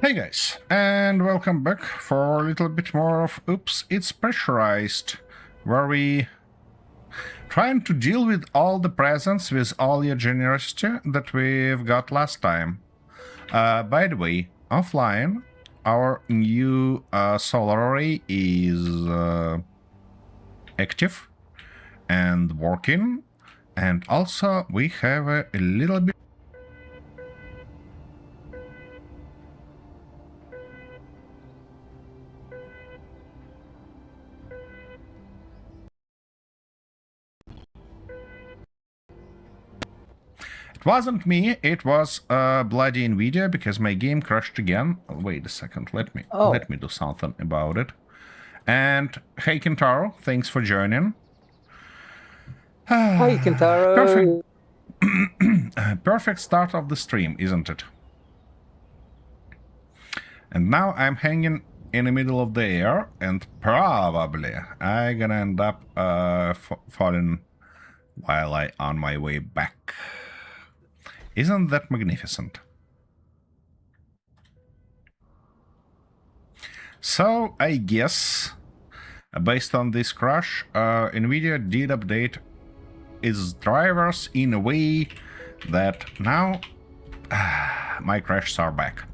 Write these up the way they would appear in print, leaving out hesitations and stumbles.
Hey guys, and welcome back for a little bit more of Oops, It's Pressurized, where we trying to deal with all the presents with all your generosity that we've got last time. By the way, offline, our new solar array is active and working, and also we have a little bit. It wasn't me, it was bloody Nvidia because my game crashed again. Wait a second, let me do something about it. And hey Kentaro, thanks for joining. Hi Kentaro. Perfect start of the stream, isn't it? And now I'm hanging in the middle of the air, and probably I'm gonna end up falling while I'm on my way back. Isn't that magnificent? So I guess, based on this crash, Nvidia did update its drivers in a way that now my crashes are back.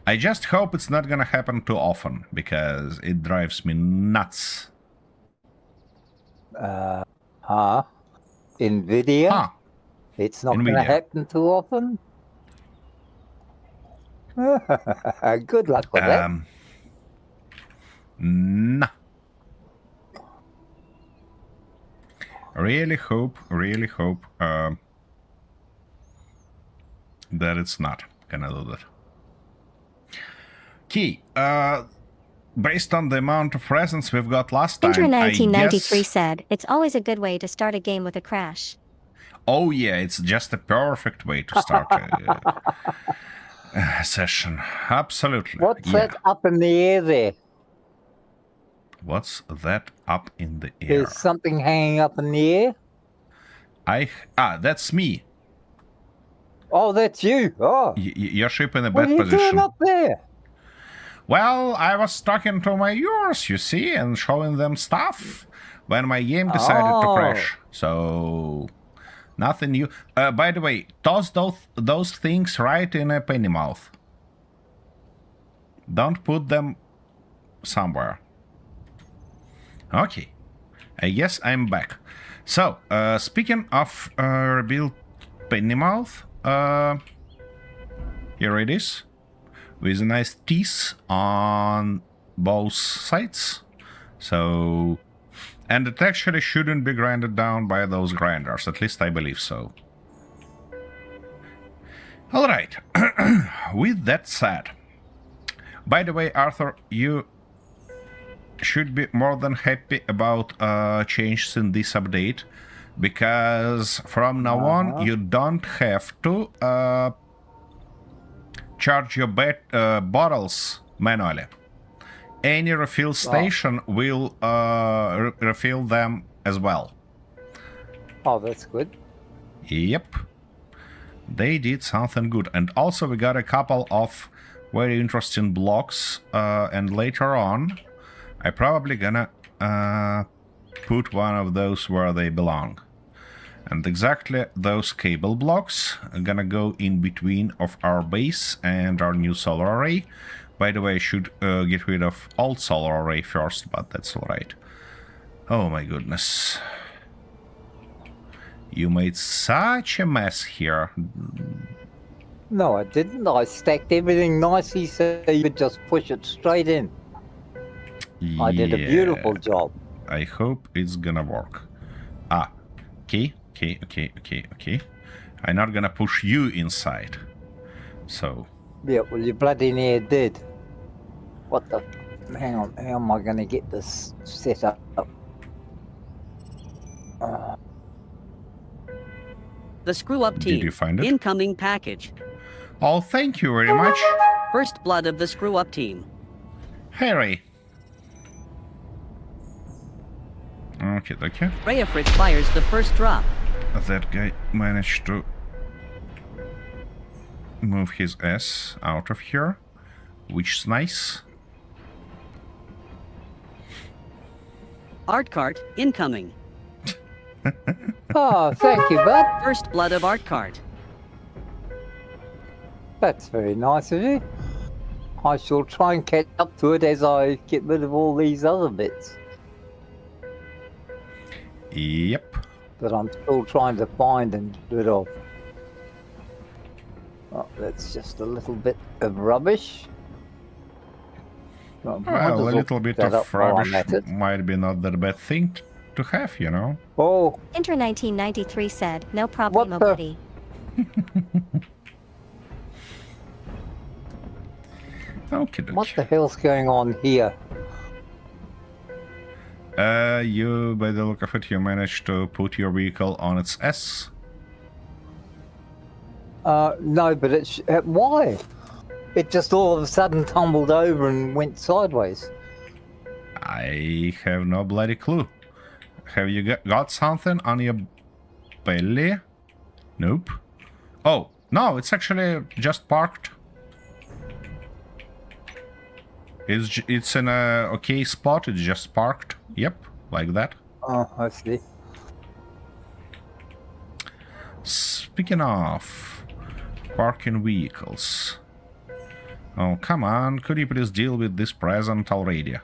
I just hope it's not gonna happen too often, because it drives me nuts. Nvidia? Huh. It's not going to happen too often? Good luck with that. Nah. Really hope that it's not gonna do that. Key, based on the amount of presents we've got last time, Inter1993 said, it's always a good way to start a game with a crash. Oh yeah, it's just a perfect way to start a session. Absolutely. What's that up in the air there? What's that up in the air? There's something hanging up in the air? That's me. Oh, that's you. Oh. Your ship in a bad position. What are you doing up there? Well, I was talking to my viewers, you see, and showing them stuff when my game decided to crash. So, nothing new. By the way, toss those things right in a penny mouth. Don't put them somewhere. Okay, I guess I'm back. So, speaking of rebuilt penny mouth, here it is, with a nice teeth on both sides. So, and it actually shouldn't be grinded down by those grinders, at least I believe so. Alright, with that said, by the way, Arthur, you should be more than happy about changes in this update, because from now on you don't have to charge your bottles manually. Any refill station will refill them as well. Oh, that's good. Yep. They did something good. And also we got a couple of very interesting blocks, and later on I probably gonna put one of those where they belong. And exactly those cable blocks are gonna go in between of our base and our new solar array. By the way, I should get rid of old solar array first, but that's alright. Oh my goodness. You made such a mess here. No, I didn't. I stacked everything nicely so you could just push it straight in. Yeah, I did a beautiful job. I hope it's gonna work. Okay. I'm not gonna push you inside. So. Yeah, well, you bloody near did. What the? Hang on, how am I gonna get this set up? The Screw Up Team. Did you find it? Incoming package. Oh, thank you very much. First blood of the Screw Up Team. Harry. Okay. Rayafrit fires the first drop. That guy managed to move his ass out of here, which is nice. Art cart incoming. Oh, thank you, bud. First blood of art cart. That's very nice of you. I shall try and catch up to it as I get rid of all these other bits. Yep. That I'm still trying to find and get rid of. Oh, that's just a little bit of rubbish. Well, might as Well, a well little bit pick that of up while I'm rubbish at it. might be not that bad thing to have, you know. Oh, Inter 1993 said, no problem, What the- buddy. Okay, what the hell's going on here? You, by the look of it, you managed to put your vehicle on its S. No, but it's why? It just all of a sudden tumbled over and went sideways. I have no bloody clue. Have you got something on your belly? Nope. Oh, no, it's actually just parked. It's in a okay spot, it's just parked. Yep, like that. Oh, I see. Speaking of parking vehicles. Oh, come on, could you please deal with this present already?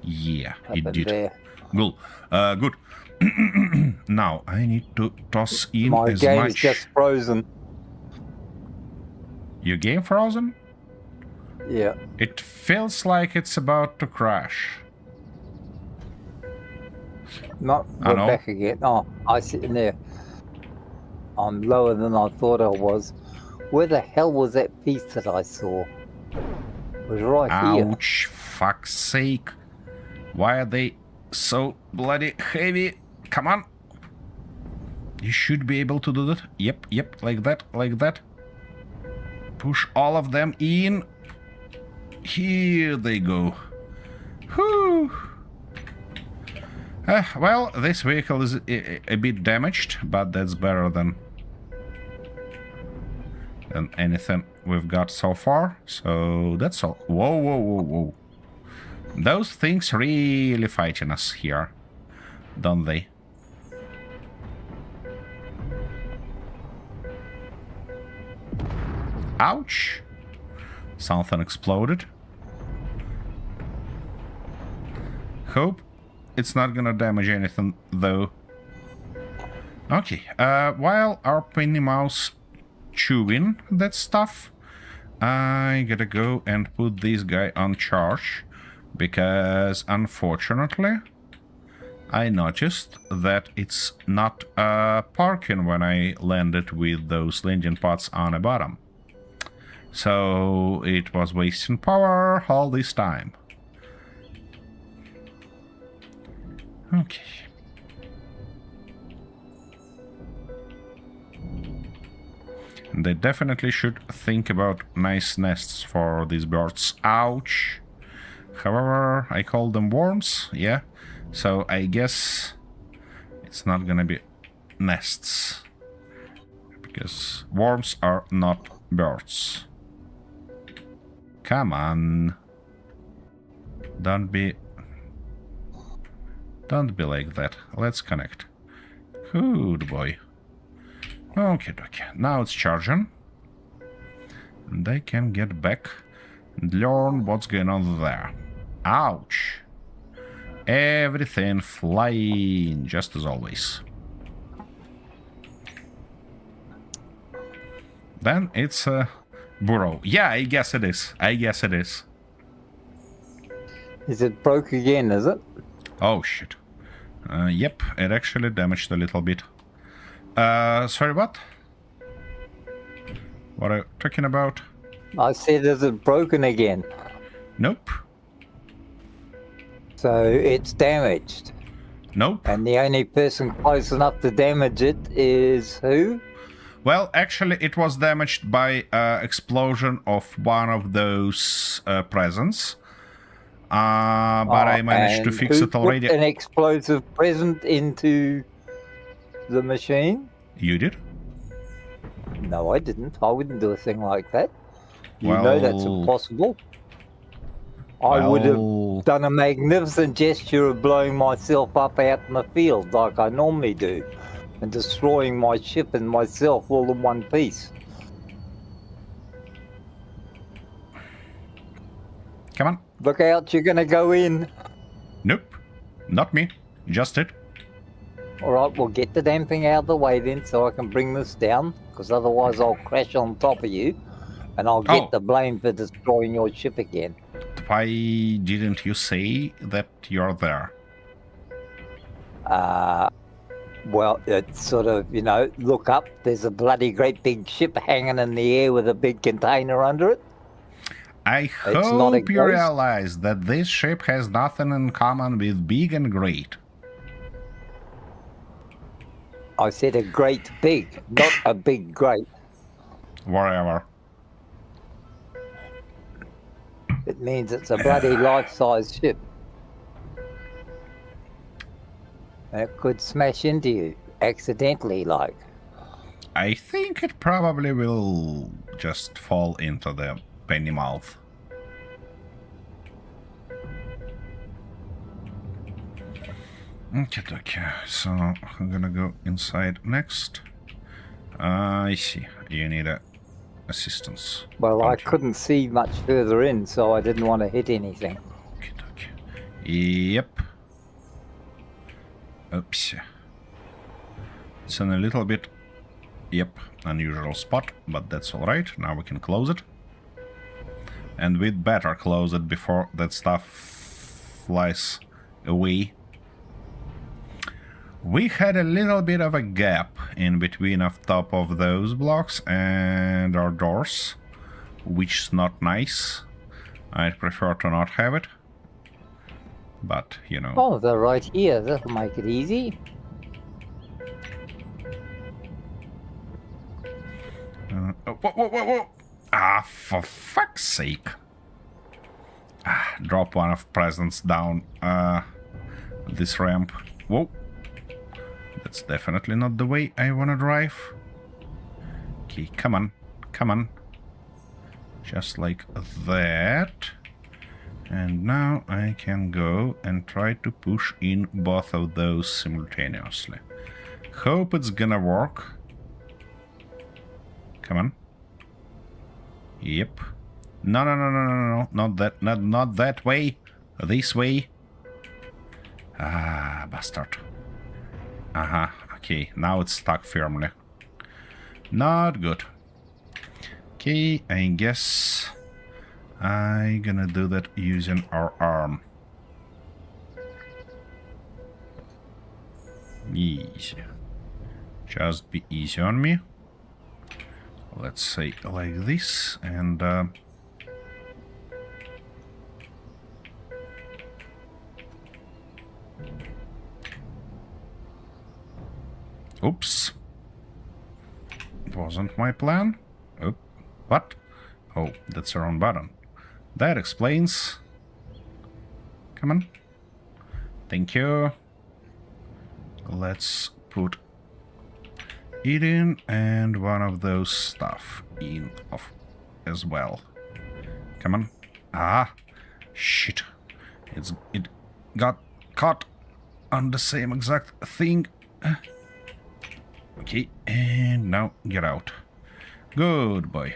Yeah, Up it in did. there. Good. Good. Now, I need to toss in My as game's much... just frozen. Your game frozen? Yeah. It feels like it's about to crash. Not I we're know. back again. Oh, I sit in there. I'm lower than I thought I was. Where the hell was that piece that I saw? It was right here. Ouch, fuck's sake. Why are they so bloody heavy? Come on. You should be able to do that. Yep, like that. Push all of them in. Here they go. Whew. Well, this vehicle is a bit damaged, but that's better than anything we've got so far. So that's all. Whoa. Those things really fighting us here, don't they? Ouch! Something exploded. Hope it's not gonna damage anything, though. Okay, while our Minnie Mouse chewing that stuff, I gotta go and put this guy on charge, because unfortunately, I noticed that it's not parking when I landed with those landing pods on the bottom. So it was wasting power all this time. Okay. They definitely should think about nice nests for these birds. Ouch. However, I call them worms, yeah. So I guess it's not gonna be nests. Because worms are not birds. Come on. Don't be like that. Let's connect. Good boy. Okay. Now it's charging. And I can get back and learn what's going on there. Ouch. Everything flying, just as always. Then it's a burrow. Yeah, I guess it is. Is it broke again, is it? Oh, shit. Yep, it actually damaged a little bit. Sorry, what? What are you talking about? I said, is it broken again? Nope. So it's damaged. Nope. And the only person close enough to damage it is who? Well, actually, it was damaged by explosion of one of those presents. But I managed to and fix who it already. put an explosive present into the machine? You did? No, I didn't. I wouldn't do a thing like that. You know that's Well, impossible. I would well, have done a magnificent gesture of blowing myself up out in the field like I normally do, and destroying my ship and myself all in one piece. come on. Look out, you're going to go in. Nope. Not me. Just it. All right, well, get the damn thing out of the way then so I can bring this down, because otherwise I'll crash on top of you, and I'll get Oh. the blame for destroying your ship again. Why didn't you say that you're there? Well, it's sort of, you know, look up, there's a bloody great big ship hanging in the air with a big container under it. I It's not a hope you ghost. realize that this ship has nothing in common with big and great. I said a great big, not a big great. Whatever. It means it's a bloody life-size ship. And it could smash into you, accidentally like. I think it probably will just fall into the penny mouth. Okay, so I'm gonna go inside next. I see. You need assistance. Well, I Don't you? couldn't see much further in, so I didn't want to hit anything. Okay. Yep. Oops. It's in a little bit, yep, unusual spot, but that's alright. Now we can close it. And we'd better close it before that stuff flies away. We had a little bit of a gap in between of top of those blocks and our doors, which is not nice. I'd prefer to not have it. But, you know. Oh, they're right here. That'll make it easy. Whoa. Ah, for fuck's sake. Drop one of presents down this ramp. Whoa. That's definitely not the way I want to drive. Okay, come on. Just like that. And now I can go and try to push in both of those simultaneously. Hope it's gonna work. Come on. Yep. No. Not that way. This way. Ah, bastard. Okay, now it's stuck firmly. Not good. Okay, I guess I'm gonna do that using our arm. Easy. Just be easy on me. Let's say like this, and oops. Wasn't my plan. Oh, what? Oh, that's the wrong button. That explains. Come on. Thank you. Let's put it in, and one of those stuff in as well. Come on. Ah, shit. It got caught on the same exact thing. Okay, and now get out. Good boy.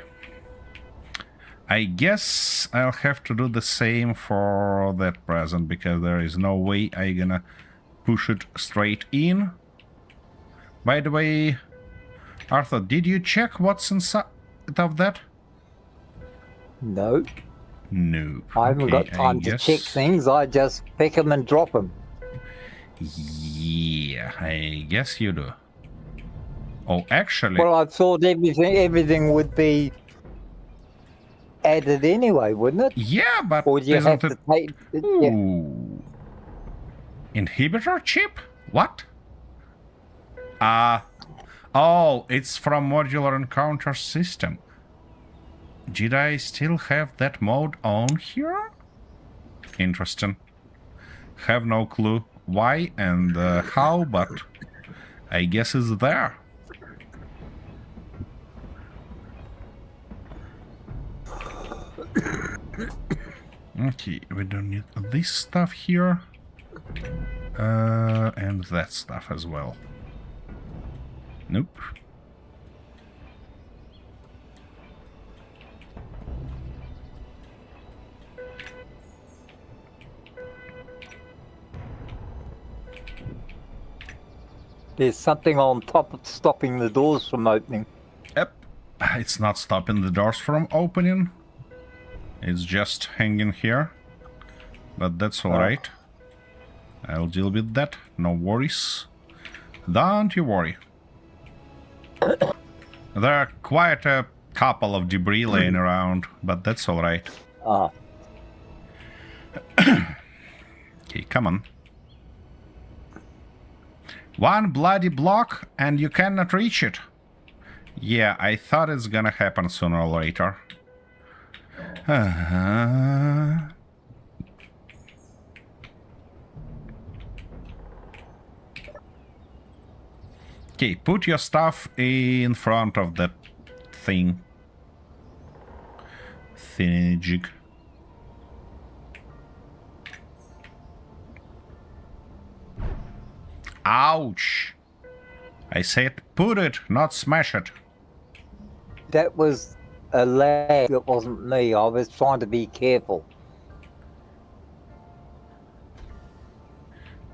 I guess I'll have to do the same for that present, because there is no way I'm gonna push it straight in. By the way, Arthur, did you check what's inside of that? No. No. I haven't got time to check things. I just pick them and drop them. Yeah, I guess you do. Oh, actually... Well, I thought everything would be added anyway, wouldn't it? Yeah, but Or do you have isn't to it... take... Yeah. Ooh. Inhibitor chip? What? Oh, it's from modular encounter system. Did I still have that mode on here? Interesting. Have no clue why and how, but I guess it's there. Okay, we don't need this stuff here. And that stuff as well. Nope. There's something on top of stopping the doors from opening. Yep. It's not stopping the doors from opening. It's just hanging here. But that's alright. I'll deal with that. No worries. Don't you worry. There are quite a couple of debris laying around, but that's alright. Ah. Okay, come on. One bloody block and you cannot reach it. Yeah, I thought it's gonna happen sooner or later. Okay, put your stuff in front of that thing. Thingy-jig. Ouch! I said put it, not smash it. That was a lag. It wasn't me. I was trying to be careful.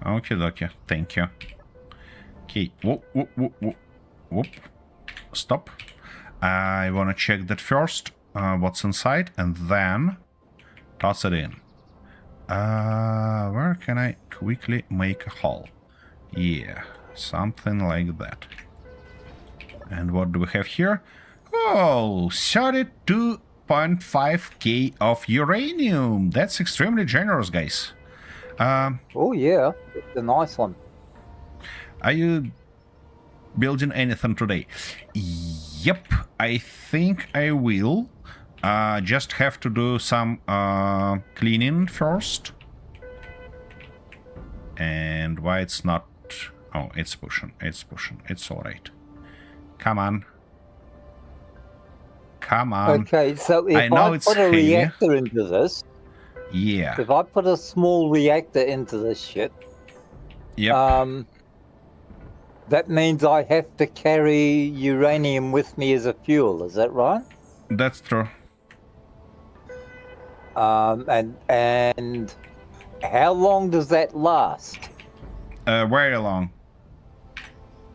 Okay, thank you. Okay, whoop, whoop, whoop, whoop, whoop. Stop. I want to check that first, what's inside, and then toss it in. Where can I quickly make a hole? Yeah, something like that. And what do we have here? Oh, 32.5k of uranium. That's extremely generous, guys. Oh yeah, it's a nice one. Are you building anything today? Yep, I think I will. Just have to do some cleaning first. And why it's not... Oh, it's pushing. It's alright. Come on. Come on. Okay, so if I put a reactor into this... Yeah. If I put a small reactor into this shit... Yep. That means I have to carry uranium with me as a fuel, is that right? That's true. And how long does that last? Very long.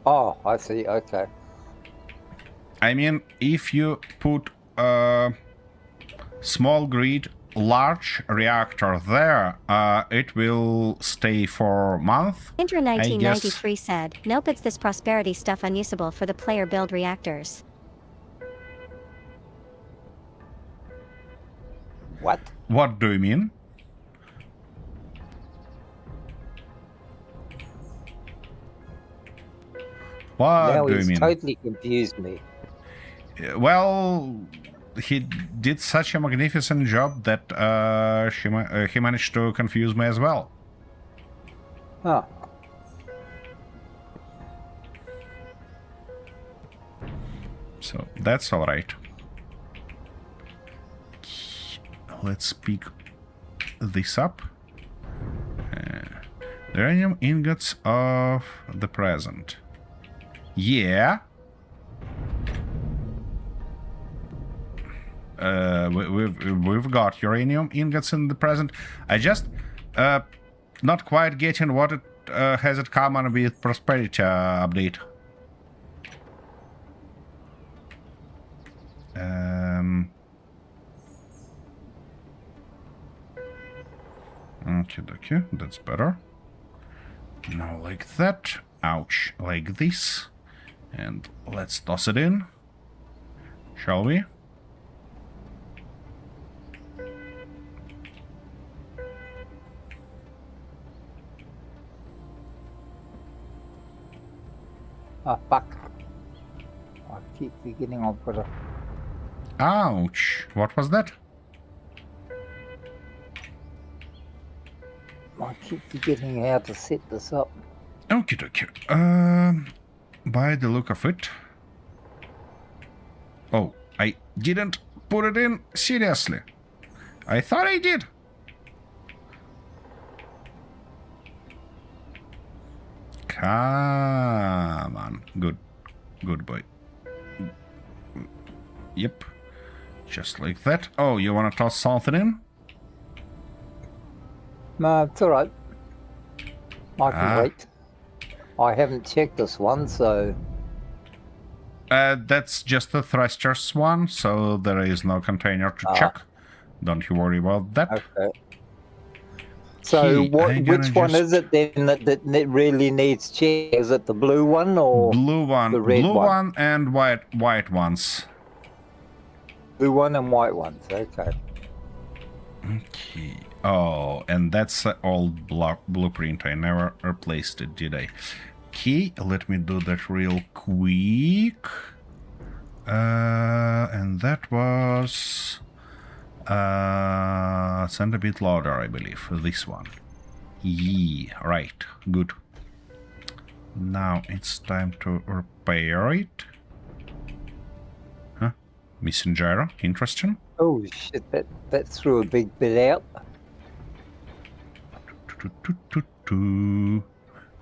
Oh, I see, okay. I mean, if you put a small grid, large reactor there, it will stay for a month. Inter 1993 said, nope, it's this prosperity stuff unusable for the player build reactors. What? What do you mean? What now do you he's mean? Totally confused me. Well, he did such a magnificent job that he managed to confuse me as well. Huh. So that's all right. Let's pick this up. Uranium ingots of the present. Yeah. We've got uranium ingots in the present. I just not quite getting what it has it come on with prosperity update. Okay, that's better. Now like that. Ouch, like this. And let's toss it in. Shall we? Ah, fuck. I keep forgetting I've got a... Ouch. What was that? I keep forgetting how to set this up. Okie dokie. By the look of it. Oh, I didn't put it in. Seriously. I thought I did. Come on. Good. Good boy. Yep. Just like that. Oh, you want to toss something in? No, it's alright. I can Ah. wait. I haven't checked this one, so... That's just the thrusters one, so there is no container to check. Don't you worry about that. Okay. So Key, I'm gonna which one just- is it then that really needs check? Is it the blue one or Blue one, the red blue one? one and white ones. blue one and white ones? Okay. Okay. Oh, and that's an old blueprint. I never replaced it, did I? Okay, let me do that real quick. And that was send a bit louder, I believe. This one. Yeah, right. Good. Now it's time to repair it. Huh? Missing gyro. Interesting. Oh shit! That threw a big bit out.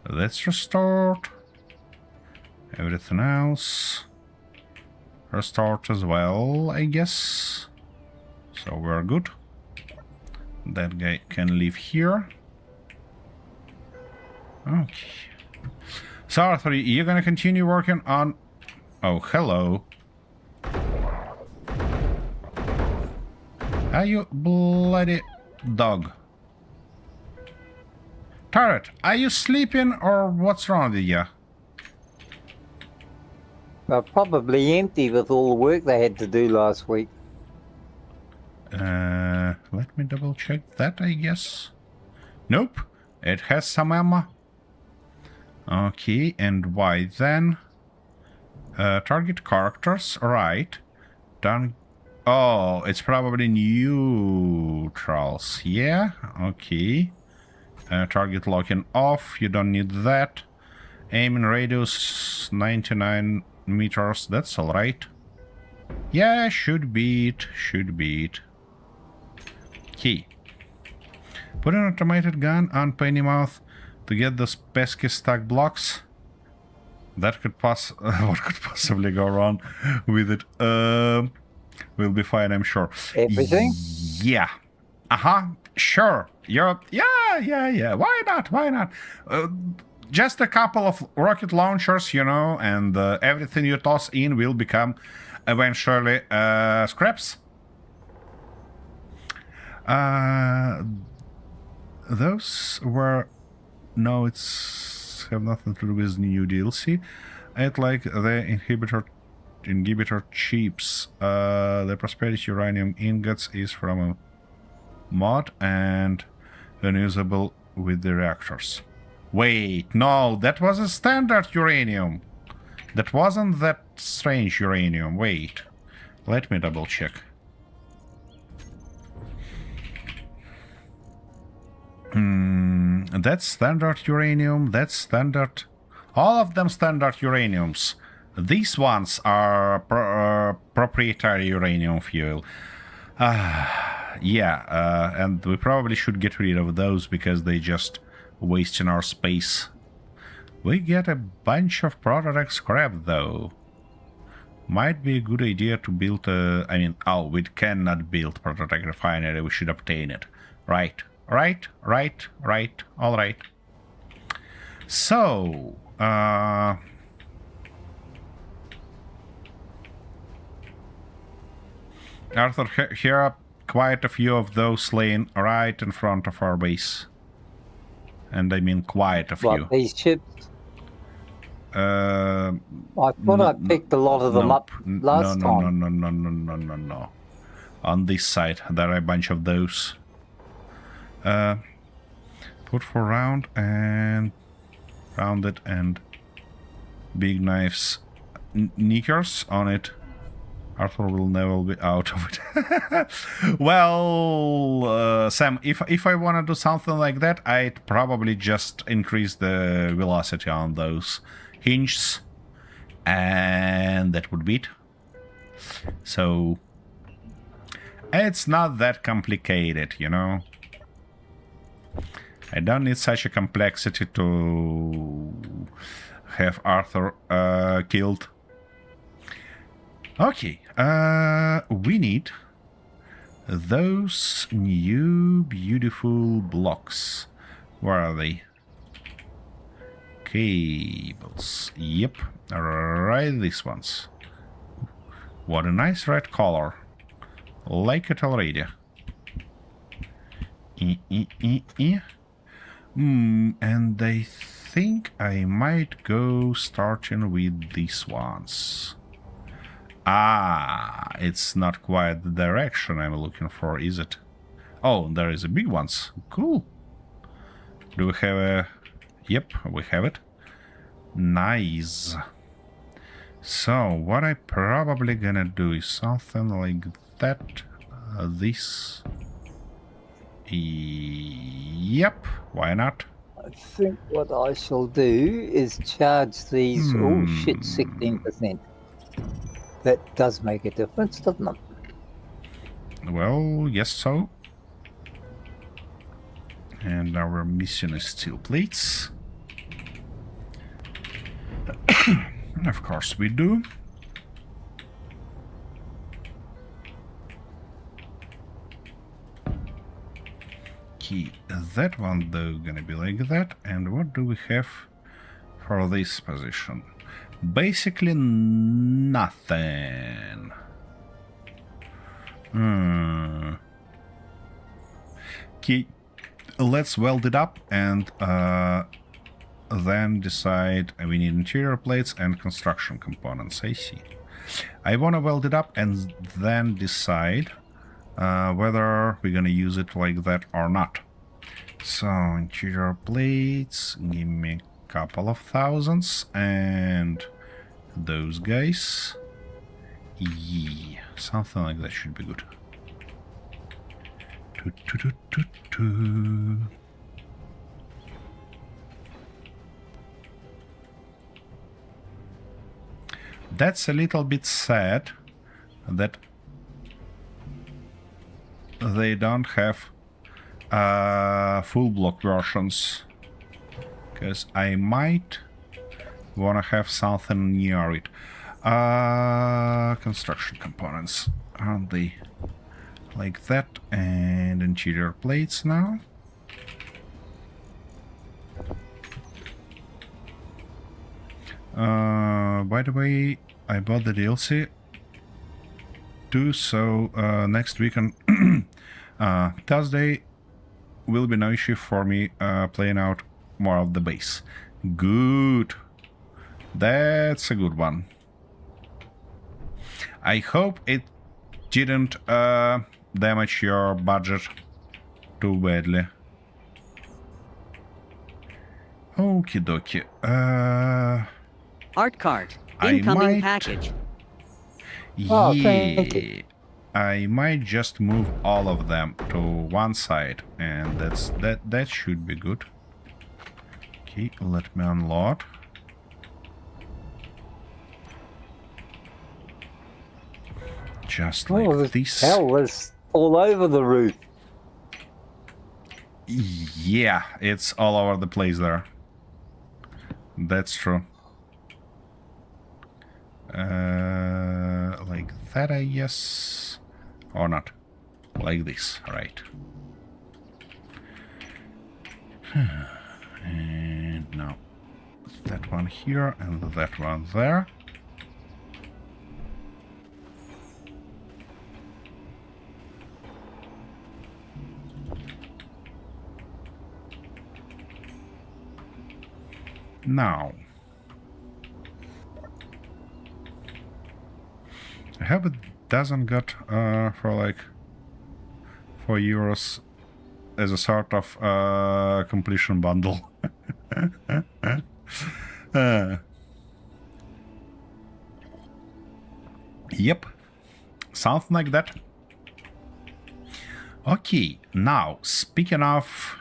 Let's restart. Everything else restart as well, I guess. So we're good. That guy can live here. Okay. So Arthur, you're gonna continue working on... Oh, hello. Are you bloody dog? Turret, are you sleeping or what's wrong with you? Probably empty with all the work they had to do last week. Let me double check that, I guess. Nope, it has some ammo. Okay, and why then? Target characters, right. Done. Oh, it's probably neutrals. Yeah, okay. Target locking off, you don't need that. Aiming radius 99 meters, that's alright. Yeah, should be it, should be it. Key. Put an automated gun on Pennymouth to get those pesky stuck blocks. That could what could possibly go wrong with it? We'll be fine, I'm sure. Everything? Yeah. Sure. Yeah. Why not? Why not? Just a couple of rocket launchers, you know, and everything you toss in will become eventually scraps. Those were... No, it's have nothing to do with new DLC. I'd like the inhibitor chips. The prosperity uranium ingots is from a mod and unusable with the reactors. Wait, no, that was a standard uranium. That wasn't that strange uranium. Wait, let me double check. That's standard uranium, that's standard... All of them standard uraniums. These ones are proprietary uranium fuel. Yeah, and we probably should get rid of those because they just wasting our space. We get a bunch of prototype scrap though. Might be a good idea to build a... I mean, we cannot build prototype refinery, we should obtain it. Right, all right. So, Arthur, here are quite a few of those laying right in front of our base. And I mean quite a few. Like these chips? I thought I picked a lot of them up last time. No. On this side, there are a bunch of those. Put for round and rounded and big knives, knickers on it. Arthur will never be out of it. Well, Sam, if I want to do something like that, I'd probably just increase the velocity on those hinges, and that would be it. So it's not that complicated, you know. I don't need such a complexity to have Arthur killed. Okay, we need those new beautiful blocks. Where are they? Cables. Yep, right, these ones. What a nice red color. Like it already. And I think I might go starting with these ones. Ah, it's not quite the direction I'm looking for, is it? Oh, there is a big ones. Cool. Do we have a... Yep, we have it. Nice. So, what I probably gonna do is something like that. This. Yep, why not? I think what I shall do is charge these. Oh shit, 16%. That does make a difference, doesn't it? Well, yes, so. And our mission is steel plates. Of course we do. Okay, that one though gonna be like that. And what do we have for this position? Basically nothing. Okay, let's weld it up and then decide we need interior plates and construction components. I see. I want to weld it up and then decide whether we're gonna use it like that or not. So interior plates, give me a couple of thousands, and those guys, yeah, something like that should be good. That's a little bit sad that they don't have full block versions, because I might wanna have something near it. Construction components, aren't they like that? And interior plates now. By the way, I bought the DLC too, so next weekend, Thursday, will be no issue for me playing out more of the base. Good. That's a good one. I hope it didn't damage your budget too badly. Okie dokie. Art card. I Incoming might- package. Oh, Yeah, thank you. I might just move all of them to one side, and that should be good. Okay, let me unload. Just like Oh, this. the hell was all over the roof. Yeah, it's all over the place there. That's true. Like that, I guess. Or not. Like this, right. And now that one here and that one there. Now, I hope it doesn't got for like €4 as a sort of completion bundle. Yep. something like that. Okay, now speaking of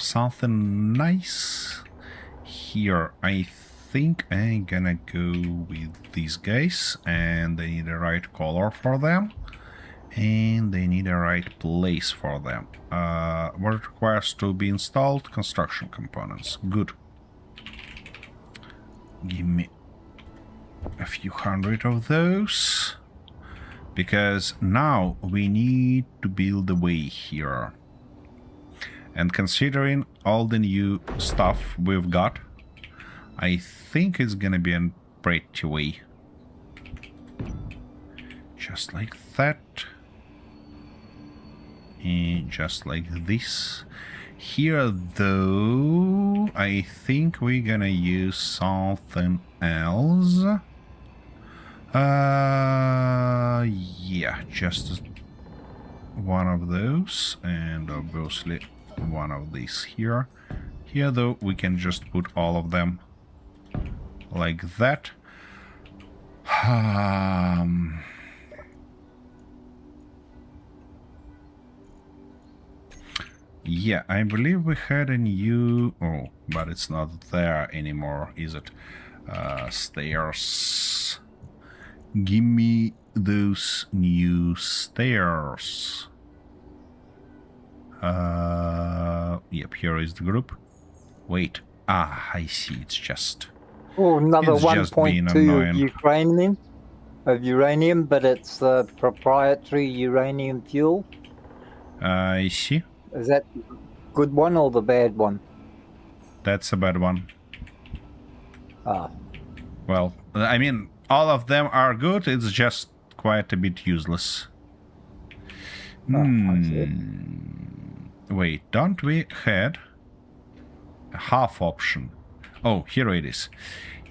something nice here, I think I'm gonna go with these guys, and they need a right color for them, and they need a right place for them. What requires to be installed? Construction components. Good. Give me a few hundred of those, because now we need to build a way here. And considering all the new stuff we've got, I think it's gonna be a pretty way. Just like that. And just like this. Here, though, I think we're gonna use something else. Yeah, just one of those, and obviously one of these here. Here, though, we can just put all of them like that. Yeah, I believe we had a new... Oh, but it's not there anymore, is it? Stairs. Give me those new stairs. Yep, here is the group. Wait. Ah, I see, it's just... Oh, another It's just being 1.2 annoying. of uranium, but it's the proprietary uranium fuel. I see. Is that the good one or the bad one? That's a bad one. Ah, Well, I mean, all of them are good, it's just quite a bit useless. I see. Wait, don't we had a half option? Oh, here it is.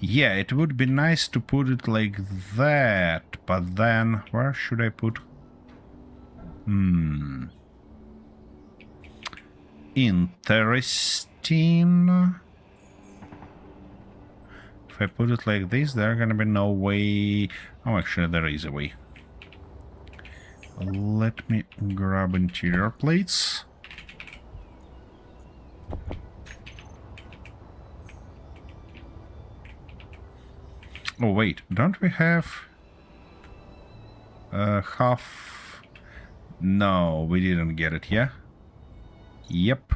Yeah, it would be nice to put it like that, but then where should I put? Interesting. If I put it like this, there are gonna be no way. Oh, actually, there is a way. Let me grab interior plates. Oh, wait, don't we have half? No, we didn't get it, yeah? Yep.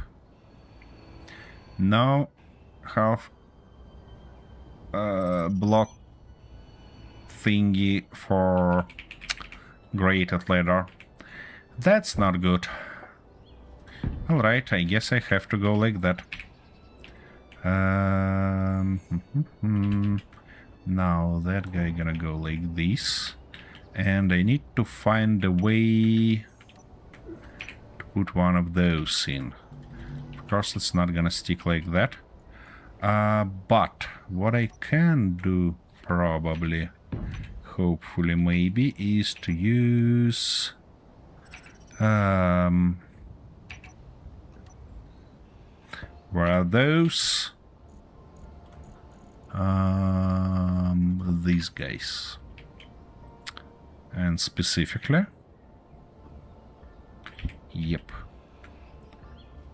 Now, half block thingy for grated leather. That's not good. Alright, I guess I have to go like that. Now that guy gonna go like this. And I need to find a way to put one of those in. Of course, it's not gonna stick like that. But what I can do, probably, hopefully, maybe, is to use... where are those? These guys. And specifically... Yep.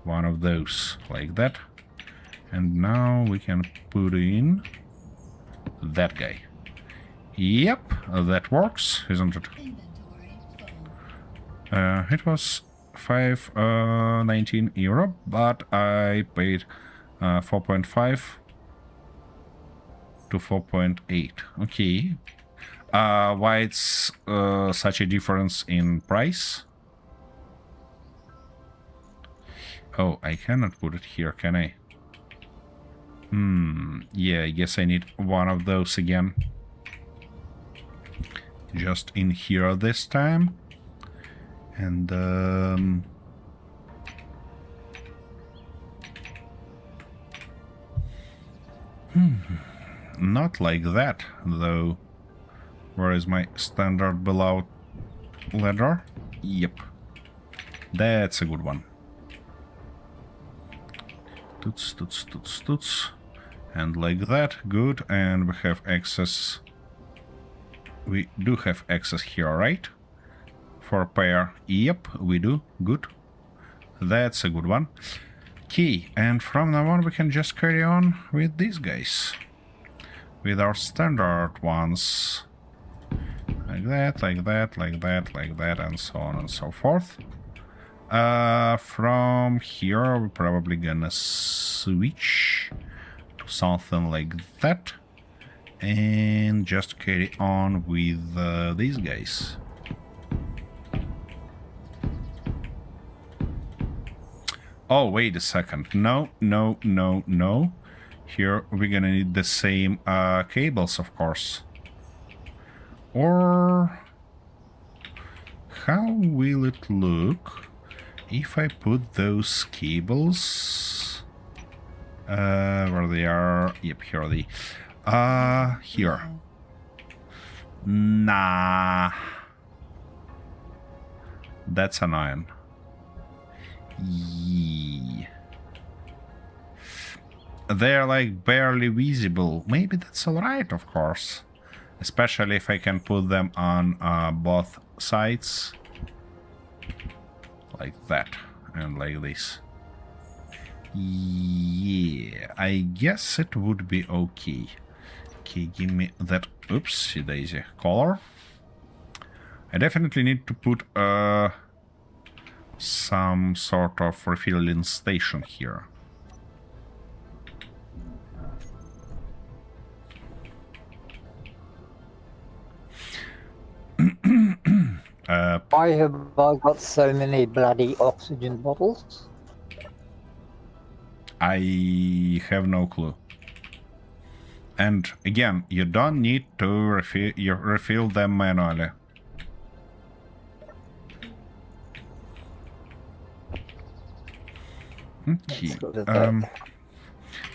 One of those, like that. And now we can put in that guy. Yep, that works, isn't it? It was €5.19, but I paid 4.5 to 4.8. Okay. Why it's such a difference in price? Oh, I cannot put it here, can I? Yeah, I guess I need one of those again. Just in here this time. And, not like that, though. Where is my standard below leather? Yep. That's a good one. Toots, toots, toots, toots. And like that, good. And we have access we do have access here, right? For a pair. Yep, we do. Good. That's a good one. Key. And from now on we can just carry on with these guys. With our standard ones. Like that, like that, like that, like that, and so on and so forth. From here we're probably gonna switch to something like that. And just carry on with these guys. Oh, wait a second. No, no, no, no. Here we're gonna need the same cables, of course. Or how will it look if I put those cables where they are? Yep, here are they. Here. Nah. That's annoying. Yeah. They're like barely visible. Maybe that's alright, of course. Especially if I can put them on both sides. Like that. And like this. Yeah. I guess it would be okay. Okay, give me that oopsie daisy color. I definitely need to put some sort of refilling station here. Why have I got so many bloody oxygen bottles? I have no clue. And again, you don't need to refill them manually. Okay.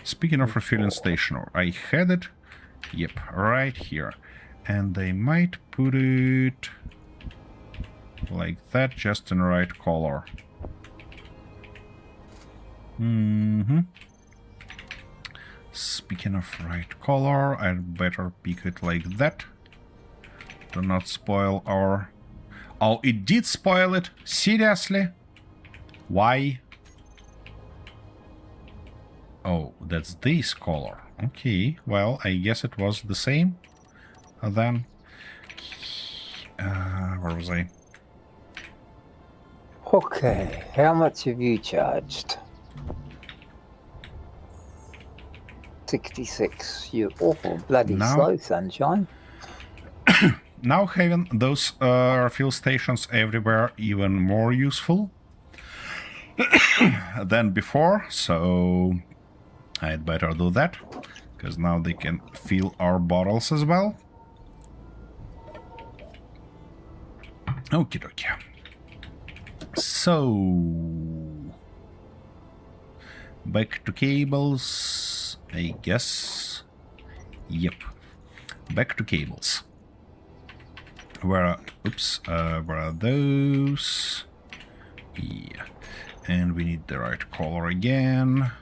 Speaking of refilling station, I had it. Yep, right here. And they might put it like that, just in the right color. Speaking of right color, I'd better pick it like that. Do not spoil our... Oh, it did spoil it? Seriously? Why? Oh, that's this color. Okay, well, I guess it was the same then. Where was I? Okay, how much have you charged? 66. You're awful bloody slow, sunshine. Now having those refill stations everywhere even more useful than before, so I'd better do that, because now they can fill our bottles as well. Okie dokie. So, back to cables, I guess. Yep, back to cables. Where are, oops, where are those? Yeah, and we need the right color again.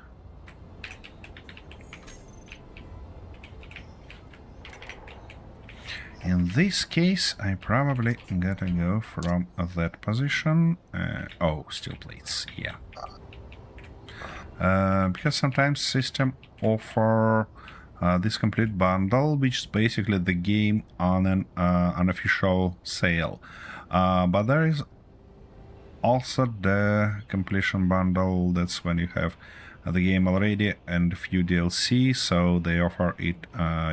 In this case, I probably gotta go from that position. Oh, steel plates, yeah. Because sometimes system offer this complete bundle, which is basically the game on an unofficial sale. But there is also the completion bundle. That's when you have the game already and a few DLC, so they offer it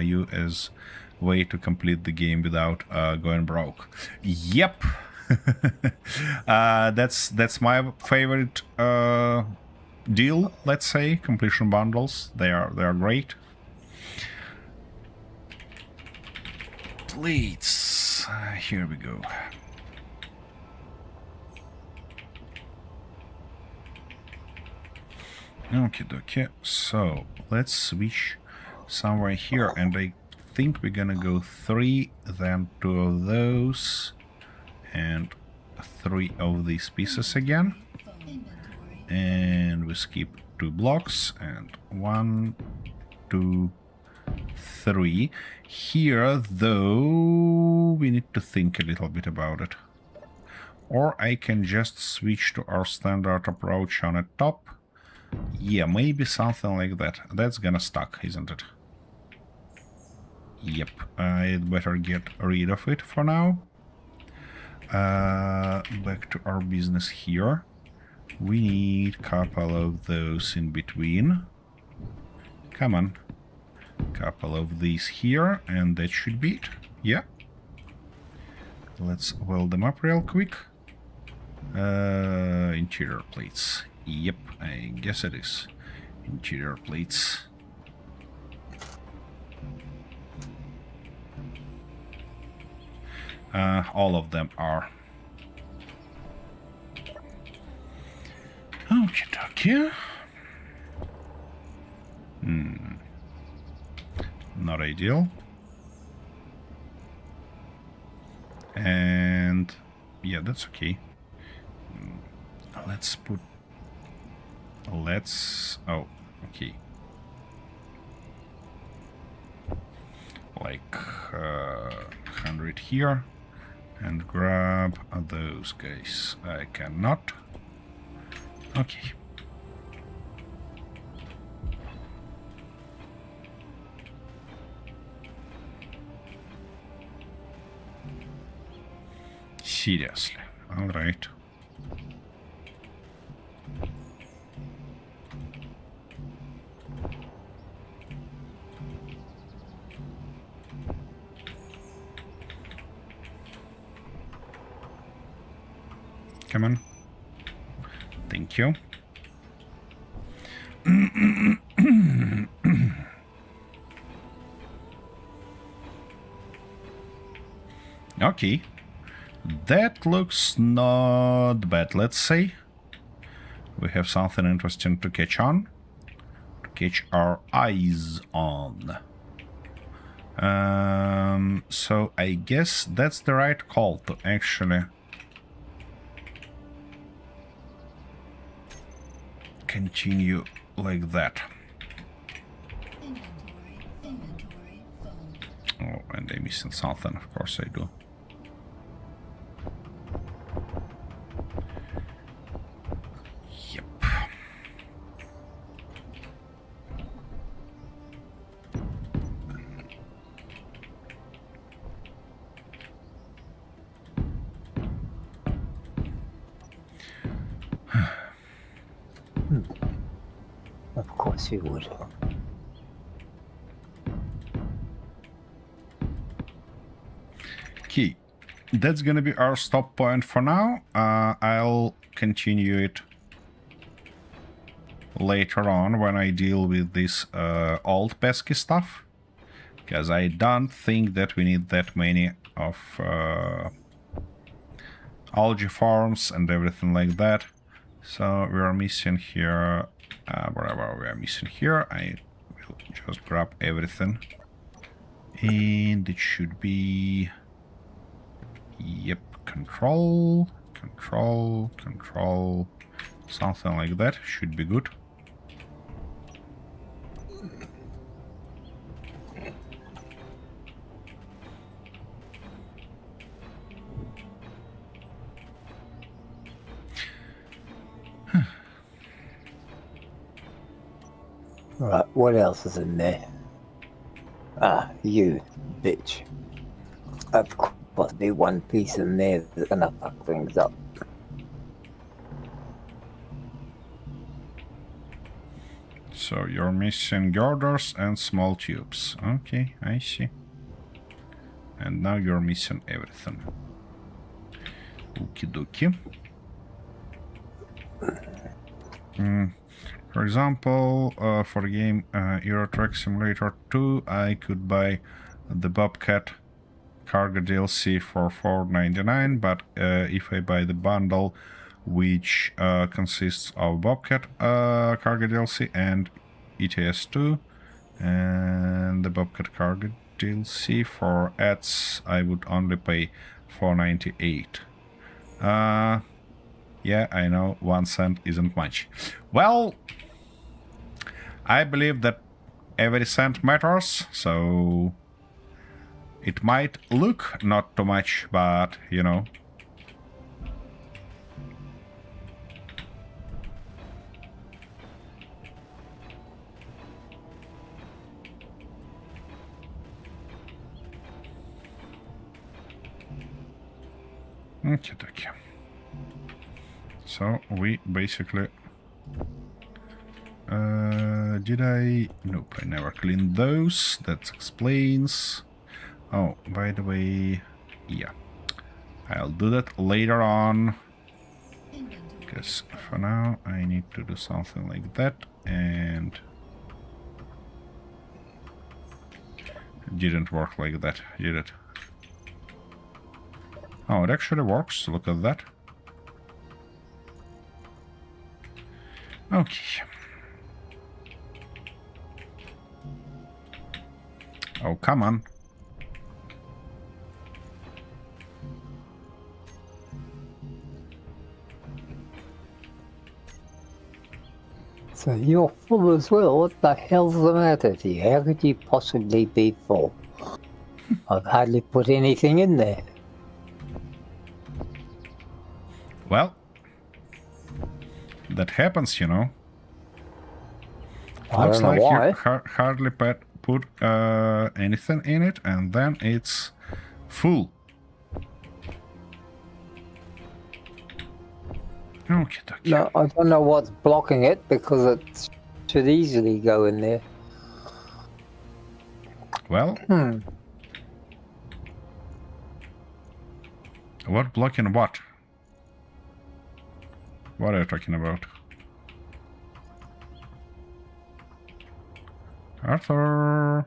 you as way to complete the game without going broke. Yep. That's my favorite deal, let's say. Completion bundles, they are great. Plates, here we go. Okay, dokie. So let's switch somewhere here, and I think we're gonna go 3, then 2 of those, and 3 of these pieces again. And we skip 2 blocks, and 1, 2, 3. Here, though, we need to think a little bit about it. Or I can just switch to our standard approach on the top. Yeah, maybe something like that. That's gonna stuck, isn't it? Yep, I'd better get rid of it for now. Back to our business here. We need a couple of those in between. Come on. Couple of these here, and that should be it. Yeah. Let's weld them up real quick. Interior plates. Yep, I guess it is. Interior plates. All of them are. Okay. Not ideal. And yeah, that's okay. Let's put... oh, okay. Like 100 here. And grab those guys. I cannot. Okay. Seriously. All right. Come on. Thank you. Okay. That looks not bad, let's say. We have something interesting to catch on. To catch our eyes on. So I guess that's the right call to actually continue like that. Oh, and I'm missing something, of course I do. Yep. Of course you would. Okay, that's gonna be our stop point for now. I'll continue it later on when I deal with this old pesky stuff, because I don't think that we need that many of algae farms and everything like that. So we are missing here, whatever we are missing here, I will just grab everything. And it should be, yep, control, something like that should be good. Right, what else is in there? Ah, you bitch. Of course, be one piece in there that's gonna fuck things up. So you're missing girders and small tubes. Okay, I see. And now you're missing everything. Okie dokie. For example, for the game Euro Truck Simulator 2, I could buy the Bobcat Cargo DLC for $4.99, but if I buy the bundle, which consists of Bobcat Cargo DLC and ETS2, and the Bobcat Cargo DLC for ads, I would only pay $4.98. Yeah, I know, 1 cent isn't much. Well, I believe that every cent matters, so it might look not too much, but you know. Okay. So we basically did I? Nope, I never cleaned those. That explains. Oh, by the way, yeah, I'll do that later on. Because for now I need to do something like that, and it didn't work like that, did it? Oh, it actually works. Look at that. Okay. Oh, come on. So you're full as well. What the hell's the matter with you? How could you possibly be full? I've hardly put anything in there. Well, that happens, you know. I Looks don't know like why. you hardly put anything in it, and then it's full. Okay. No, I don't know what's blocking it because it should easily go in there. Well, what blocking what? What are you talking about? Arthur.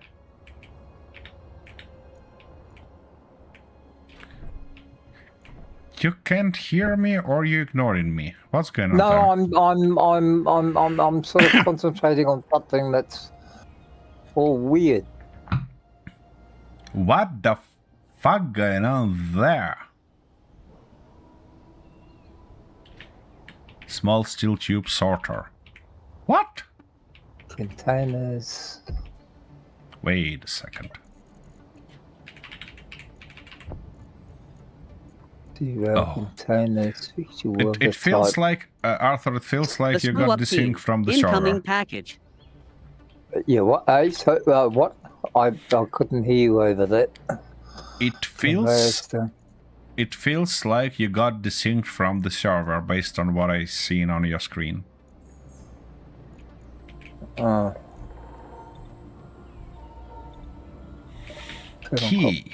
You can't hear me, or you ignoring me? What's going on there? No, I'm sort of concentrating on something that's all weird. What the fuck going on there? Small steel tube sorter. What? Containers. Wait a second. Containers. It feels like, Arthur, it feels like The you screw got up the key. sync from the Incoming server. package. Yeah, what? What? I couldn't hear you over that. It feels like you got desynced from the server based on what I seen on your screen. Key.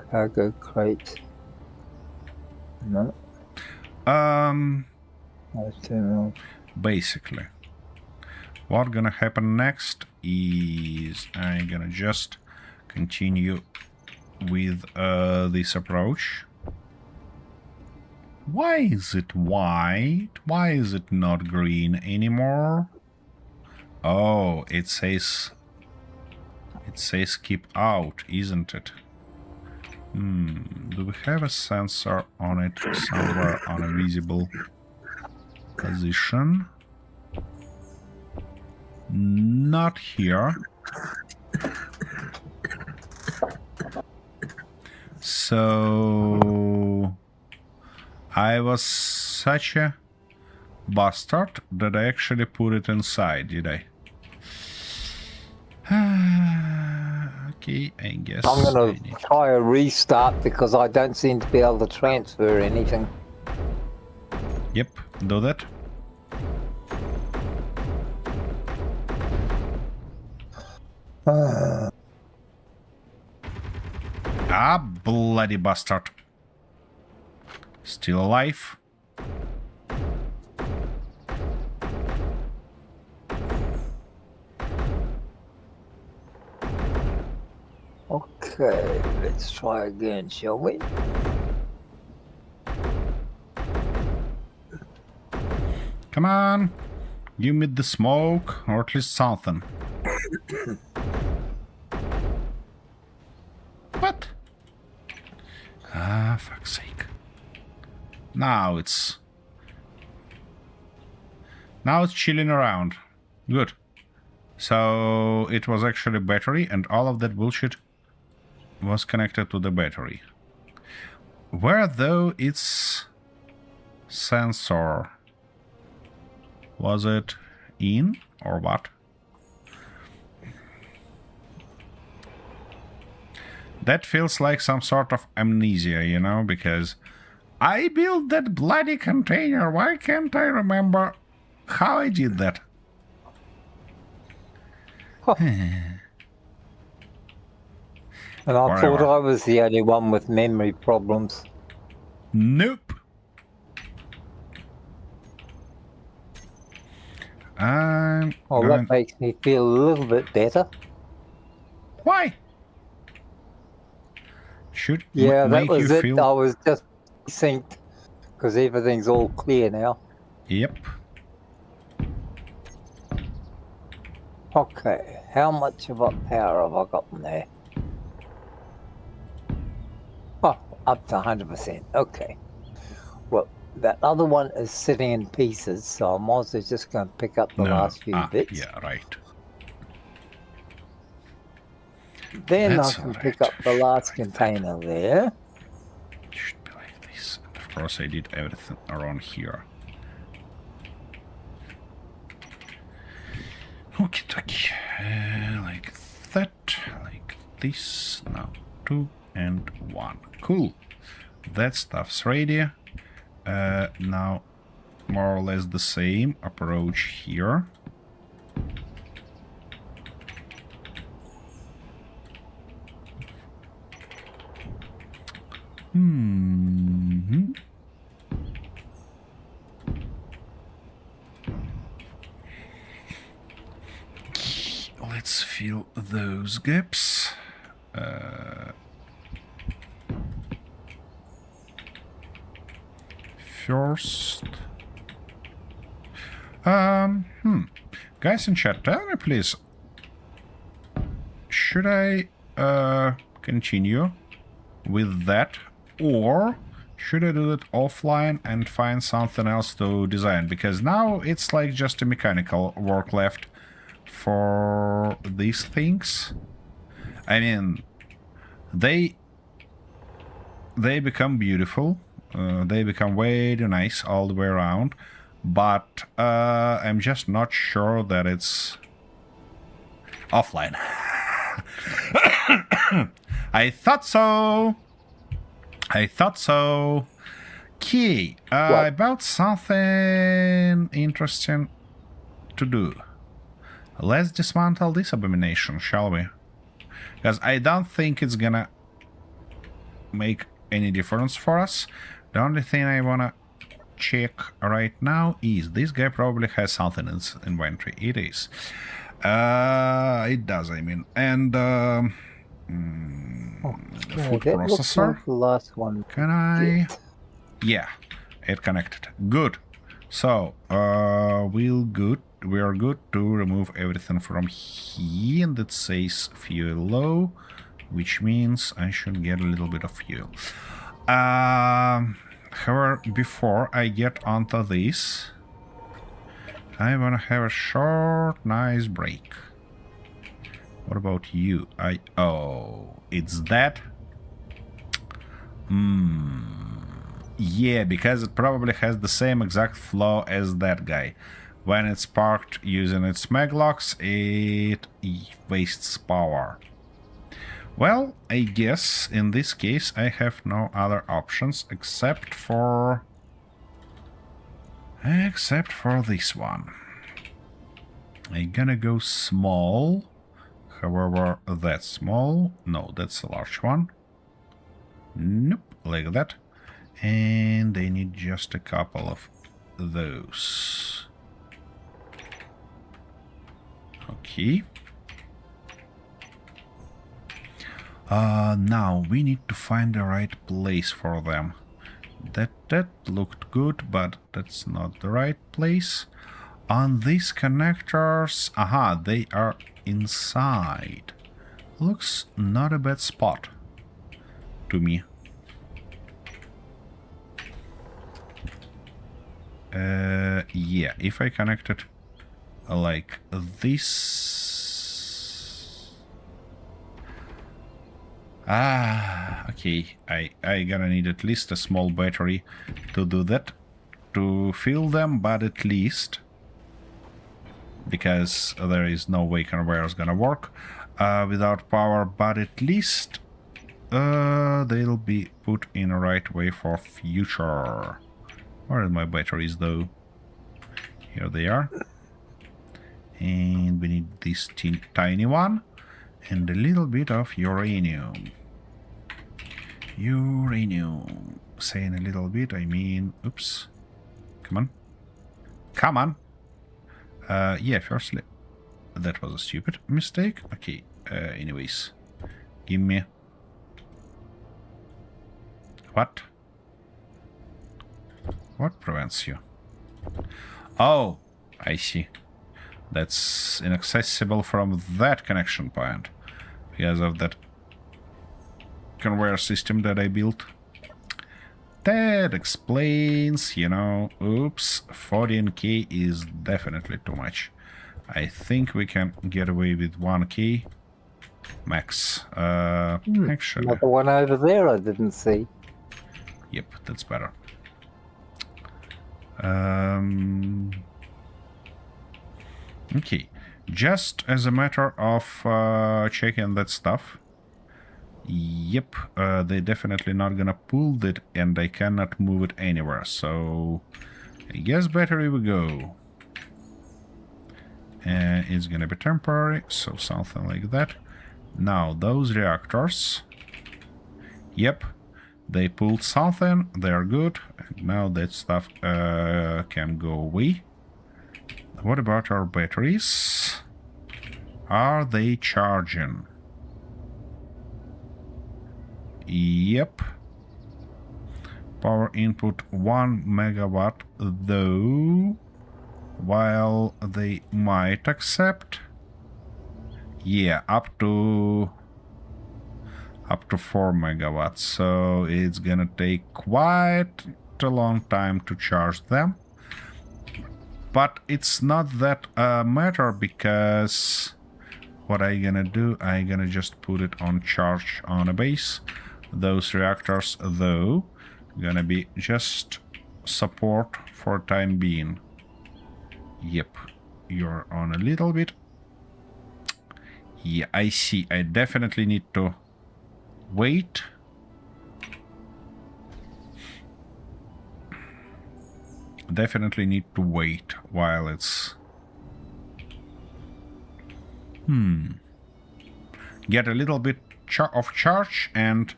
Cargo crate. No. Basically, what's gonna happen next is I'm gonna just continue with this approach. Why is it white? Why is it not green anymore? Oh, it says keep out, isn't it? Do we have a sensor on it somewhere on a visible position? Not here. So I was such a bastard that I actually put it inside, did I? Okay, I guess I'm gonna try a restart because I don't seem to be able to transfer anything. Yep, do that. Ah, bloody bastard. Still alive. Okay, let's try again, shall we? Come on. Give me the smoke, or at least something. What? Ah, fuck's sake. Now it's chilling around. Good. So it was actually battery, and all of that bullshit was connected to the battery. Where though its sensor? Was it in or what? That feels like some sort of amnesia, you know, because I built that bloody container. Why can't I remember how I did that? Huh. And I thought Whatever. I was the only one with memory problems. Nope. I'm Well, going... that makes me feel a little bit better. Why? Should Yeah, that make you was it. feel... I was just synced because everything's all clear now. Yep. Okay, how much of a power have I got in there? Oh, up to 100%. Okay. Well, that other one is sitting in pieces, so I'm also just going to pick up the last few bits. Yeah, right. Then That's I can alright. pick up the last Should be like container there. that. Should be like this. And of course I did everything around here. Okie dokie. Like that. Like this. Now 2 and 1. Cool. That stuff's ready. Now more or less the same approach here. Let's fill those gaps. First. Guys in chat, tell me please. Should I continue with that, or should I do that offline and find something else to design? Because now it's like just a mechanical work left for these things. I mean, they become beautiful. They become way too nice all the way around. But I'm just not sure that it's offline. I thought so. Okay, about something interesting to do. Let's dismantle this abomination, shall we? Because I don't think it's gonna make any difference for us. The only thing I wanna check right now is this guy probably has something in his inventory. It is. It does, I mean. And the food that looks processor. like the last one. Can I? Yeah, it connected. Good. So we are good to remove everything from here, and that says fuel low, which means I should get a little bit of fuel. However, before I get onto this, I wanna have a short, nice break. What about you? Oh, it's that? Yeah, because it probably has the same exact flaw as that guy. When it's parked using its maglocks, it wastes power. Well, I guess in this case I have no other options except for this one. I'm gonna go small. However, that's small. No, that's a large one. Nope, like that. And they need just a couple of those. Okay. Now we need to find the right place for them. That looked good, but that's not the right place. On these connectors, aha, they are inside. Looks not a bad spot to me. Yeah, if I connect it like this, Okay. I gonna need at least a small battery to do that. To fill them, but at least. Because there is no way conveyor's gonna work without power, but at least they'll be put in a right way for future. Where are my batteries though? Here they are. And we need this tiny one. And a little bit of uranium. Uranium. Saying a little bit, I mean... Oops. Come on. Come on. Yeah, firstly, that was a stupid mistake. Okay, anyways. Give me... What? What prevents you? Oh, I see. That's inaccessible from that connection point. Because of that conveyor system that I built. That explains, you know, oops, 14k is definitely too much. I think we can get away with 1k max. Actually, Another one over there I didn't see. Yep, that's better. Okay, just as a matter of checking that stuff. Yep, they're definitely not gonna pull that, and I cannot move it anywhere, so I guess battery we go. And it's gonna be temporary, so something like that. Now, those reactors, yep, they pulled something, they're good, and now that stuff can go away. What about our batteries? Are they charging? Yep. Power input 1 megawatt though, while they might accept, yeah, up to 4 megawatts, so it's gonna take quite a long time to charge them. But it's not that matter, because what I gonna do, I gonna just put it on charge on a base. Those reactors, though, gonna be just support for time being. Yep, you're on a little bit. Yeah, I see. I definitely need to wait. Definitely need to wait while it's... Get a little bit of charge, and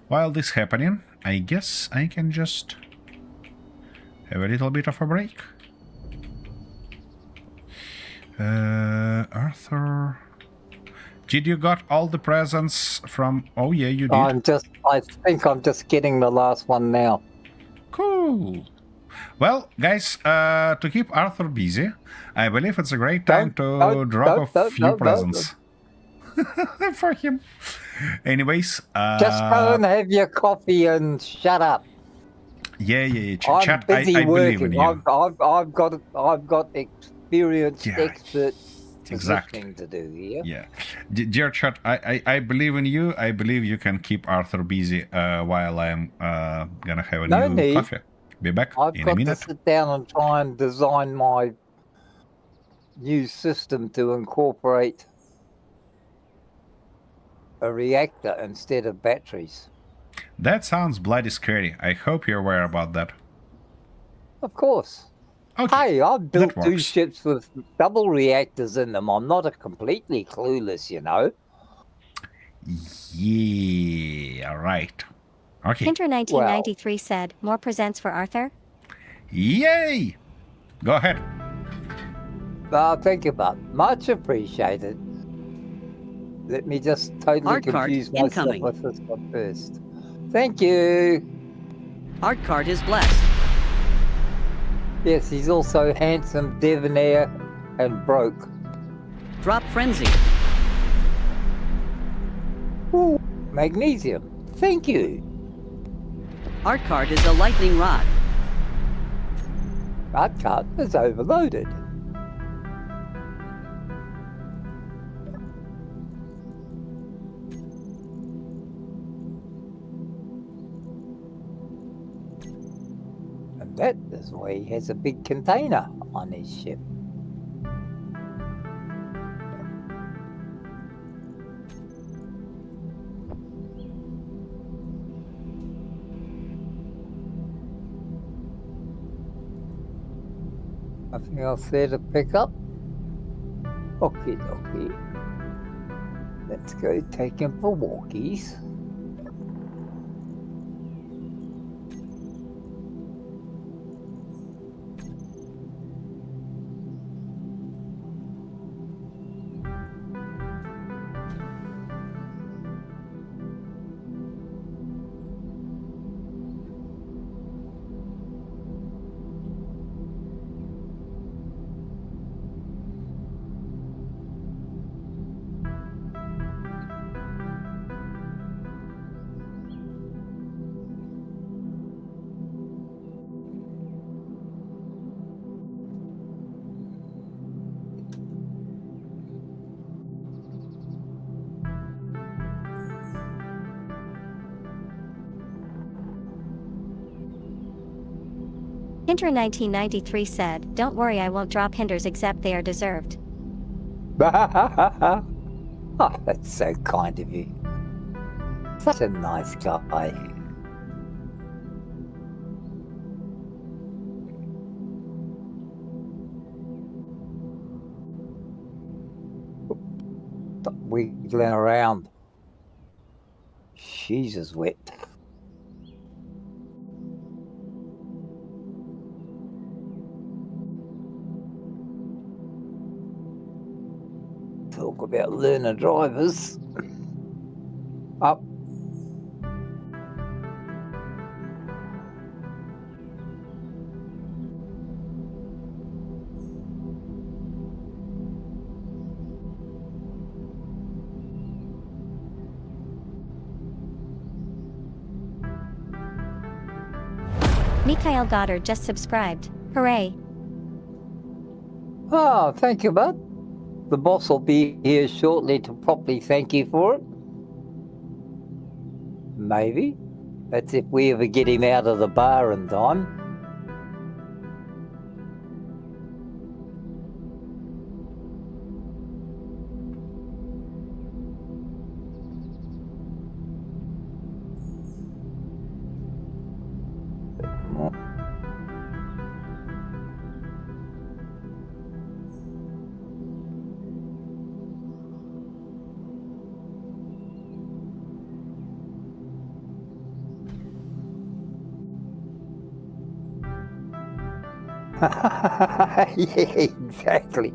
while this happening, I guess I can just have a little bit of a break. Arthur, did you got all the presents from... Oh yeah, you did. I think I'm just getting the last one now. Cool. Well, guys, to keep Arthur busy, I believe it's a great time to drop a few presents for him. Anyways, just go and have your coffee and shut up. Yeah. I'm busy I believe working. in you. I've got experienced expert exactly thing to do here. Yeah, dear chat, I believe in you. I believe you can keep Arthur busy while I'm gonna have a new coffee. Be back in a minute. I've got to sit down and try and design my new system to incorporate a reactor instead of batteries. That sounds bloody scary. I hope you're aware about that. Of course. Okay, hey, I've built 2 ships with double reactors in them. I'm not completely clueless, you know. Yeah, right. Okay. Hinter 1993 said, more presents for Arthur? Yay! Go ahead. Thank you, Bob. Much appreciated. Let me just totally Art confuse card myself incoming. with this one first. Thank you. Art card is blessed. Yes, he's also handsome, debonair, and broke. Drop frenzy. Ooh, magnesium. Thank you. Art card is a lightning rod. Art card is overloaded. That is why he has a big container on his ship. Nothing else there to pick up? Okie dokie. Let's go take him for walkies. Hinter 1993 said, "Don't worry, I won't drop hinders except they are deserved." Oh, that's so kind of you. Such a nice guy. Stop wiggling around. Jesus, wet. Talk about learner drivers. Up. Mikhail Goddard just subscribed. Hooray! Oh, thank you, bud. The boss will be here shortly to properly thank you for it. Maybe. That's if we ever get him out of the bar in time. Yeah, exactly.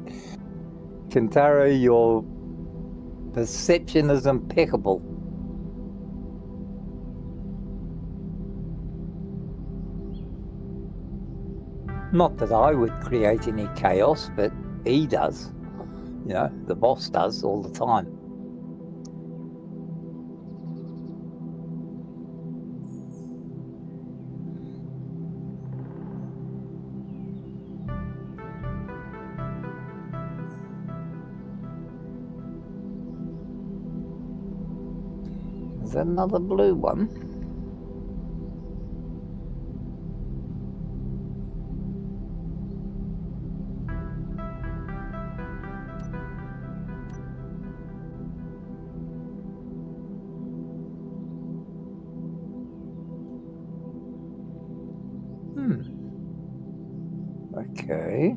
Kentaro, your perception is impeccable. Not that I would create any chaos, but he does. You know, the boss does all the time. Is that another blue one? Okay.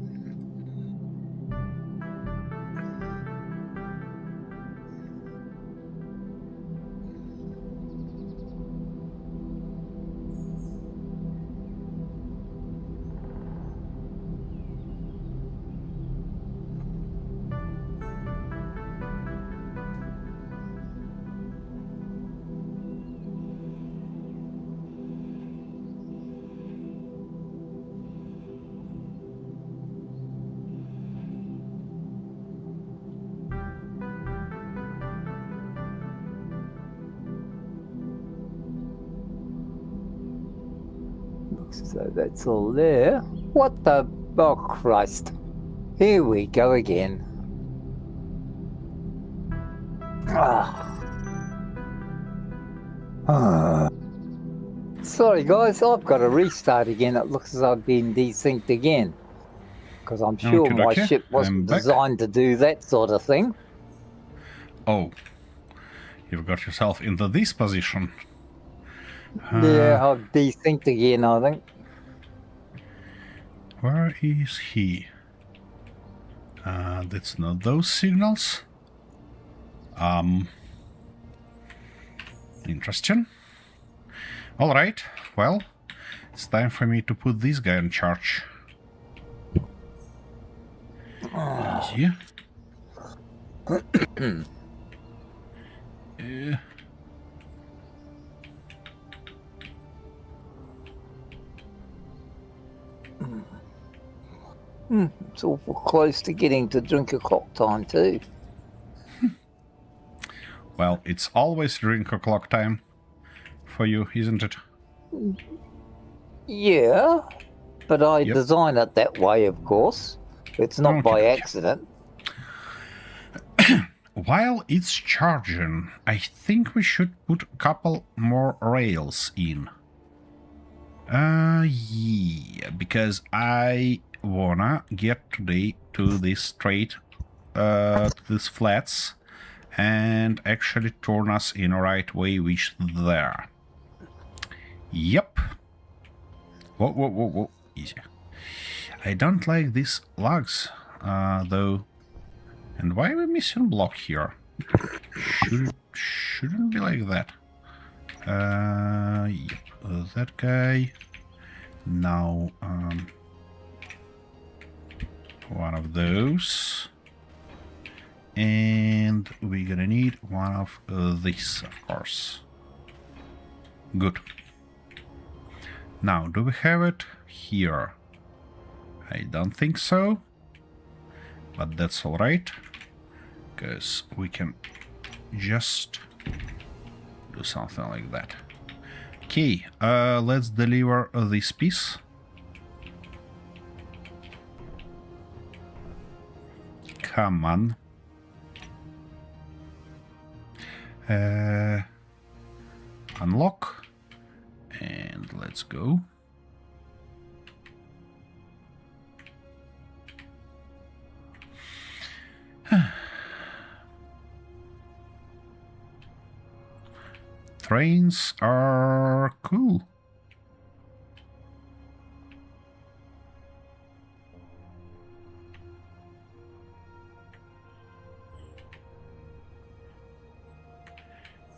So that's all there. What the... Oh, Christ. Here we go again. So sorry guys, I've got to restart again. It looks as I've been desynced again. Because I'm sure Okie my dokie, ship wasn't I'm back. designed to do that sort of thing. Oh, you've got yourself into this position. Yeah, I've desynced again, I think. Where is he? That's not those signals. Interesting. Alright, well, it's time for me to put this guy in charge. Easy. It's awful close to getting to drink o'clock time too. Well, it's always drink o'clock time for you, isn't it? Yeah, but I Yep. design it that way, of course. It's not by Okey-dokey. accident. While it's charging, I think we should put a couple more rails in. Yeah, because I wanna get today to this straight, to these flats, and actually turn us in a right way, which there. Yep. Whoa, whoa, whoa, whoa. Easy. I don't like these logs, though. And why are we missing block here? Shouldn't be like that. Yep. That guy. Now, one of those. And we're gonna need one of these, of course. Good. Now, do we have it here? I don't think so. But that's alright. Because we can just do something like that. Okay, let's deliver this piece. Come on. Unlock. And let's go. Trains are cool.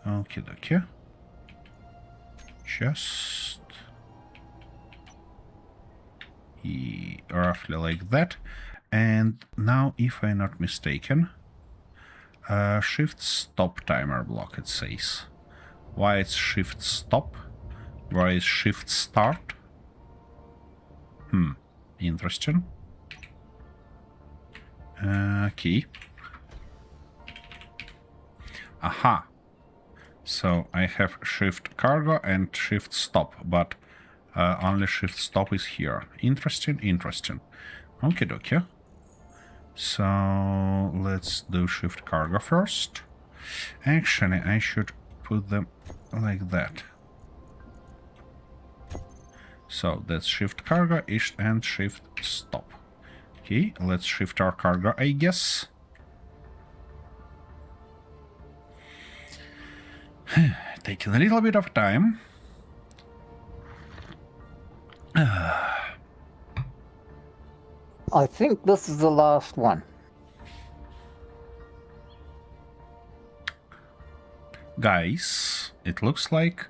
Okay, okay. Just roughly like that. And now, if I'm not mistaken, shift stop timer block, it says. Why it's shift stop? Why is shift start? Interesting. Okay. Aha. So I have shift cargo and shift stop, but only shift stop is here. Interesting, interesting. Okie dokie. So let's do shift cargo first. Actually, I should put them like that. So that's shift cargo and shift stop. Okay, let's shift our cargo, I guess. Taking a little bit of time. I think this is the last one. Guys, it looks like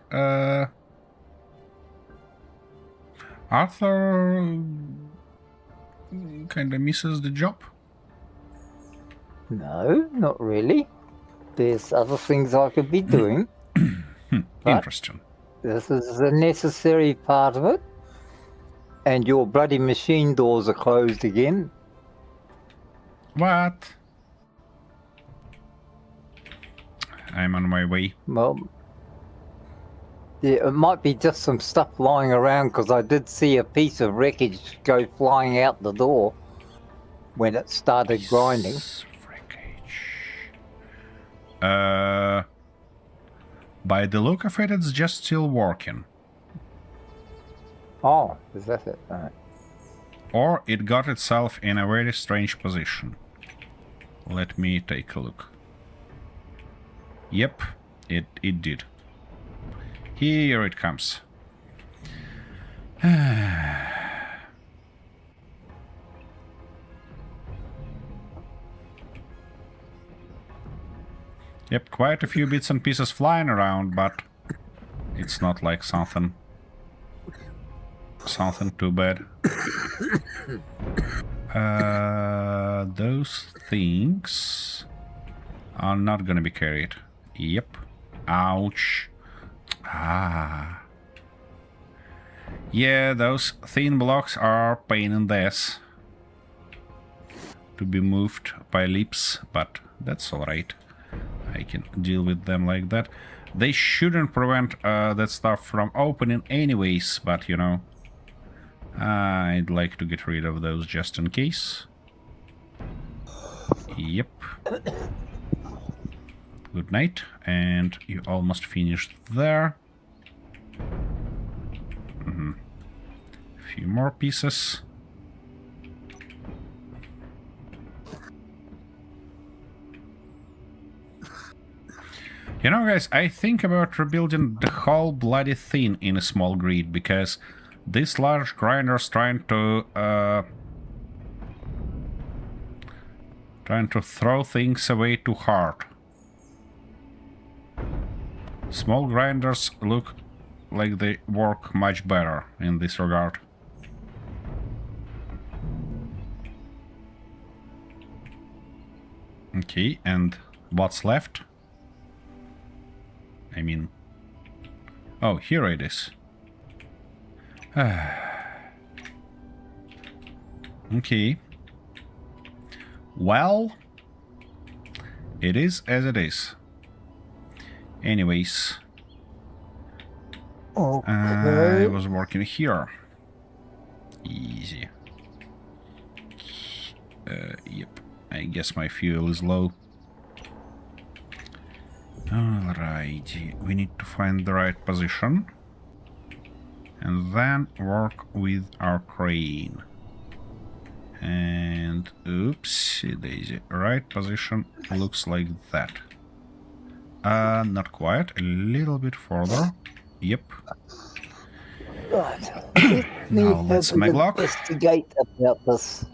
Arthur kind of misses the job. No, not really. There's other things I could be doing. But Interesting. this is a necessary part of it. And your bloody machine doors are closed again. What? I'm on my way. Well, yeah, it might be just some stuff lying around because I did see a piece of wreckage go flying out the door when it started grinding. By the look of it, it's just still working. Oh, is that it? Alright. Or it got itself in a very strange position. Let me take a look. Yep, it did. Here it comes. Yep, quite a few bits and pieces flying around, but it's not like something too bad. Those things are not gonna be carried. Yep. Ouch. Ah. Yeah, those thin blocks are pain in the ass to be moved by leaps, but that's alright. I can deal with them like that. They shouldn't prevent that stuff from opening anyways, but you know, I'd like to get rid of those just in case. Yep. Good night. And you almost finished there. A few more pieces. You know, guys, I think about rebuilding the whole bloody thing in a small grid, because this large grinder's trying to throw things away too hard. Small grinders look like they work much better in this regard. Okay, and what's left? I mean... Oh, here it is. Okay. Well, it is as it is. Anyways. Okay. I was working here. Easy. Yep. I guess my fuel is low. Alrighty. We need to find the right position. And then work with our crane. And oopsie daisy. Right position looks like that. Not quite. A little bit further. Yep. Right. Now let's maglock. Investigate about this.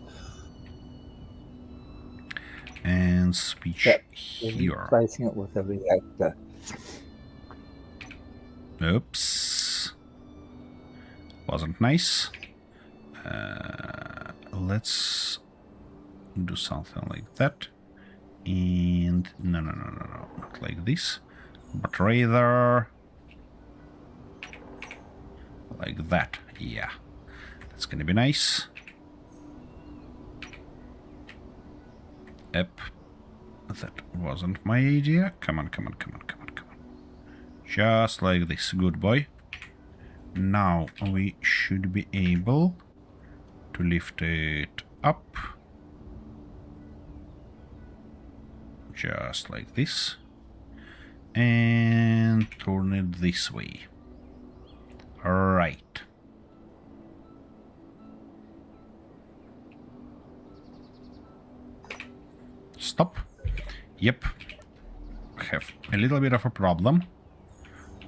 And switch Yep. here. Replacing it with a reactor. Oops. Wasn't nice. Let's do something like that. And no, not like this, but rather like that. Yeah, that's gonna be nice. Yep, that wasn't my idea. Come on. Just like this, good boy. Now we should be able to lift it up. Just like this. And turn it this way. Right. Stop. Yep. Have a little bit of a problem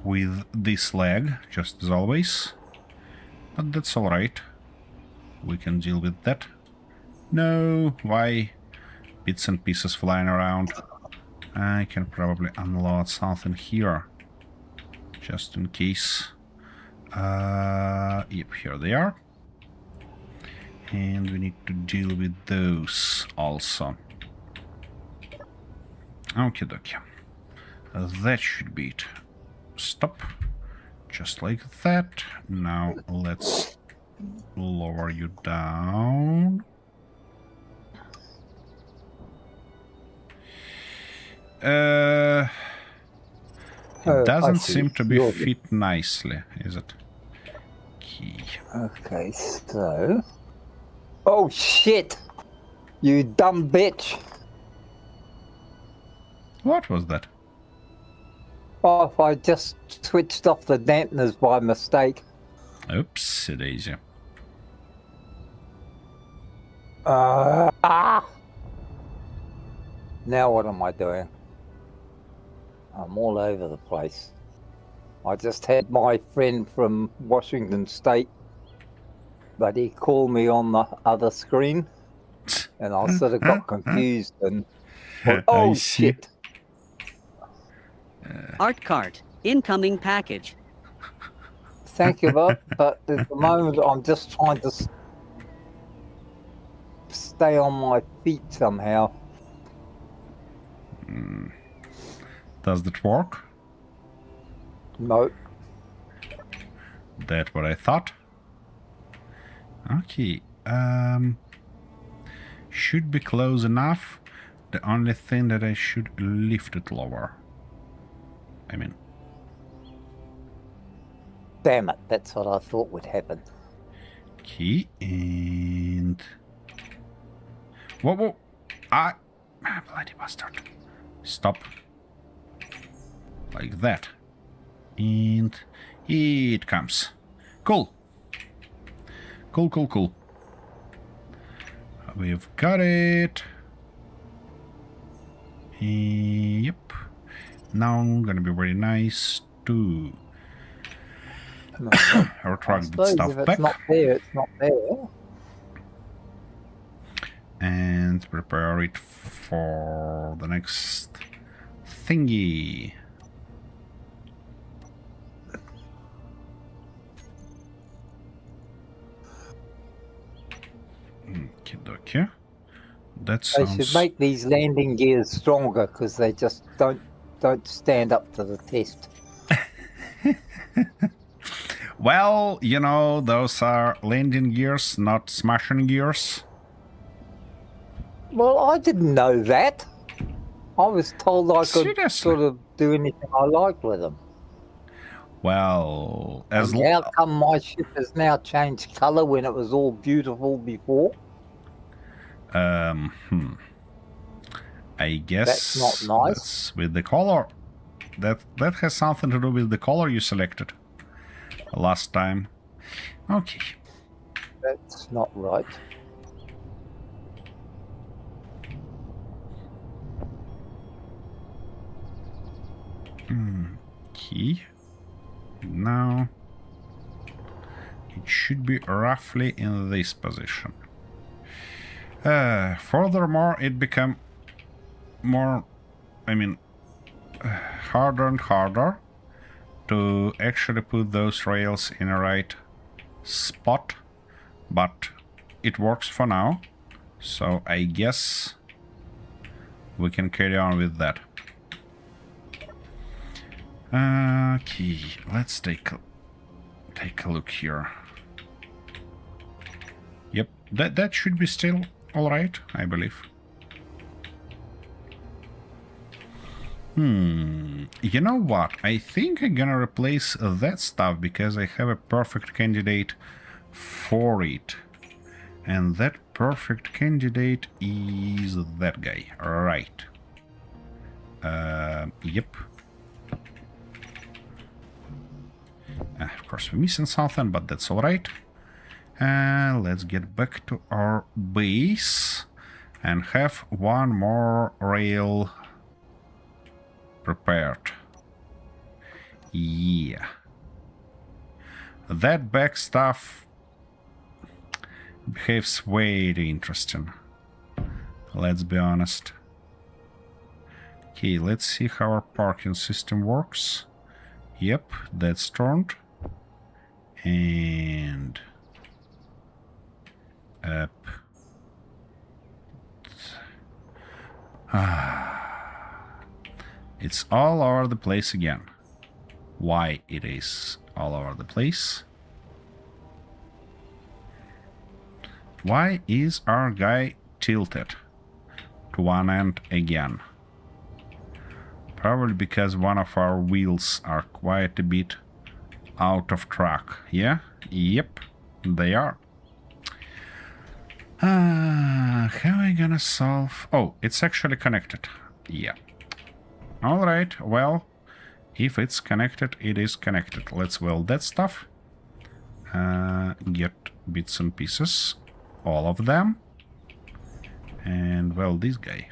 with this leg, just as always. But that's alright. We can deal with that. No, why? Bits and pieces flying around. I can probably unload something here. Just in case. Yep, here they are. And we need to deal with those also. Okie dokie. That should be it. Stop. Just like that. Now let's lower you down. It doesn't seem to be fit nicely, is it? Key. Okay, so... Oh shit! You dumb bitch! What was that? Oh, I just switched off the dampeners by mistake. Oops, daisy. Now what am I doing? I'm all over the place. I just had my friend from Washington State, but he called me on the other screen, and I sort of got confused and thought, oh I see. shit. Art cart. Incoming package. Thank you, Bob, but at the moment I'm just trying to stay on my feet somehow. Does that work? No. That's what I thought. Okay. Should be close enough. The only thing that I should lift it lower. I mean, Damn it, that's what I thought would happen. okay, and whoa, bloody bastard! Stop, like that, and it comes. Cool. We've got it. Yep. Now I'm gonna be very nice to No, retract the suppose stuff if it's back not there, it's not there. and prepare it for the next thingy. Okie That They sounds... should make these landing gears stronger because they just don't stand up to the test. Well, you know, those are landing gears, not smashing gears. Well, I didn't know that. I was told I could Seriously? sort of do anything I liked with them. Well, as And how come my ship has now changed colour when it was all beautiful before? I guess That's not nice. that's with the color. That has something to do with the color you selected last time. Okay. That's not right. Okay. Now it should be roughly in this position. Furthermore, it became more, harder and harder to actually put those rails in the right spot, but it works for now, so I guess we can carry on with that. Okay, let's take a look here. Yep, that should be still all right, I believe. You know what? I think I'm gonna replace that stuff because I have a perfect candidate for it. And that perfect candidate is that guy, right? Yep. Of course, we're missing something, but that's alright. Let's get back to our base and have one more rail prepared. Yeah. That back stuff behaves very interesting. Let's be honest. Okay, let's see how our parking system works. Yep, that's turned. And up. It's all over the place again. Why it is all over the place? Why is our guy tilted to one end again? Probably because one of our wheels are quite a bit out of track. Yeah? Yep, they are. How am I gonna solve... Oh, it's actually connected. Yeah. Alright, well, if it's connected, it is connected. Let's weld that stuff. get bits and pieces. All of them. And, well, this guy.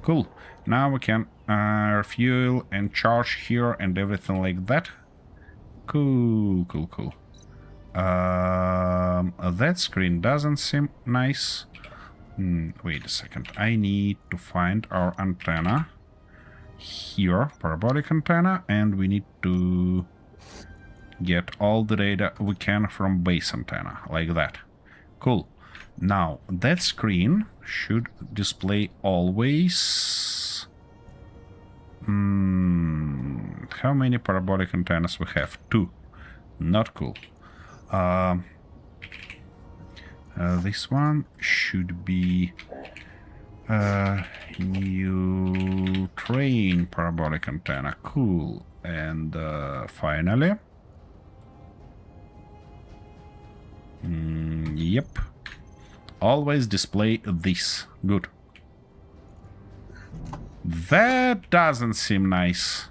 Cool. Now we can refuel and charge here and everything like that. Cool, cool, cool. That screen doesn't seem nice. Wait a second. I need to find our antenna. Here, parabolic antenna, and we need to get all the data we can from base antenna, like that. Cool. Now, that screen should display always... how many parabolic antennas we have? 2. Not cool. This one should be new train parabolic antenna. Cool. And finally... yep. Always display this. Good. That doesn't seem nice.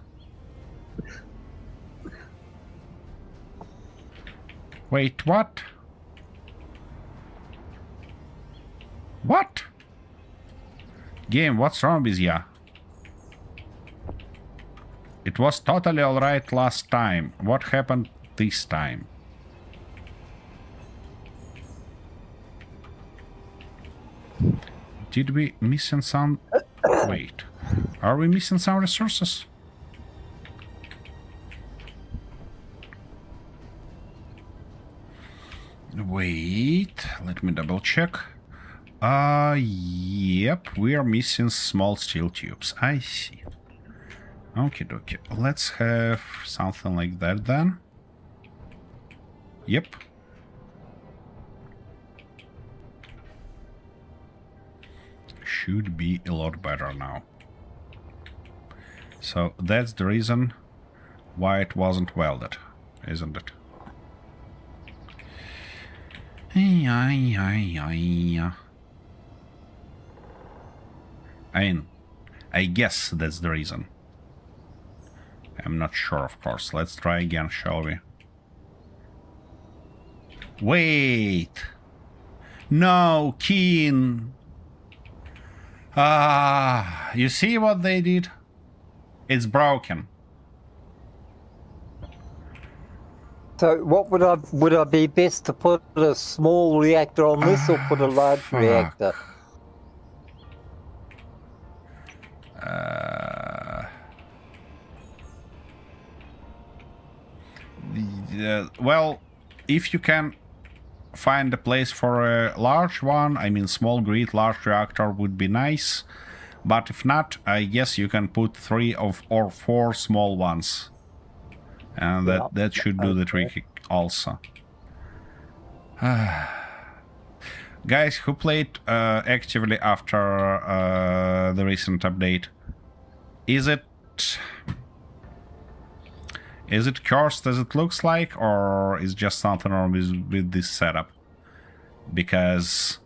Wait, what? What? Game, what's wrong with ya? It was totally alright last time. What happened this time? Did we missing some... Wait. Are we missing some resources? Wait. Let me double check. Yep. We are missing small steel tubes. I see. Okay, dokie. Let's have something like that then. Yep. Should be a lot better now. So that's the reason why it wasn't welded, isn't it? I guess that's the reason. I'm not sure, of course. Let's try again, shall we? Wait! No, Keen! You see what they did? It's broken. So what would I be best to put a small reactor on this or put a large reactor? Well, if you can find a place for a large one, I mean small grid, large reactor would be nice. But if not, I guess you can put 3 or 4 small ones. And that should do the trick also. Guys who played actively after the recent update, is it cursed as it looks like, or is just something wrong with this setup? Because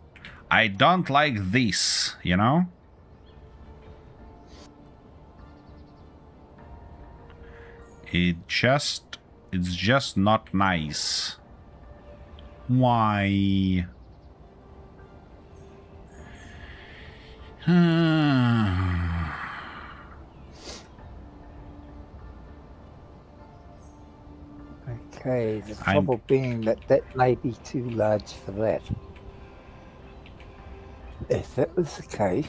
I don't like this, you know? It's just not nice. Why? Okay, the trouble being that may be too large for that. If that was the case,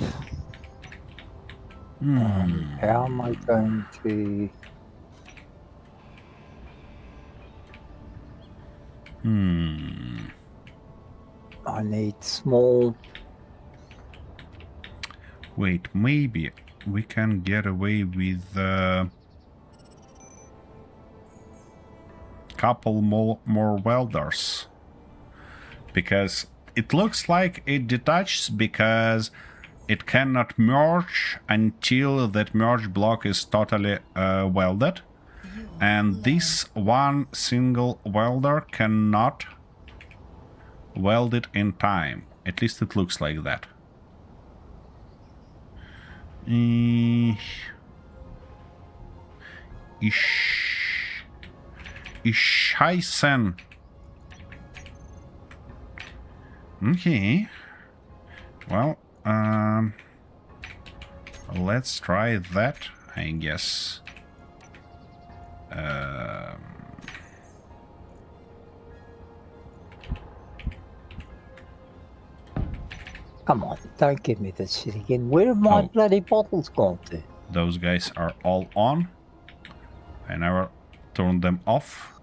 how am I going to... I need small... Wait, maybe we can get away with couple more welders. Because it looks like it detaches because it cannot merge until that merge block is totally welded. And this one single welder cannot weld it in time. At least it looks like that. Scheißen. Okay. Well, let's try that, I guess. Come on, don't give me this shit again. Where have my Oh. bloody bottles gone to? Those guys are all on. I never turned them off.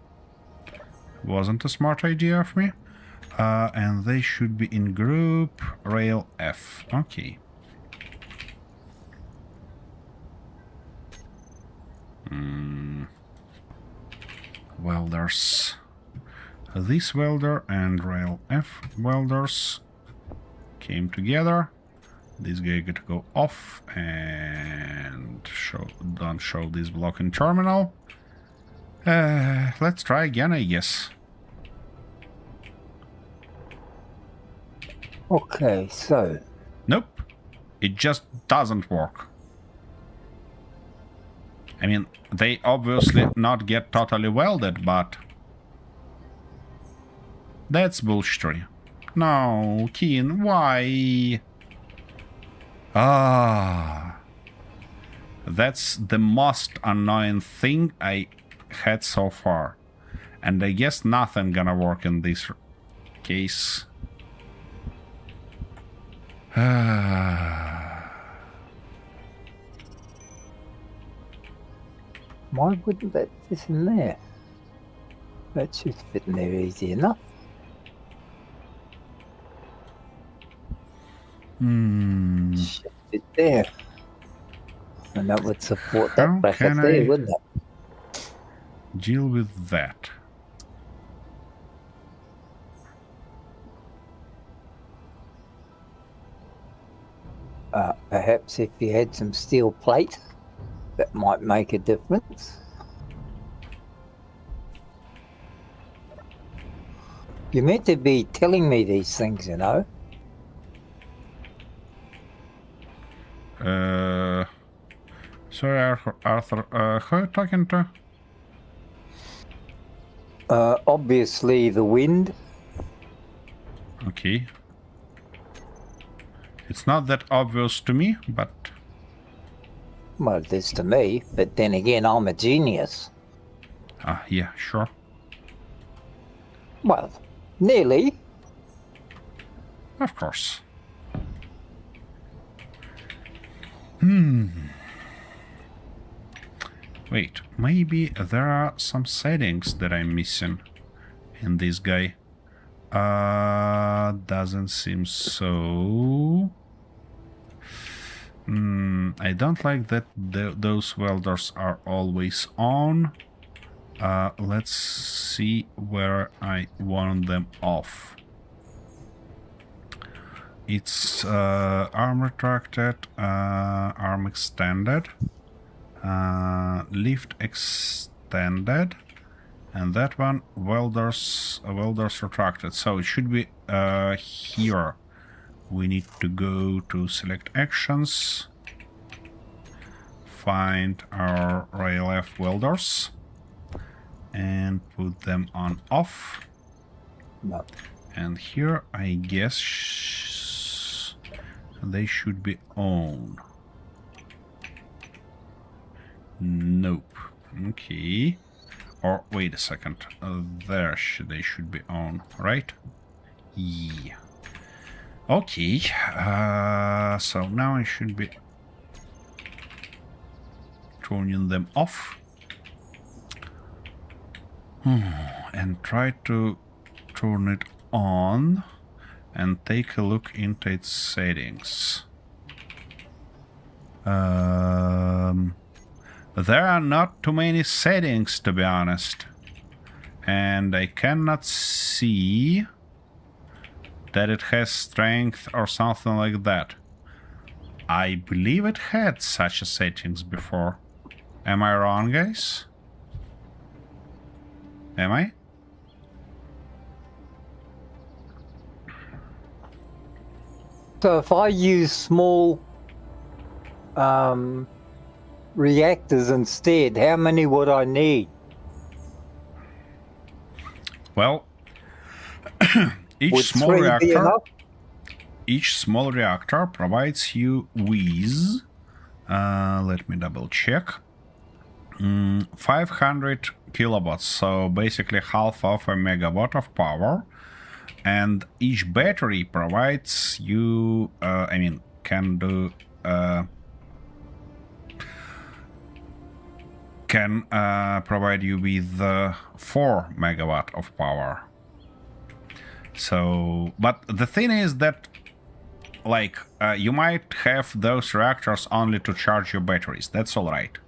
Wasn't a smart idea of me. And they should be in group rail F. Okay. Welders. This welder and rail F welders came together. This guy got to go off and don't show this block in terminal. Let's try again, I guess. Okay, so Nope. It just doesn't work. I mean, they obviously not get totally welded, but that's bullshit. No, Keen, why? That's the most annoying thing I had so far. And I guess nothing gonna work in this case. why wouldn't that fit in there? That should fit in there easy enough. Should fit there. And that would support How that bracket can there, I- wouldn't it? Deal with that. Perhaps if you had some steel plate, that might make a difference. You're meant to be telling me these things, you know. Sorry, Arthur. Who are you talking to? Obviously the wind. Okay. It's not that obvious to me, but Well, it is to me, but then again, I'm a genius. yeah, sure. Well, nearly. Of course. Wait, maybe there are some settings that I'm missing in this guy. Doesn't seem so. I don't like that those welders are always on. Let's see where I want them off. It's arm retracted, arm extended, lift extended, and that one welders retracted. So it should be here. We need to go to select actions, find our rail F welders, and put them on off. No. And here, I guess they should be on. Nope. Okay. Or wait a second. There they should be on, right? Yeah. Okay. So now I should be turning them off. And try to turn it on and take a look into its settings. There are not too many settings, to be honest, and I cannot see that it has strength or something like that. I believe it had such a settings before. Am I wrong, guys? Am I? So if I use small reactors instead, how many would I need? Well, Would 3 be enough? Each small reactor provides you with, let me double check, 500 kilowatts, so basically half of a megawatt of power. And each battery provides you, can do, can provide you with 4 megawatt of power. So, but the thing is that, like, you might have those reactors only to charge your batteries. That's all right.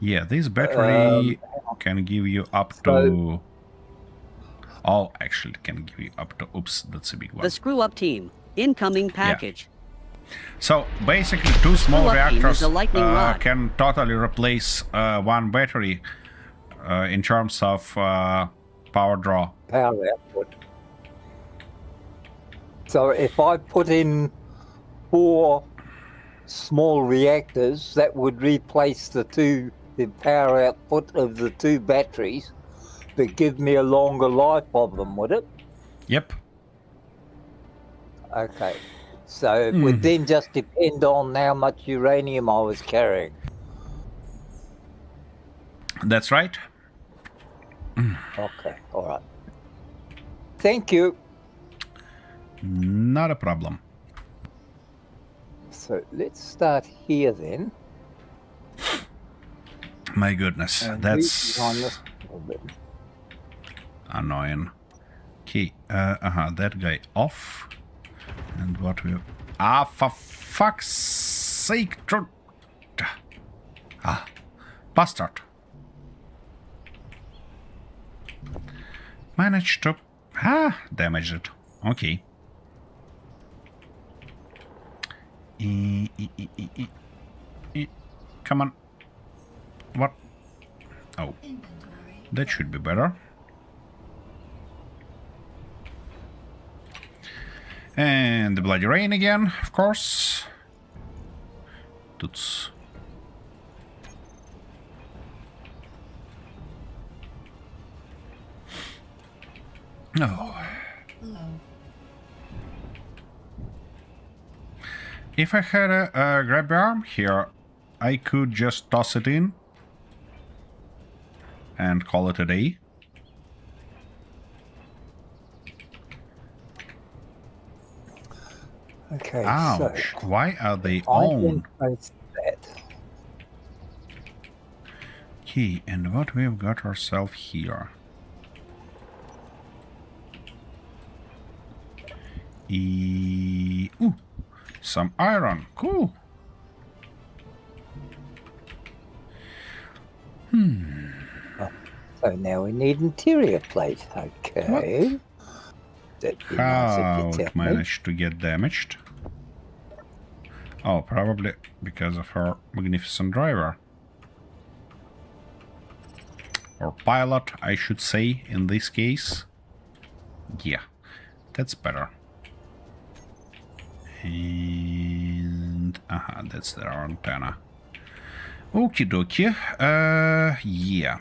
Yeah, this battery can give you up to... Oh, actually, can give you up to... Oops, that's a big one. The screw-up team. Incoming package. So basically, 2 small Screw-up team reactors is a lightning rod. can totally replace 1 battery in terms of power draw. Power output. So if I put in 4 small reactors, that would replace the power output of the 2 batteries, but give me a longer life of them, would it? Yep. Okay. So it would then just depend on how much uranium I was carrying. That's right. Okay, all right. Thank you. Not a problem. So let's start here then. My goodness, And that's read on this a little bit. annoying. Okay, that guy off. And what we... Ah, for fuck's sake! Bastard. Managed to... damage it. Okay. Come on. What? Oh. That should be better. And the bloody rain again, of course. Toots. No. If I had a grab arm here, I could just toss it in and call it a day. Okay, Ouch. so Why are they I on? can place that. Okay, and what we've got ourselves here? Ooh, some iron. Cool. So now we need interior plate. Okay. That'd be nice How if you it tell me. managed to get damaged? Oh, probably because of her magnificent driver. Or pilot, I should say, in this case. Yeah, that's better. And... that's their antenna. Okie dokie. Yeah.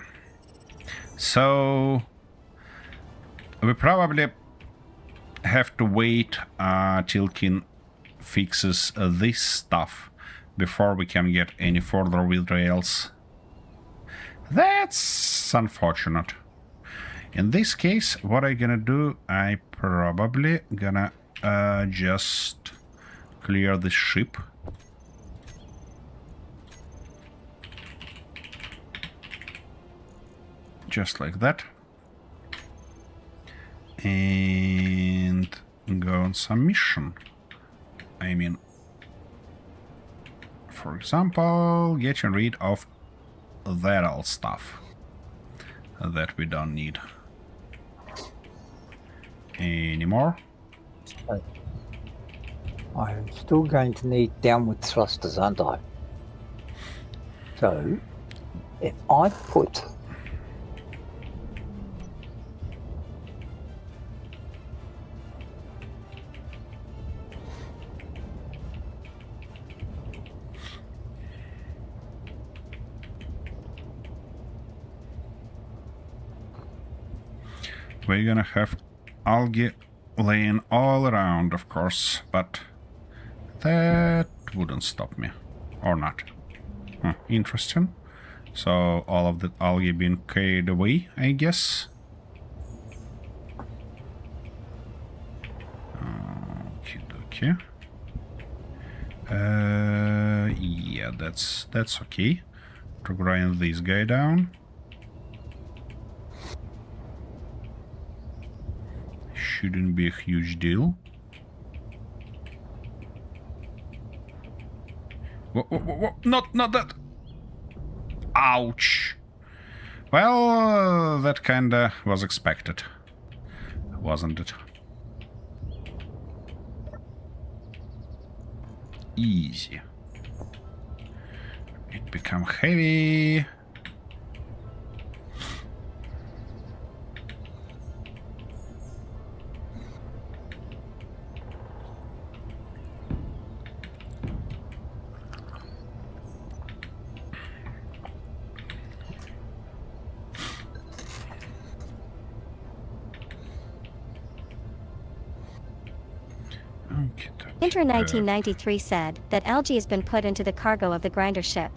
So... we probably have to wait till Kin fixes this stuff before we can get any further with rails. That's unfortunate. In this case, what I'm gonna do, I probably gonna just clear the ship. Just like that. And go on some mission. I mean, for example, getting rid of that old stuff that we don't need anymore. I'm still going to need downward thrusters, aren't I? So, if I put we're gonna have algae laying all around, of course, but that wouldn't stop me. Or not. Interesting. So all of the algae being carried away, I guess. Okay. Yeah, that's okay. To grind this guy down. Shouldn't be a huge deal. Whoa, not that. Ouch. Well, that kinda was expected, wasn't it? Easy. It become heavy. Inter 1993 said that algae has been put into the cargo of the grinder ship.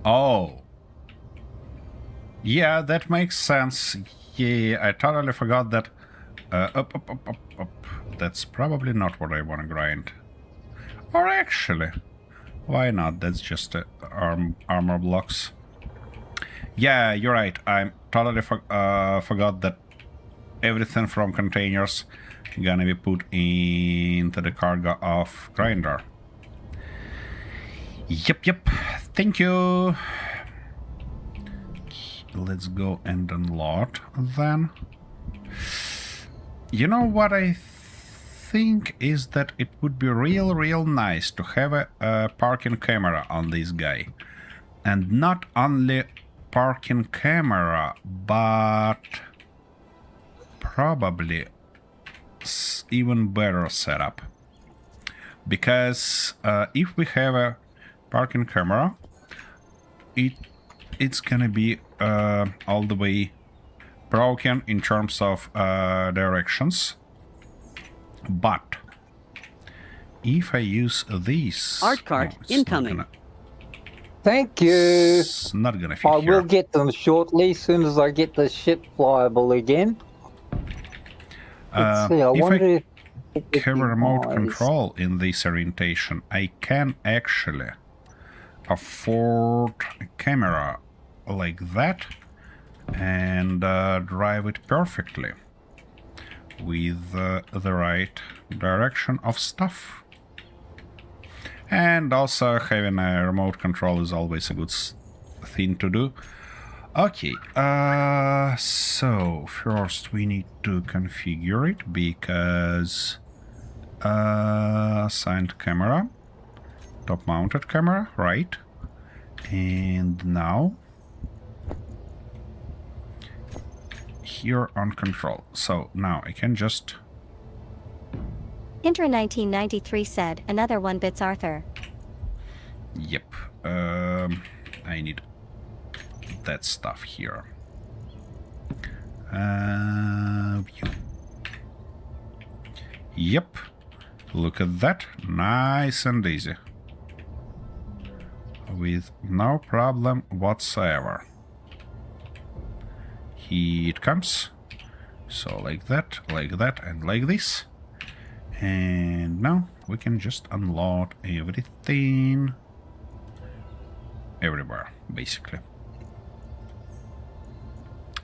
Oh. Yeah, that makes sense. Yeah, I totally forgot that. Up. That's probably not what I want to grind. Or actually, why not? That's just armor blocks. Yeah, you're right. I totally forgot that everything from containers gonna be put into the cargo of grinder. Yep. Thank you. Let's go and unload then. You know what I think is that it would be real nice to have a parking camera on this guy. And not only parking camera, but probably even better setup. Because if we have a parking camera, it's gonna be all the way broken in terms of directions. But if I use these Art cart incoming. Thank you. It's not gonna fit I here. will get them shortly, as soon as I get the ship flyable again. Let's see, I if wonder I have a remote control in this orientation, I can actually afford a camera like that and drive it perfectly with the right direction of stuff. And also having a remote control is always a good thing to do. Okay, so first we need to configure it because assigned camera, top mounted camera, right? And now here on control. So now I can just... Inter 1993 said another 1 bits Arthur. Yep. I need that stuff here. View. Yep. Look at that. Nice and easy. With no problem whatsoever. Here it comes. So like that, and like this. And now we can just unload everything. Everywhere, basically.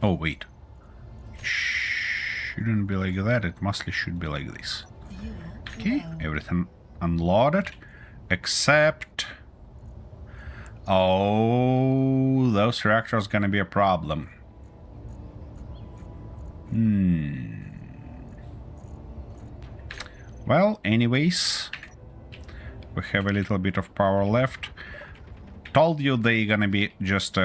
Oh, wait. Shouldn't be like that. It mostly should be like this. Okay, everything unloaded. Except... oh, those reactors gonna be a problem. Well, anyways, we have a little bit of power left. Told you they gonna be just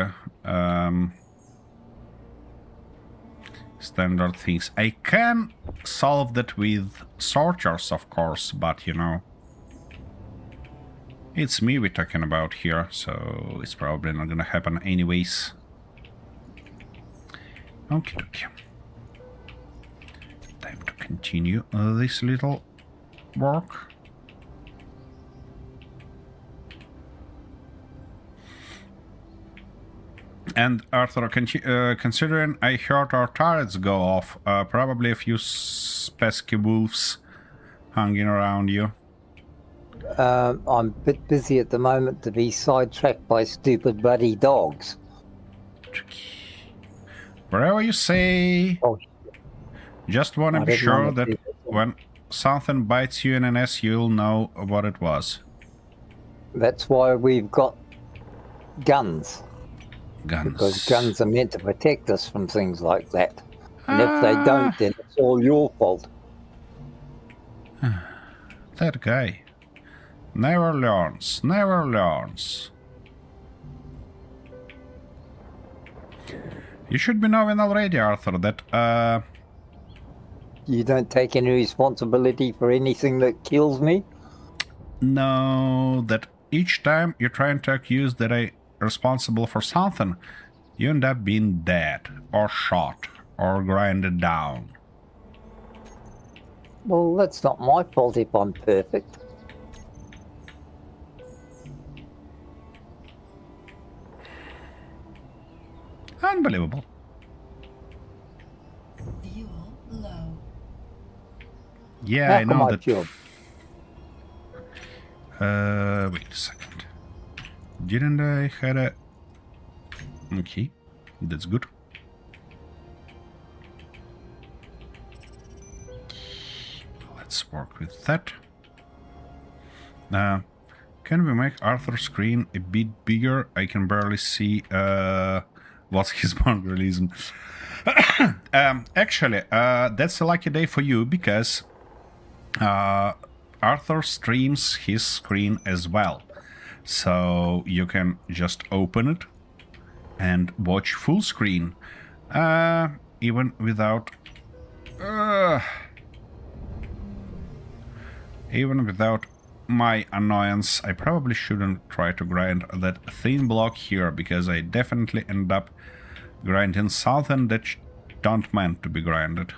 standard things. I can solve that with sorters, of course, but you know, it's me we're talking about here, so it's probably not gonna happen anyways. Okay. continue this little work. And Arthur, considering I heard our turrets go off, probably a few pesky wolves hanging around you. I'm a bit busy at the moment to be sidetracked by stupid bloody dogs. Wherever you say. Oh, Just want to I be didn't sure want to that do that. when something bites you in an ass, you'll know what it was. That's why we've got guns. Guns. Because guns are meant to protect us from things like that. And if they don't, then it's all your fault. That guy. Never learns. Never learns. You should be knowing already, Arthur, that, You don't take any responsibility for anything that kills me? no, that each time you're trying to accuse that I'm responsible for something, you end up being dead, or shot, or grinded down. Well, that's not my fault if I'm perfect. Unbelievable. Fuel low. Yeah, I know that. Job. Wait a second. Didn't I had a... Okay, that's good. Let's work with that. Can we make Arthur's screen a bit bigger? I can barely see what's his mongralism. Actually, that's a lucky day for you because Arthur streams his screen as well. So you can just open it and watch full screen, even without my annoyance. I probably shouldn't try to grind that thin block here, because I definitely end up grinding something that don't meant to be grinded.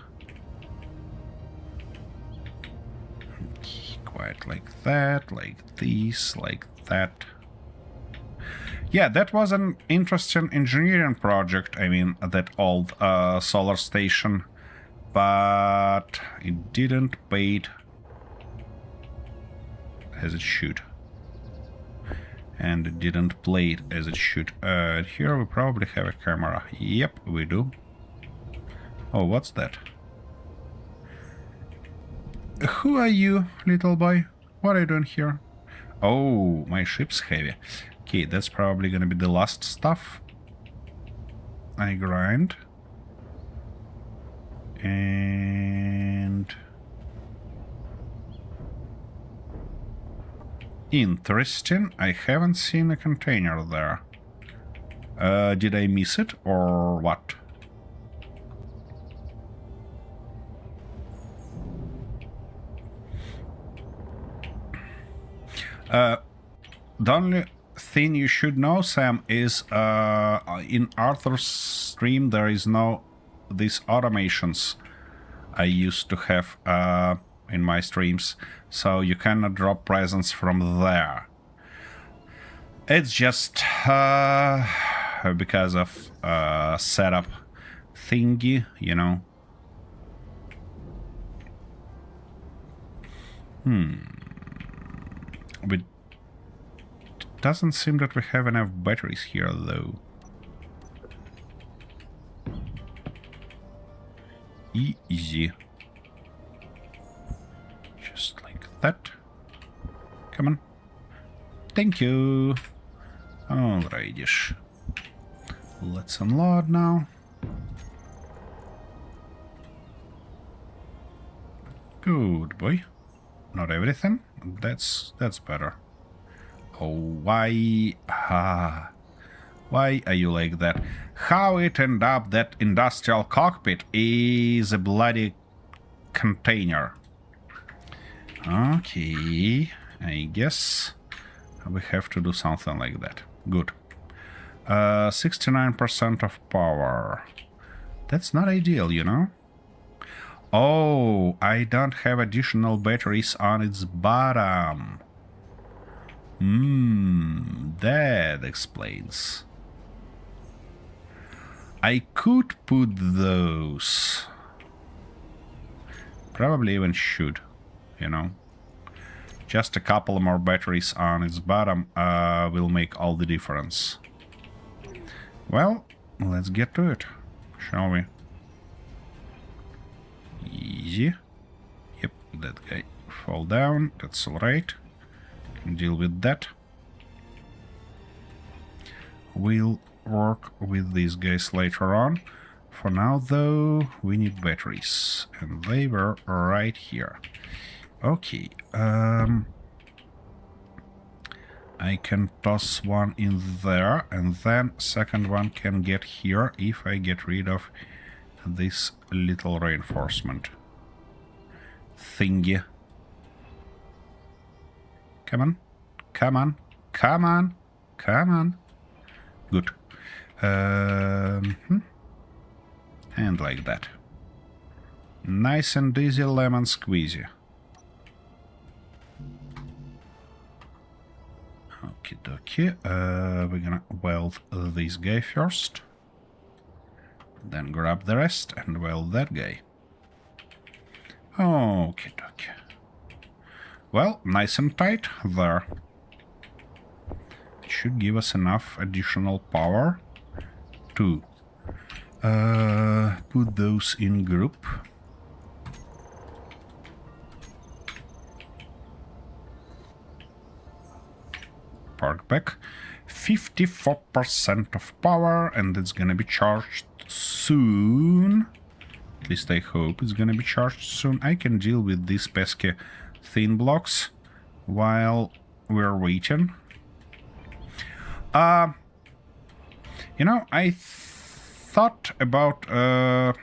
Quite like that, like this, like that. Yeah, that was an interesting engineering project. I mean, that old solar station, but it didn't pay it as it should, and it didn't play it as it should. Here we probably have a camera. Yep, we do. Oh, what's that? Who are you, little boy? What are you doing here? Oh, my ship's heavy. Okay, that's probably gonna be the last stuff I grind. And... interesting, I haven't seen a container there. Did I miss it, or what? The only thing you should know, Sam, is in Arthur's stream there is no these automations I used to have in my streams, so you cannot drop presents from there. It's just because of setup thingy, you know. It doesn't seem that we have enough batteries here, though. Easy. Just like that. Come on. Thank you. Alrighty. Let's unload now. Good boy. Not everything. That's better. Oh, why? Why are you like that? How it end up that industrial cockpit is a bloody container? Okay, I guess we have to do something like that. Good. 69% of power. That's not ideal, you know? Oh, I don't have additional batteries on its bottom. That explains. I could put those. Probably even should, you know. Just a couple more batteries on its bottom will make all the difference. Well, let's get to it, shall we? Easy. Yep, that guy fall down. That's alright. Can deal with that. We'll work with these guys later on. For now, though, we need batteries. And they were right here. Okay. I can toss one in there. And then second one can get here if I get rid of this little reinforcement thingy. Come on, come on, come on, come on. Good. And like that. Nice and easy lemon squeezy. Okie dokie. We're gonna weld this guy first. Then grab the rest and weld that guy. Okie dokie. Well, nice and tight there. It should give us enough additional power to put those in group. Park back. 54% of power, and it's gonna be charged soon. At least I hope it's gonna be charged soon. I can deal with these pesky thin blocks while we're waiting. You know, I thought about, I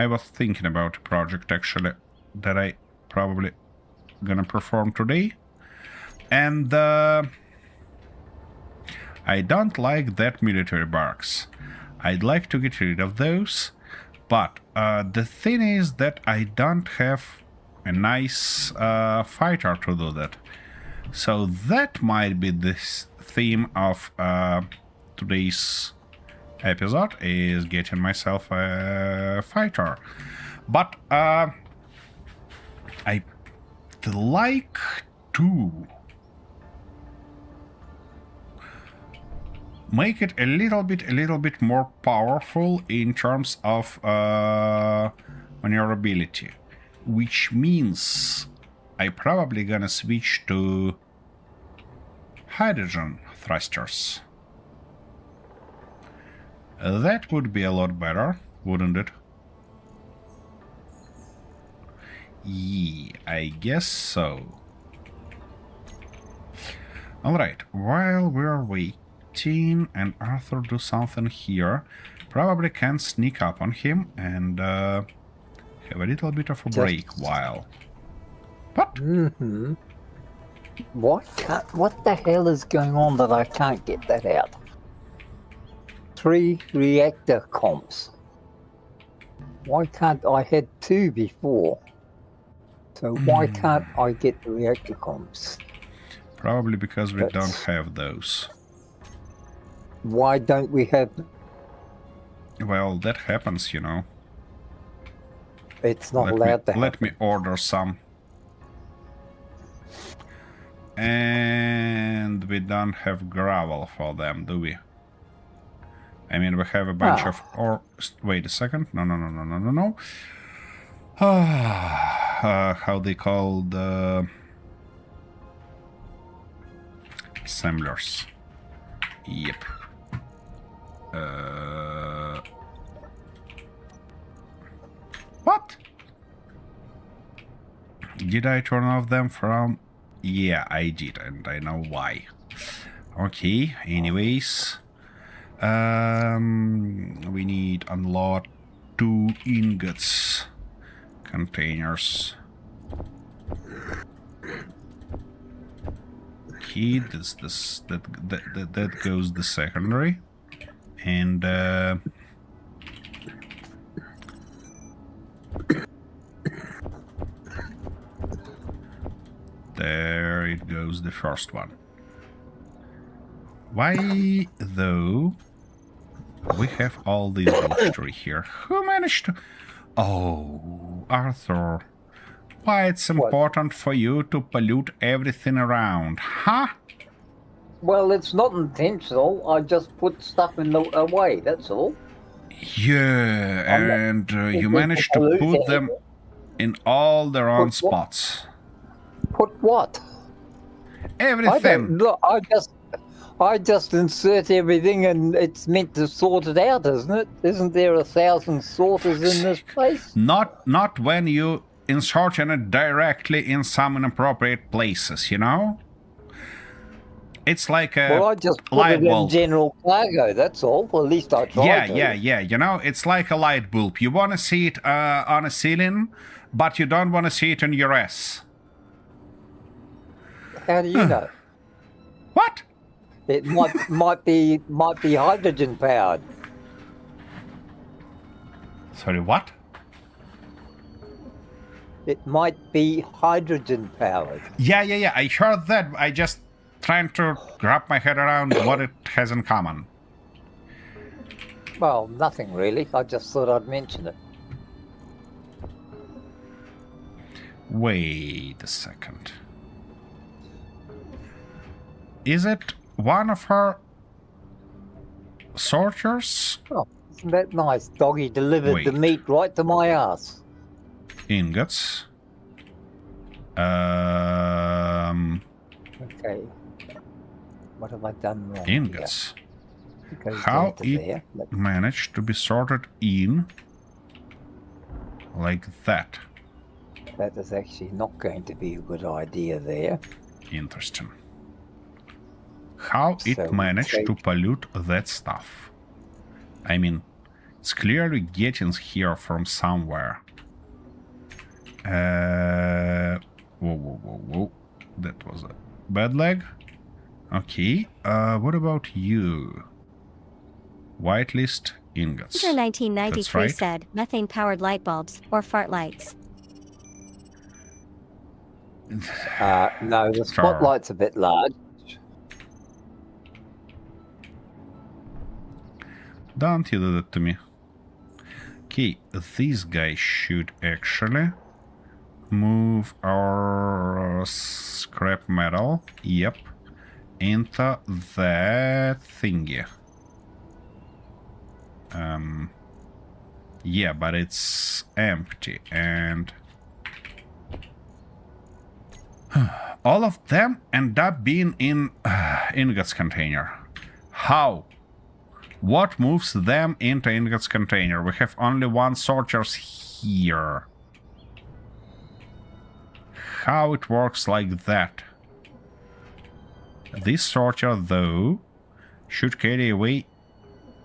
was thinking about a project actually that I probably gonna perform today. And, I don't like that military barracks. I'd like to get rid of those, but the thing is that I don't have a nice fighter to do that. So that might be this theme of today's episode, is getting myself a fighter. But I'd like to make it a little bit more powerful in terms of maneuverability, which means I probably gonna switch to hydrogen thrusters. That would be a lot better, wouldn't it? Yeah, I guess so. Alright, while we're waiting and Arthur do something here, probably can sneak up on him and have a little bit of a break while... What? What the hell is going on that I can't get that out? 3 reactor comps. Why can't I had 2 before? So why can't I get the reactor comps? Probably because we don't have those. Why don't we have... Well, that happens, you know. It's not allowed to happen. Let me order some. And we don't have gravel for them, do we? I mean, we have a bunch of... Or wait a second. No. How they call the... assemblers. Yep. What? Did I turn off them from... Yeah, I did, and I know why. Okay, anyways. We need unload 2 ingots containers. Okay, that goes the secondary. And There it goes, the first one. Why, though, we have all these bullshit here? Who managed to... Oh, Arthur. Why it's important for you to pollute everything around, huh? Well, it's not intentional. I just put stuff in the way, that's all. Yeah, and you managed to put them in all the wrong spots. Put what? Everything. Look, I just insert everything and it's meant to sort it out, isn't it? Isn't there 1,000 sorters in this place? Not when you insert it directly in some inappropriate places, you know? It's like a Well, I just put light it bulb. in general cargo, that's all. Well, at least I tried to. Yeah. You know, it's like a light bulb. You want to see it on a ceiling, but you don't want to see it in your ass. How do you know? What? It might be hydrogen powered. Sorry, what? It might be hydrogen powered. Yeah. I heard that. I just trying to wrap my head around what it has in common. Well, nothing really. I just thought I'd mention it. Wait a second. Is it one of her sorters? Oh, isn't that nice? Doggy delivered the meat right to my ass. Ingots. Okay. What have I done wrong? Ingots. Here? How it managed to be sorted in like that? That is actually not going to be a good idea there. Interesting. How it managed to pollute that stuff? I mean, it's clearly getting here from somewhere. Whoa. That was a bad leg. Okay, what about you? Whitelist ingots. User 1993 right. said methane-powered light bulbs or fart lights. No, the spotlight's a bit large. Don't you do that to me. Okay, these guys should actually move our scrap metal, yep, into that thingy. Yeah, but it's empty, and all of them end up being in ingots container. How? What moves them into ingots container? We have only one sorters here. How it works like that? This sorter, though, should carry away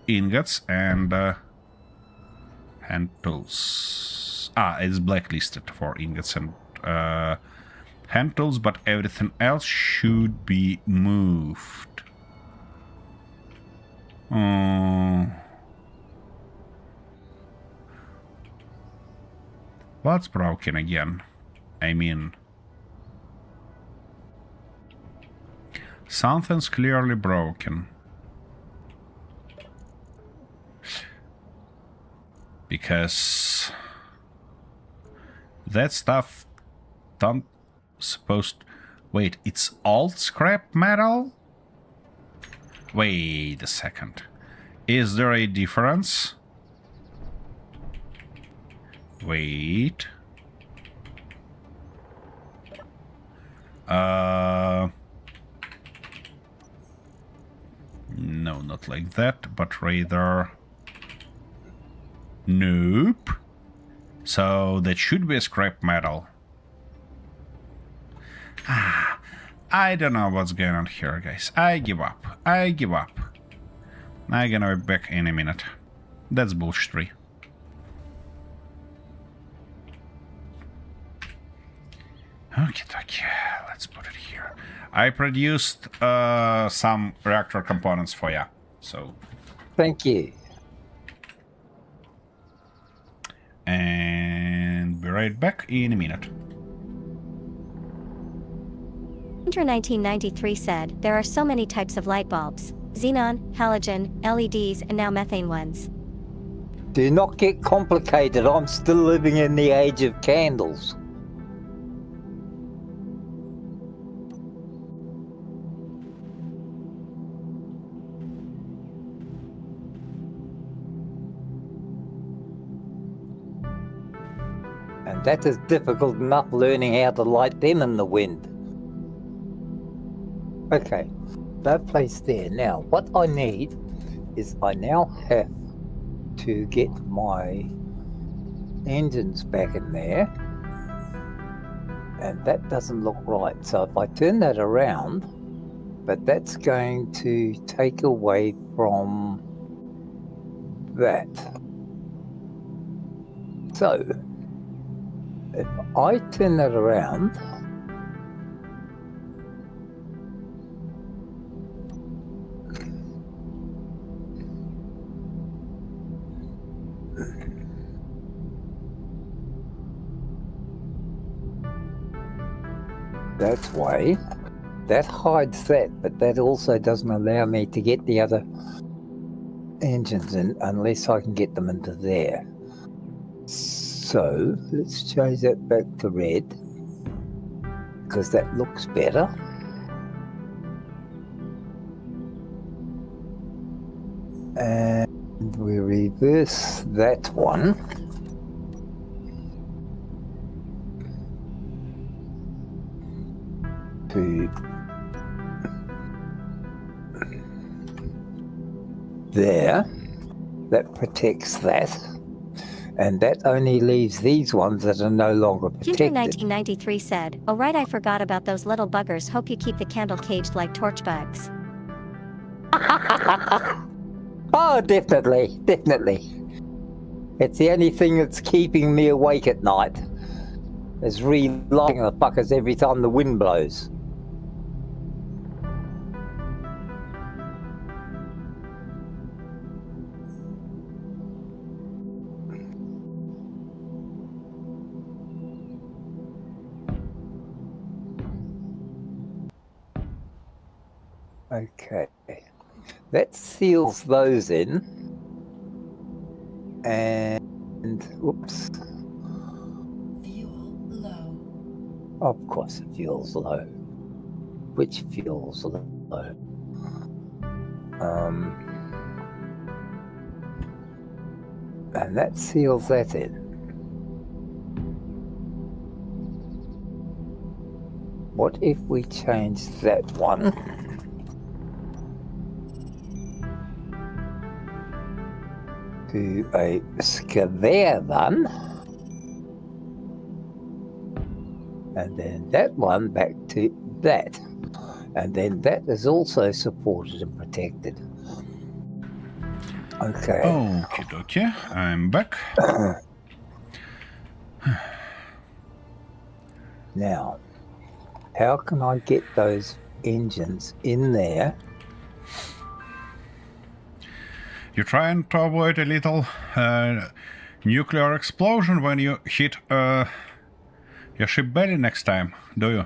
ingots and hand tools. It's blacklisted for ingots and hand tools, but everything else should be moved. What's broken again? I mean, something's clearly broken. Because that stuff don't supposed... Wait, it's all scrap metal? Wait a second. Is there a difference? Wait. No, not like that, but rather... Nope. So that should be a scrap metal. I don't know what's going on here, guys. I give up. I'm gonna be back in a minute. That's bullshit. Okay, let's put it here. I produced some reactor components for ya, so... Thank you. And be right back in a minute. Winter 1993 said, there are so many types of light bulbs. Xenon, halogen, LEDs, and now methane ones. Do not get complicated. I'm still living in the age of candles. And that is difficult enough learning how to light them in the wind. Okay, that place there. Now, what I need is I now have to get my engines back in there. And that doesn't look right. So if I turn that around, but that's going to take away from that. So if I turn that around, that way, that hides that, but that also doesn't allow me to get the other engines in unless I can get them into there. So let's change that back to red because that looks better. And we reverse that one. To there. That protects that. And that only leaves these ones that are no longer Winter protected. 1993 said, oh right, I forgot about those little buggers. Hope you keep the candle caged like torch bugs. Oh, definitely, definitely. It's the only thing that's keeping me awake at night. Is relighting the fuckers every time the wind blows. Okay, that seals those in, and whoops, Fuel low. of course it fuel's low. Which fuel's low? And that seals that in. What if we change that one to a Scaveran, and then that one back to that, and then that is also supported and protected. Okay. Okie dokie, I'm back. Now, how can I get those engines in there? You're trying to avoid a little nuclear explosion when you hit your ship belly next time, do you?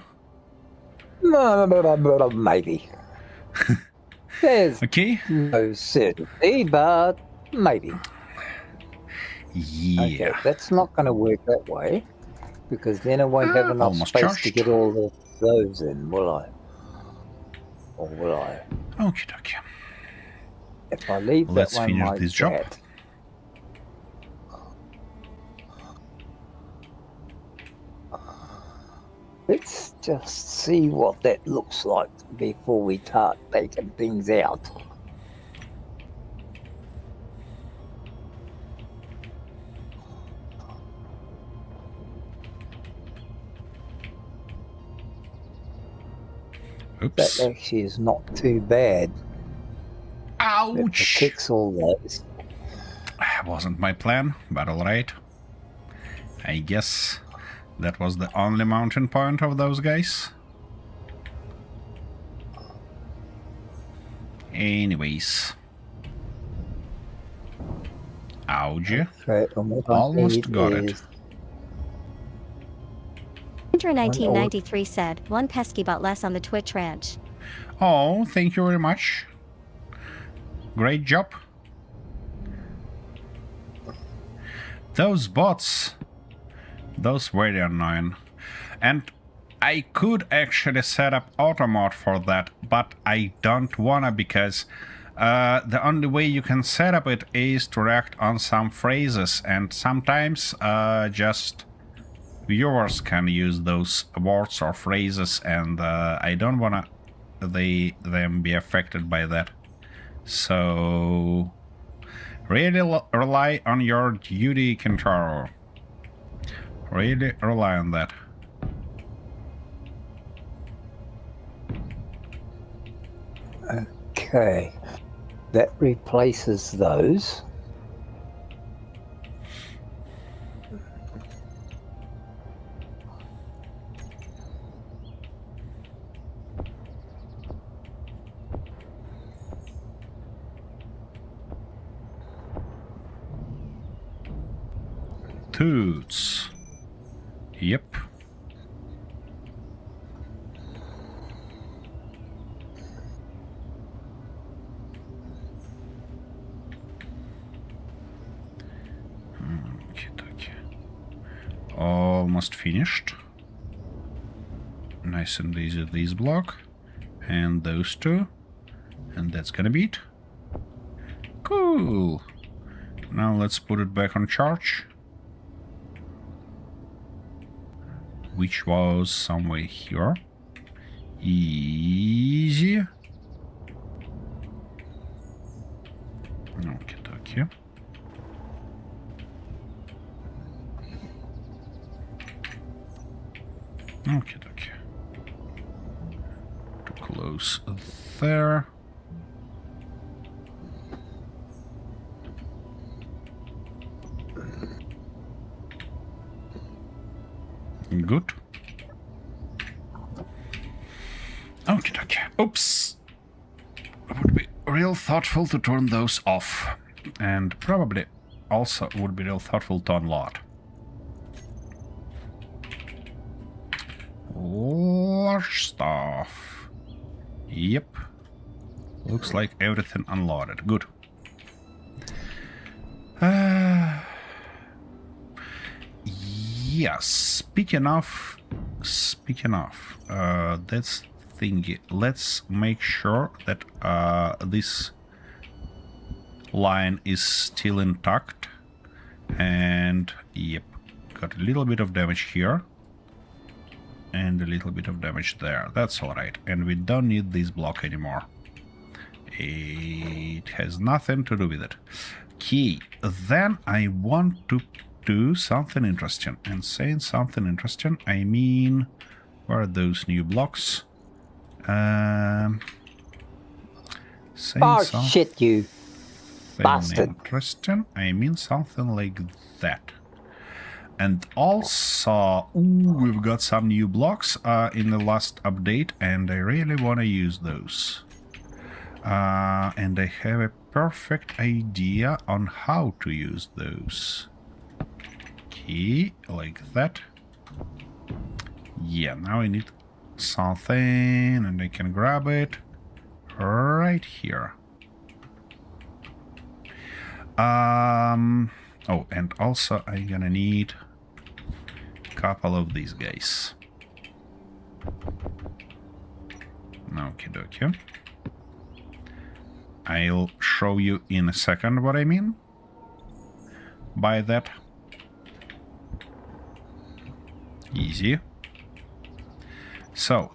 Maybe. There's Okay. no certainty, but maybe. Yeah. Okay, that's not going to work that way, because then I won't have enough Almost space charged. to get all of those in, will I? Or will I? Okie dokie. If I leave Let's that one finish like this job. that, let's just see what that looks like before we start taking things out. Oops. That actually is not too bad. It Ouch! protects all those. Wasn't my plan, but alright. I guess that was the only mountain point of those guys. Anyways. Ouch. Okay, and what I Almost need got it. is Hunter 1993 said, one pesky bot less on the Twitch ranch. Oh, thank you very much. Great job. Those bots, those very annoying. And I could actually set up auto mode for that, but I don't wanna because the only way you can set up it is to react on some phrases, and sometimes just viewers can use those words or phrases, and I don't wanna them be affected by that. So really rely on your duty, Kentaro. Really rely on that. Okay. That replaces those. Toots. Yep. Okay. Almost finished. Nice and easy this block. And those two. And that's gonna be it. Cool. Now let's put it back on charge. Which was somewhere here. Easy. Okay. Okay. To close there. Good. Okay. Oops. It would be real thoughtful to turn those off. And probably also would be real thoughtful to unload. Large stuff. Yep. Looks like everything unloaded. Good. Yeah, speaking of, that's thingy. Let's make sure that this line is still intact. And yep, got a little bit of damage here. And a little bit of damage there. That's alright. And we don't need this block anymore. It has nothing to do with it. Okay, then I want to do something interesting. And saying something interesting, I mean, where are those new blocks? Shit, you bastard. Interesting, I mean something like that. And also, we've got some new blocks in the last update, and I really want to use those. And I have a perfect idea on how to use those. Okay, like that. Yeah, now I need something, and I can grab it right here. Oh, and also I'm gonna need a couple of these guys. Okay. I'll show you in a second what I mean by that. Easy. So,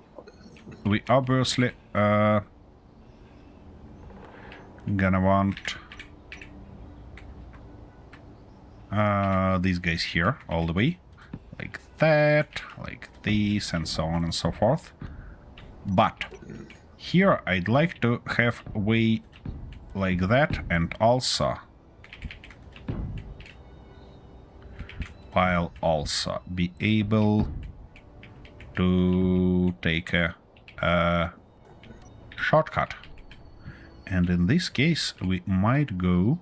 we obviously gonna want these guys here all the way, like that, like this, and so on and so forth. But here I'd like to have a way like that, and also I'll also be able to take a shortcut. And in this case, we might go...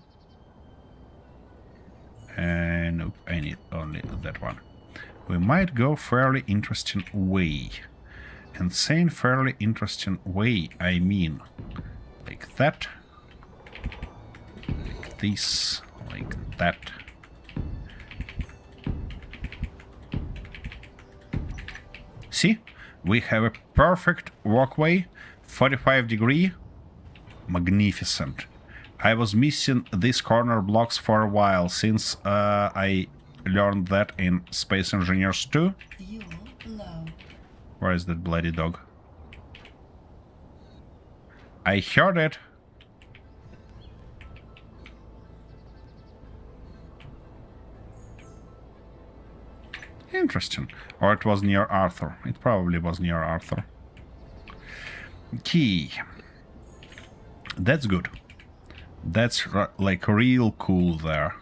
nope, I need only that one. we might go fairly interesting way. And saying fairly interesting way, I mean like that, like this, like that. See? We have a perfect walkway, 45-degree, magnificent. I was missing these corner blocks for a while since I learned that in Space Engineers 2. Fuel low. Where is that bloody dog? I heard it. Interesting. Or it was near Arthur. It probably was near Arthur. Key. That's good. That's like real cool there.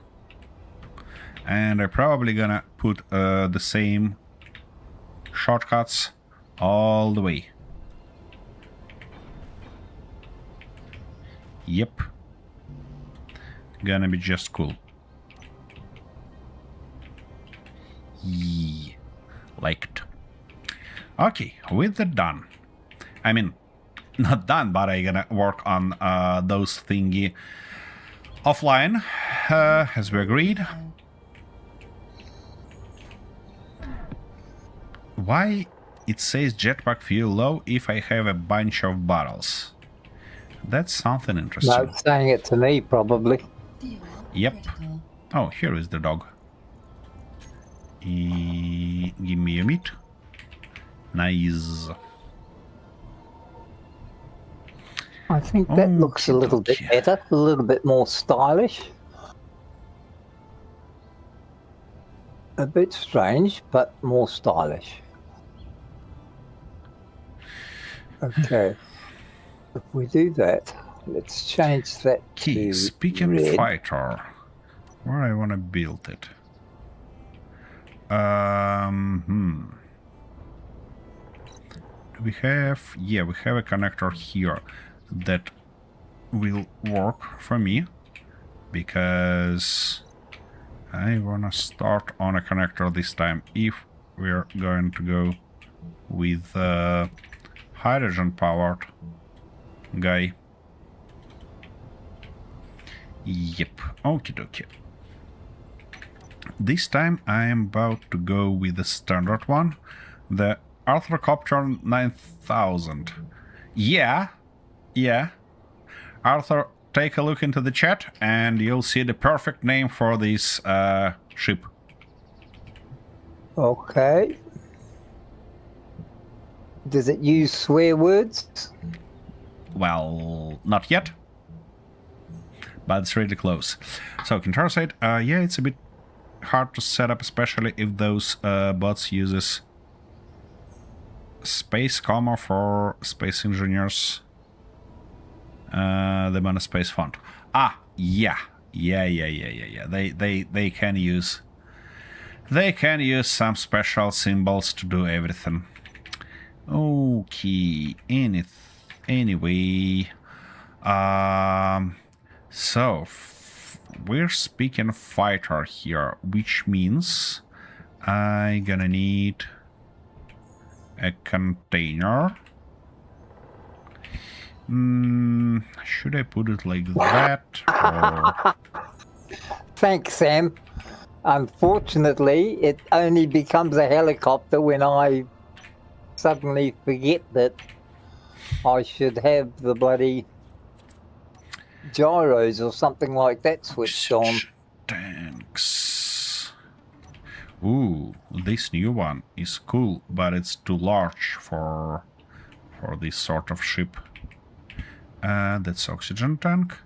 And I'm probably gonna put the same shortcuts all the way. Yep. Gonna be just cool. Yeah. Liked. Okay, with that done. I mean, not done, but I'm gonna work on those thingy offline, as we agreed. Why it says jetpack fuel low if I have a bunch of bottles? That's something interesting. No, it's saying it to me, probably. Fuel Yep. critical. Oh, here is the dog. Give me a meat. Nice. I think that looks a little bit Okey-dokey. better, a little bit more stylish. A bit strange, but more stylish. Okay. If we do that, let's change that Key, to speaking red. fighter. Where I wanna build it? Do we have... Yeah, we have a connector here that will work for me. Because I wanna start on a connector this time if we're going to go with hydrogen powered guy. Yep, okie dokie. This time I am about to go with the standard one, the Arthurcopter 9000. Yeah. Arthur, take a look into the chat and you'll see the perfect name for this ship. Okay. Does it use swear words? Well, not yet, but it's really close. So, Control yeah, it's a bit hard to set up, especially if those bots uses space comma for Space Engineers, the monospace font. Ah, yeah. They can use some special symbols to do everything. Okay, anyway, so we're speaking fighter here, which means I'm gonna need a container. Should I put it like that? Or... Thanks, Sam. Unfortunately, it only becomes a helicopter when I suddenly forget that I should have the bloody gyros or something like that switched on. Tanks. Ooh, this new one is cool, but it's too large for this sort of ship. That's oxygen tank.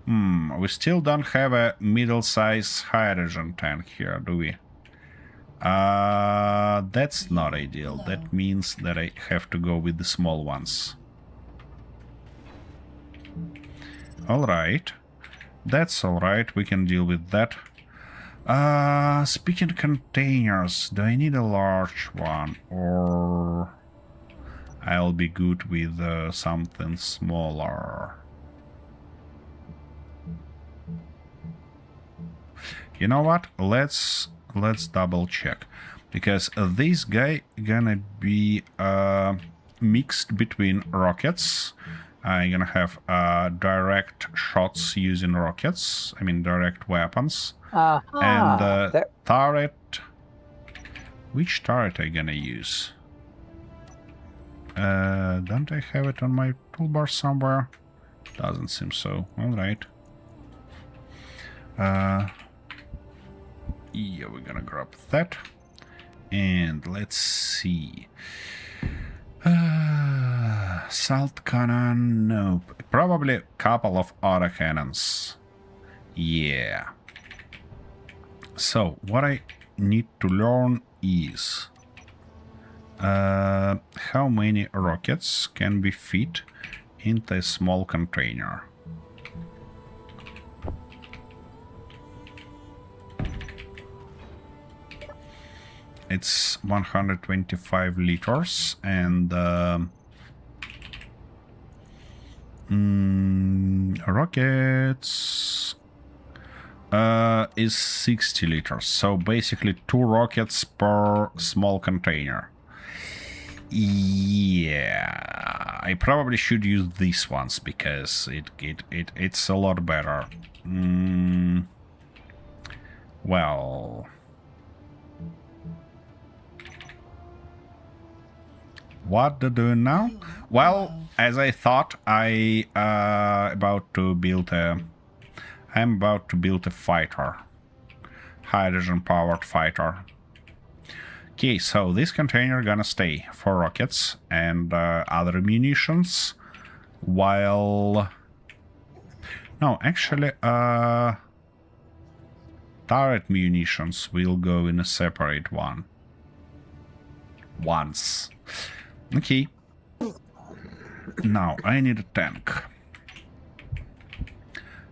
We still don't have a middle-size hydrogen tank here, do we? That's not ideal. That means that I have to go with the small ones. Alright. That's alright, we can deal with that. Speaking containers, do I need a large one? Or I'll be good with something smaller? You know what? Let's double check. because this guy gonna be mixed between rockets. I'm gonna have direct shots using rockets. I mean direct weapons. And turret. Which turret I gonna use? Don't I have it on my toolbar somewhere? Doesn't seem so. Alright. Yeah, we're gonna grab that. And let's see. Salt cannon, nope. Probably a couple of auto cannons. Yeah. So, what I need to learn is how many rockets can be fit into a small container. It's 125 liters and rockets is 60 liters. So basically 2 rockets per small container. Yeah, I probably should use these ones because it's a lot better. Well, what to do now? Well, as I thought, I'm about to build a fighter, hydrogen-powered fighter. Okay, so this container gonna stay for rockets and other munitions, while... No, actually, turret munitions will go in a separate one. Once. Okay. Now, I need a tank.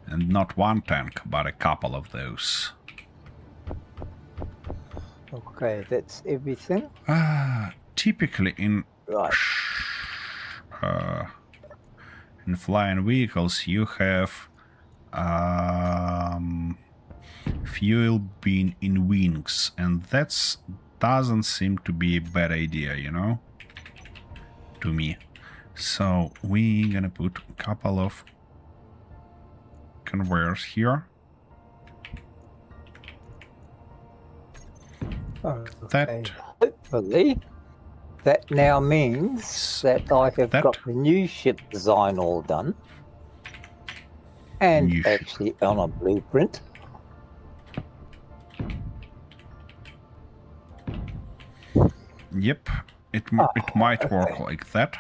And not one tank, but a couple of those. Okay, that's everything. Typically in in flying vehicles you have fuel bin in wings, and that's doesn't seem to be a bad idea, you know, to me. So we're gonna put a couple of conveyors here. Okay. Hopefully, that now means that I have got the new ship design all done. And actually on a blueprint. Yep, it might work like that.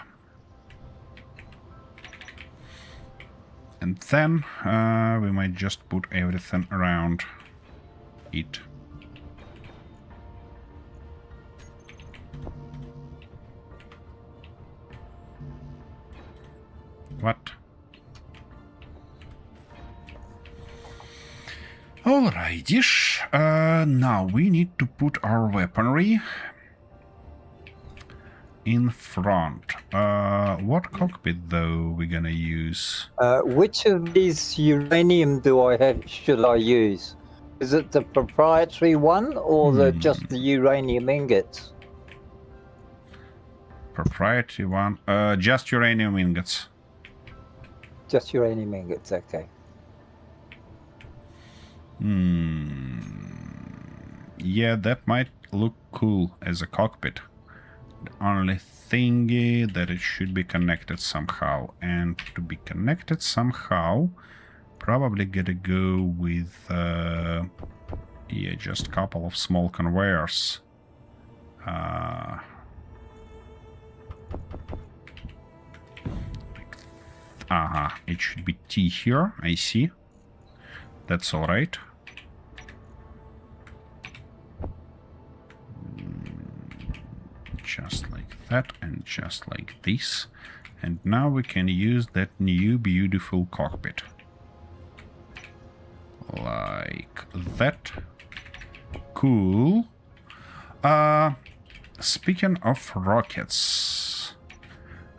And then we might just put everything around it. What? Alrighty-ish. Now we need to put our weaponry in front. What cockpit though we're gonna use? Which of these uranium should I use? Is it the proprietary one or just the uranium ingots? Proprietary one. Just uranium ingots. Just uranium ingots, okay. Yeah, that might look cool as a cockpit. The only thingy that it should be connected somehow. And to be connected somehow, probably gotta go with, yeah, just a couple of small conveyors. It should be T here, I see. That's alright. Just like that and just like this. And now we can use that new beautiful cockpit. Like that. Cool. Speaking of rockets,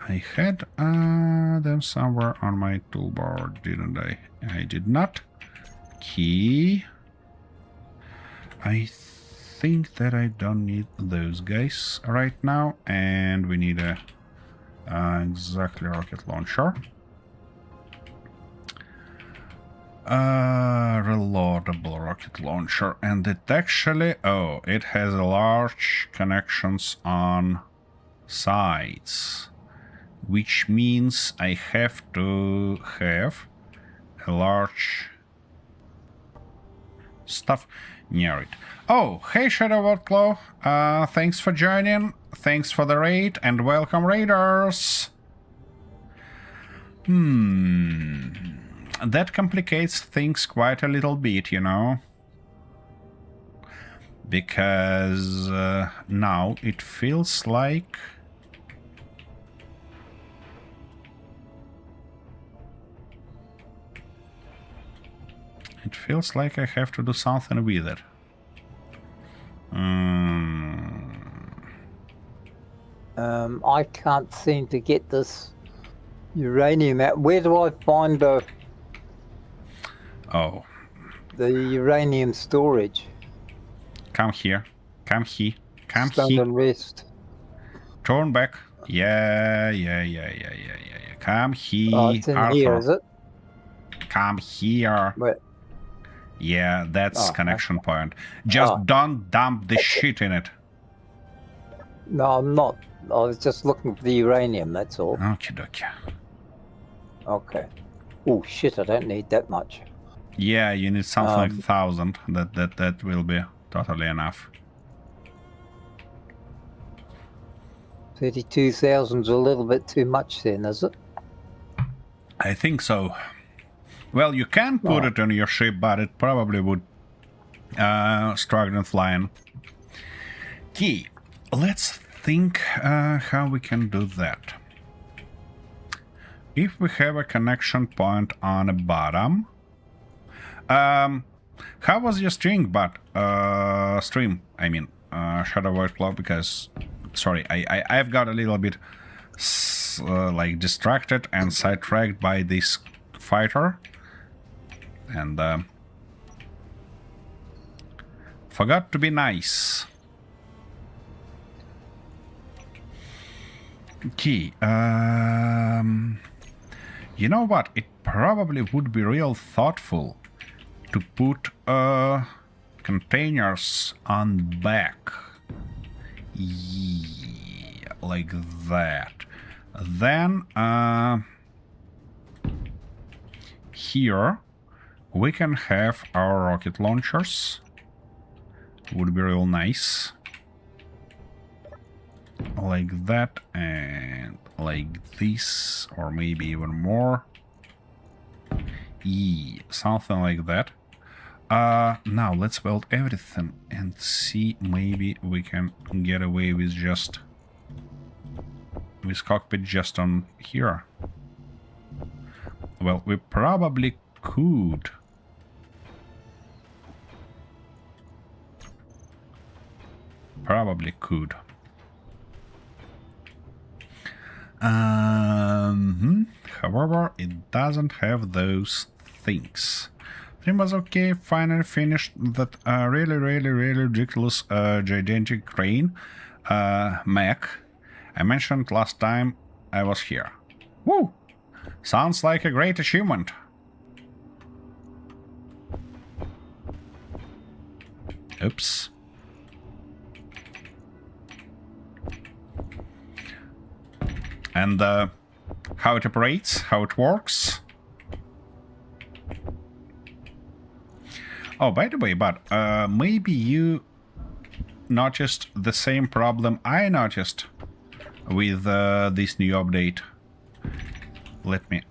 I had them somewhere on my toolbar, didn't I? I did not. Key. I think that I don't need those guys right now, and we need a exactly rocket launcher. Reloadable rocket launcher, and it actually, oh, it has a large connections on sides, which means I have to have a large stuff near it. Oh, hey Shadow Outlaw, thanks for joining, thanks for the raid, and welcome raiders. That complicates things quite a little bit, you know, because now it feels like I have to do something with it. I can't seem to get this uranium out. Where do I find the uranium storage? Come here. Come here. Come Stand here. and rest. Turn back. Yeah. Come here, Oh, it's in Arthur. here, is it? Come here. Where? Yeah, that's Oh, connection point. Just don't dump the shit in it. No, I'm not. I was just looking for the uranium, that's all. Okie dokie. Okay. Oh shit, I don't need that much. Yeah, you need something like 1,000. That will be totally enough. 32,000's a little bit too much then, is it? I think so. Well, you can put it on your ship, but it probably would struggle in flying. Key. Let's think how we can do that. If we have a connection point on the bottom. How was your stream? I mean, Shadow Void Club, because sorry, I've got a little bit like distracted and sidetracked by this fighter, and forgot to be nice. Key. You know what? It probably would be real thoughtful to put containers on back. Yeah, like that. Then here we can have our rocket launchers. Would be real nice. Like that, and like this, or maybe even more. Yeah, something like that. Now let's weld everything and see, maybe we can get away with just with cockpit just on here. Well, we probably could. However, it doesn't have those things. It was okay, finally finished that really ridiculous gigantic crane mech I mentioned last time I was here. Woo! Sounds like a great achievement. Oops. And how it operates, how it works. Oh, by the way, but maybe you noticed the same problem I noticed with this new update. Let me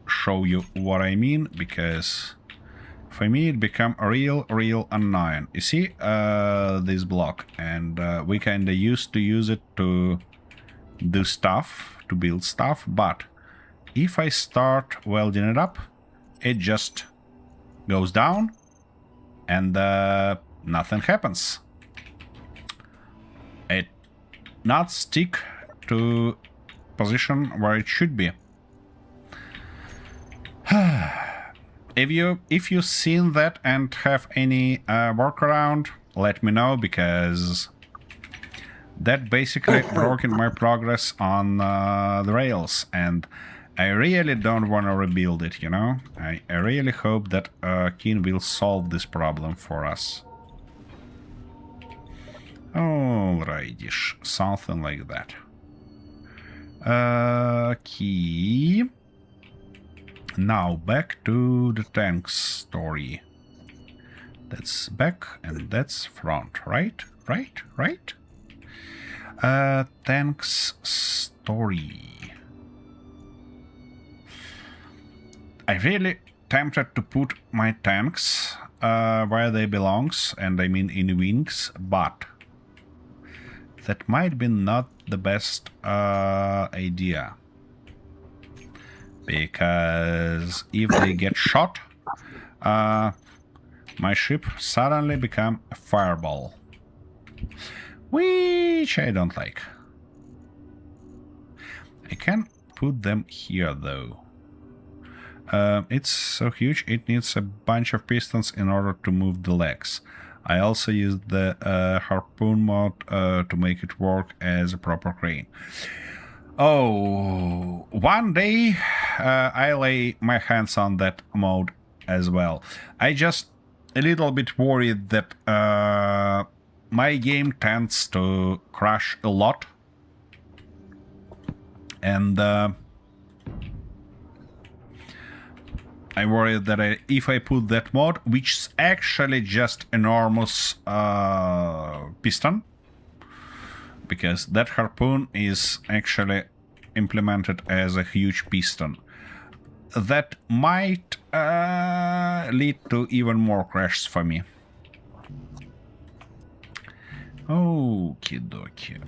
show you what I mean, because for me it became real annoying. You see this block, and we kinda used to use it to do stuff, to build stuff, but if I start welding it up, it just goes down and nothing happens. It not stick to position where it should be. If you seen that and have any workaround, let me know, because that basically broken my progress on the rails, and I really don't want to rebuild it, you know? I really hope that Keen will solve this problem for us. Alrighty, something like that. Key. Now back to the tanks story. That's back and that's front, right? Right? Tanks story. I really tempted to put my tanks where they belongs, and I mean in wings, but that might be not the best idea. Because if they get shot, my ship suddenly become a fireball. Which I don't like. I can put them here though. It's so huge, it needs a bunch of pistons in order to move the legs. I also used the harpoon mode to make it work as a proper crane. Oh, one day I lay my hands on that mode as well. I just a little bit worried that my game tends to crash a lot. And I worry that if I put that mode, which is actually just enormous piston, because that harpoon is actually implemented as a huge piston, that might lead to even more crashes for me. Okie dokie.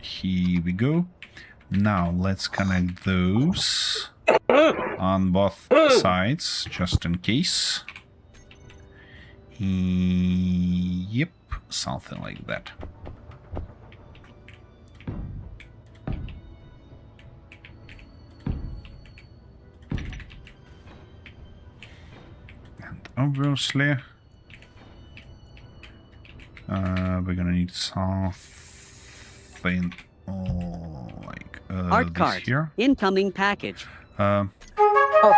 Here we go. Now let's connect those on both sides, just in case. Yep, something like that. And obviously, we're gonna need something like Art this card. here. Incoming package. Oh,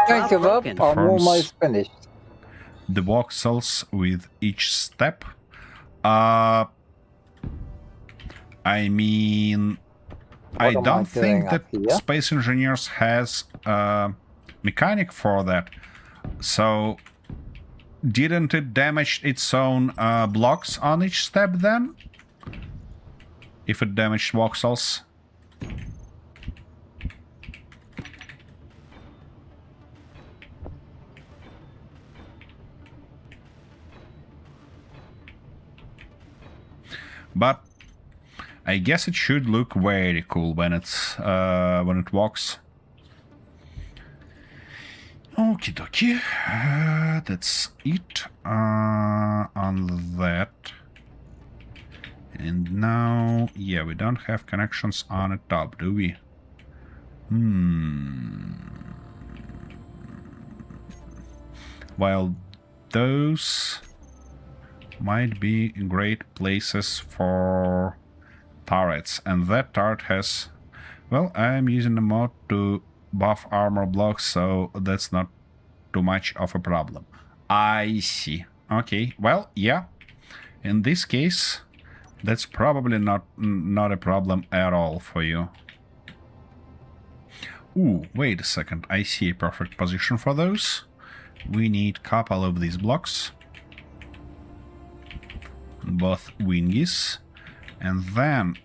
thank you, Bob. I'm Forms. almost finished. The voxels with each step. I mean, I What am don't think doing that up here? Space Engineers has a mechanic for that. So, didn't it damage its own blocks on each step then? If it damaged voxels? But I guess it should look very cool when it's when it walks. Okie dokie. That's it on that. And now, yeah, we don't have connections on the top, do we? While those might be great places for turrets, and that turret has, well, I'm using the mod to buff armor blocks, so that's not too much of a problem. I see. Okay, well, yeah, in this case that's probably not a problem at all for you. Ooh, wait a second, I see a perfect position for those. We need a couple of these blocks, both wingies, and then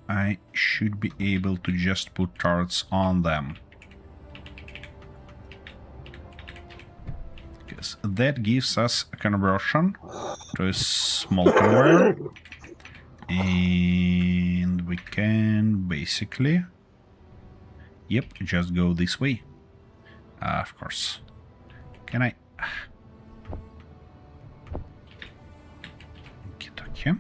I should be able to just put turrets on them, because that gives us a conversion to a smokerware, and we can basically, yep, just go this way. Of course. Can I? Okay.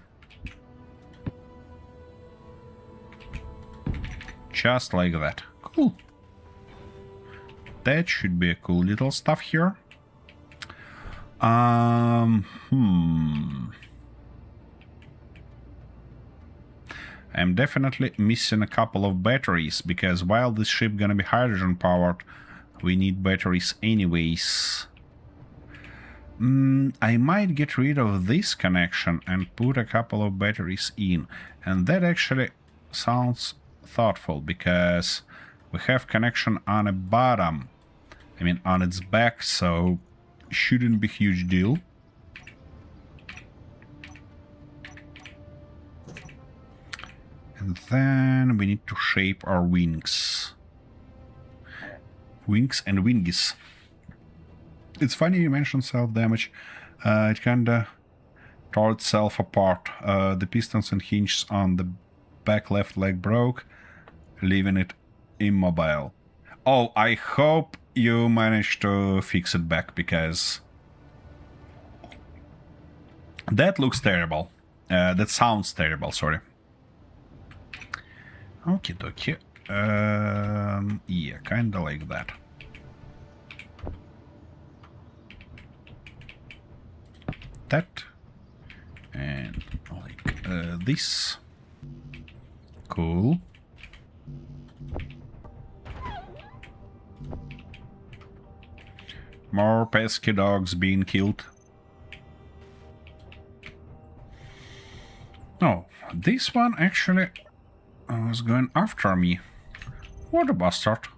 Just like that. Cool. That should be a cool little stuff here. I'm definitely missing a couple of batteries, because while this ship gonna be hydrogen powered, we need batteries anyways. I might get rid of this connection and put a couple of batteries in, and that actually sounds thoughtful, because we have connection on a bottom, I mean on its back, so shouldn't be huge deal. And then we need to shape our wings. Wings and wingies. It's funny you mentioned self-damage. It kinda tore itself apart. The pistons and hinges on the back left leg broke, leaving it immobile. Oh, I hope you managed to fix it back, because that looks terrible. That sounds terrible, sorry. Okie dokie. Yeah, kinda like that. That. And like this. Cool. More pesky dogs being killed. Oh, this one actually was going after me. What a bastard.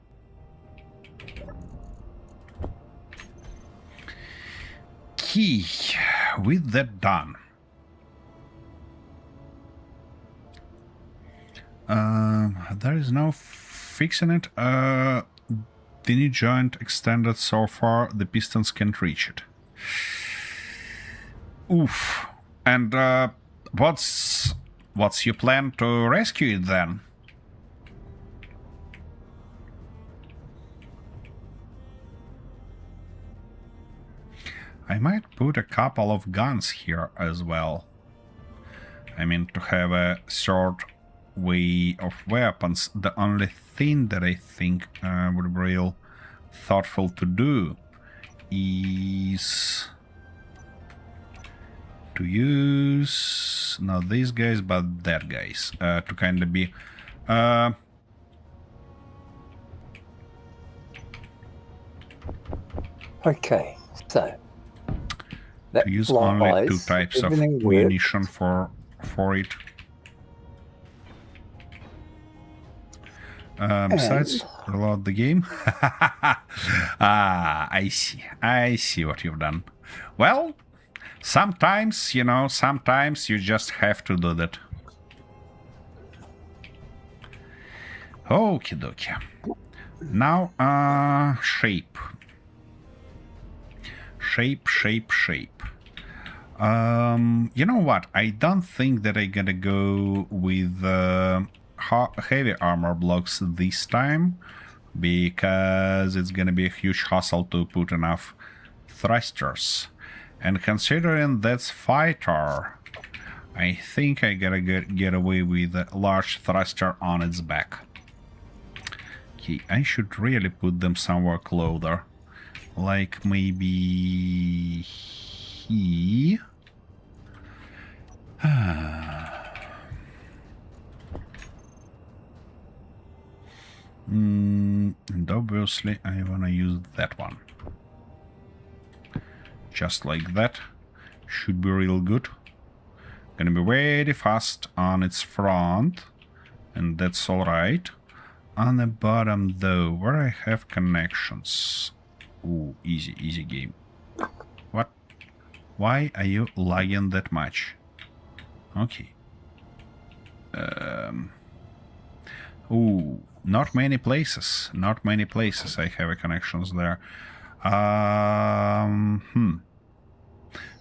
Key. With that done. There is no fixing it. The knee joint extended so far, the pistons can't reach it. Oof. And what's your plan to rescue it then? I might put a couple of guns here as well. I mean, to have a short way of weapons. The only thing that I think would be real thoughtful to do is to use not these guys but that guys to kind of be Okay, so to use only two types of ammunition for it. Besides, reload the game. I see what you've done. Well, sometimes, you know, sometimes you just have to do that. Okie dokie. Now, shape. Shape. You know what? I don't think that I'm gonna go with heavy armor blocks this time, because it's gonna be a huge hassle to put enough thrusters. And considering that's fighter, I think I gotta get away with a large thruster on its back. Okay, I should really put them somewhere closer. Like maybe here. And obviously I wanna use that one. Just like that. Should be real good. Gonna be very fast on its front, and that's alright. On the bottom though, where I have connections. Ooh, easy game. What? Why are you lagging that much? Okay. Ooh, not many places. I have connections there.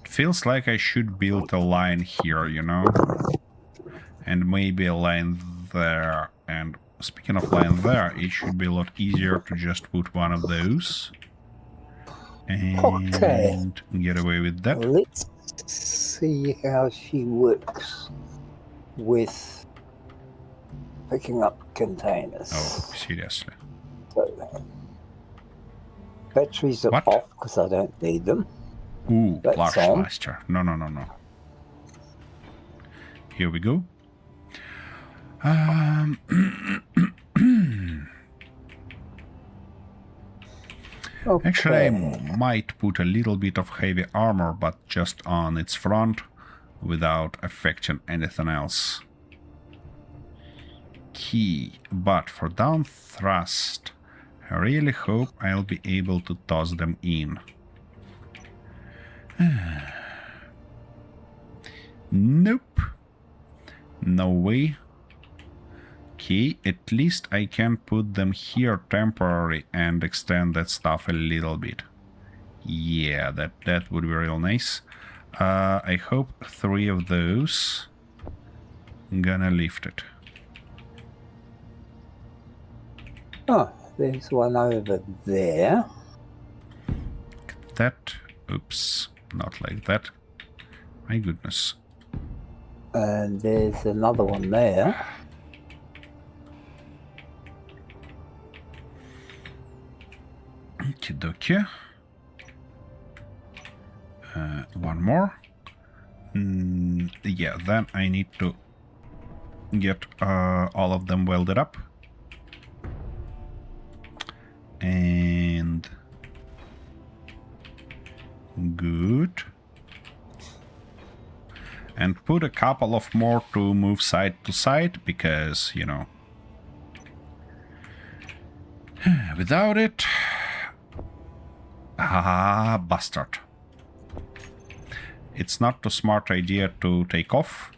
It feels like I should build a line here, you know? And maybe a line there. And speaking of line there, it should be a lot easier to just put one of those. And get away with that. Let's see how she works with picking up containers. Oh, seriously. So, batteries are off because I don't need them. Ooh, That's large on. blaster. No. Here we go. Okay. Actually, I might put a little bit of heavy armor, but just on its front, without affecting anything else. Key, but for down thrust, I really hope I'll be able to toss them in. Nope. No way. Okay, at least I can put them here temporarily and extend that stuff a little bit. Yeah, that would be real nice. I hope 3 of those gonna lift it. Oh, there's one over there. That. Oops, not like that. My goodness. And there's another one there. Okie dokie. One more. Yeah, then I need to get all of them welded up. And good. And put a couple of more to move side to side, because, you know, without it... Ah, bastard. It's not a smart idea to take off.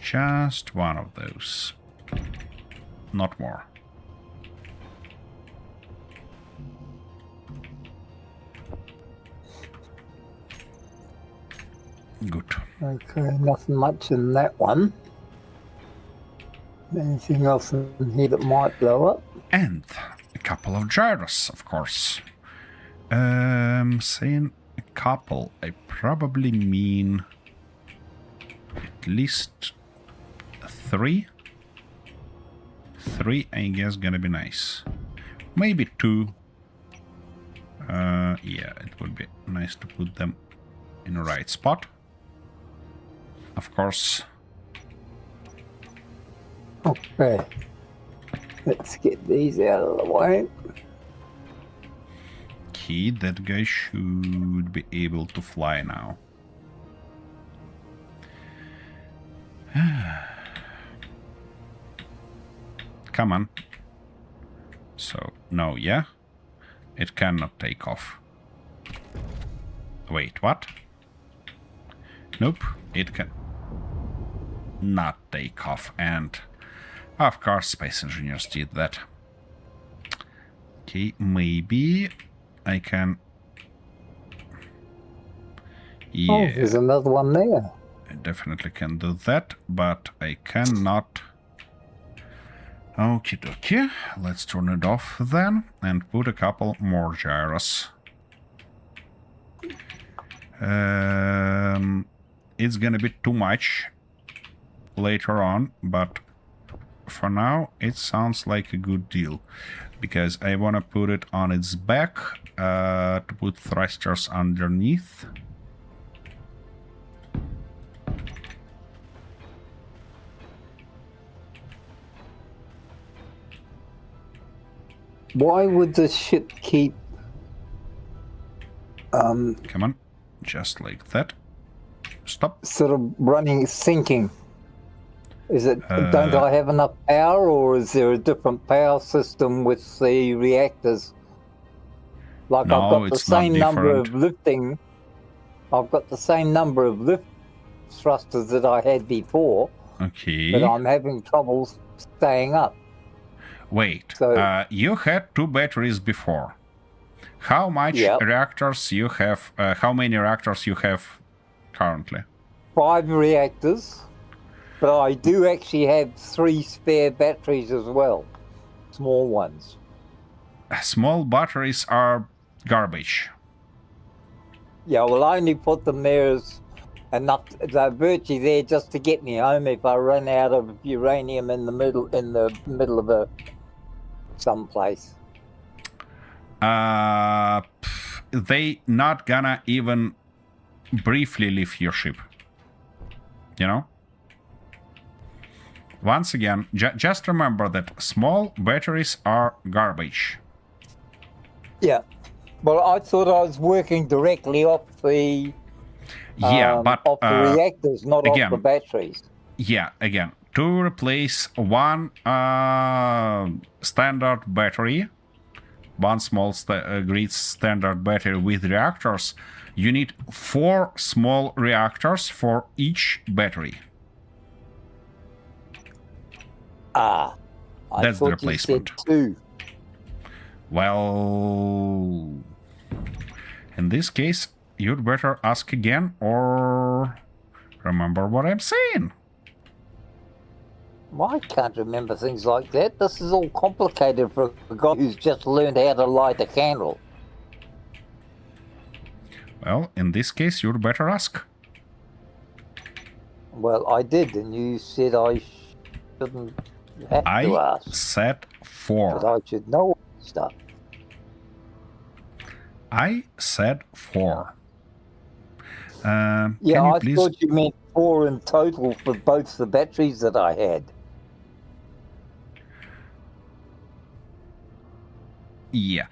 Just one of those. Not more. Good. Okay, nothing much in that one. Anything else in here that might blow up? And a couple of gyros, of course. Saying a couple, I probably mean at least 3. 3, I guess, gonna be nice. Maybe 2. Yeah, it would be nice to put them in the right spot. Of course. Okay. Let's get these out of the way. Okay, that guy should be able to fly now. Come on. So, no, yeah? It cannot take off. Wait, what? Nope, it can not take off, and of course space engineers did that. Okay, maybe I can... Yeah, Oh, there's another one there. I definitely can do that, but I cannot... Okie dokie, let's turn it off then, and put a couple more gyros. It's gonna be too much later on, but for now it sounds like a good deal, because I want to put it on its back to put thrusters underneath. Why would this ship keep... Come on, just like that. Stop. sort of running, sinking? Is it, don't I have enough power, or is there a different power system with the reactors? Like, No, I've got the it's not same number of different. lifting. I've got the same number of lift thrusters that I had before, Okay. but I'm having trouble staying up. Wait, So- you had 2 batteries before. How much Yep. reactors you have? How many reactors you have currently? 5 reactors, but I do actually have 3 spare batteries as well, small ones. Small batteries are garbage. Yeah, well, I only put them there as enough. They're virtually there just to get me home if I run out of uranium in the middle of a someplace. They not gonna even briefly leave your ship. You know? Once again, just remember that small batteries are garbage. Yeah. Well, I thought I was working directly off the off the reactors, not again, off the batteries. Yeah, again, to replace one standard battery, one small grid standard battery with reactors, you need 4 small reactors for each battery. I That's the thought replacement. You said 2. Well, in this case, you'd better ask again or remember what I'm saying. Well, I can't remember things like that. This is all complicated for a guy who's just learned how to light a candle. Well, in this case, you'd better ask. Well, I did, and you said I shouldn't have to ask. I said 4. But I should know stuff. I said 4. Yeah, can you I please... thought you meant 4 in total for both the batteries that I had. Yeah.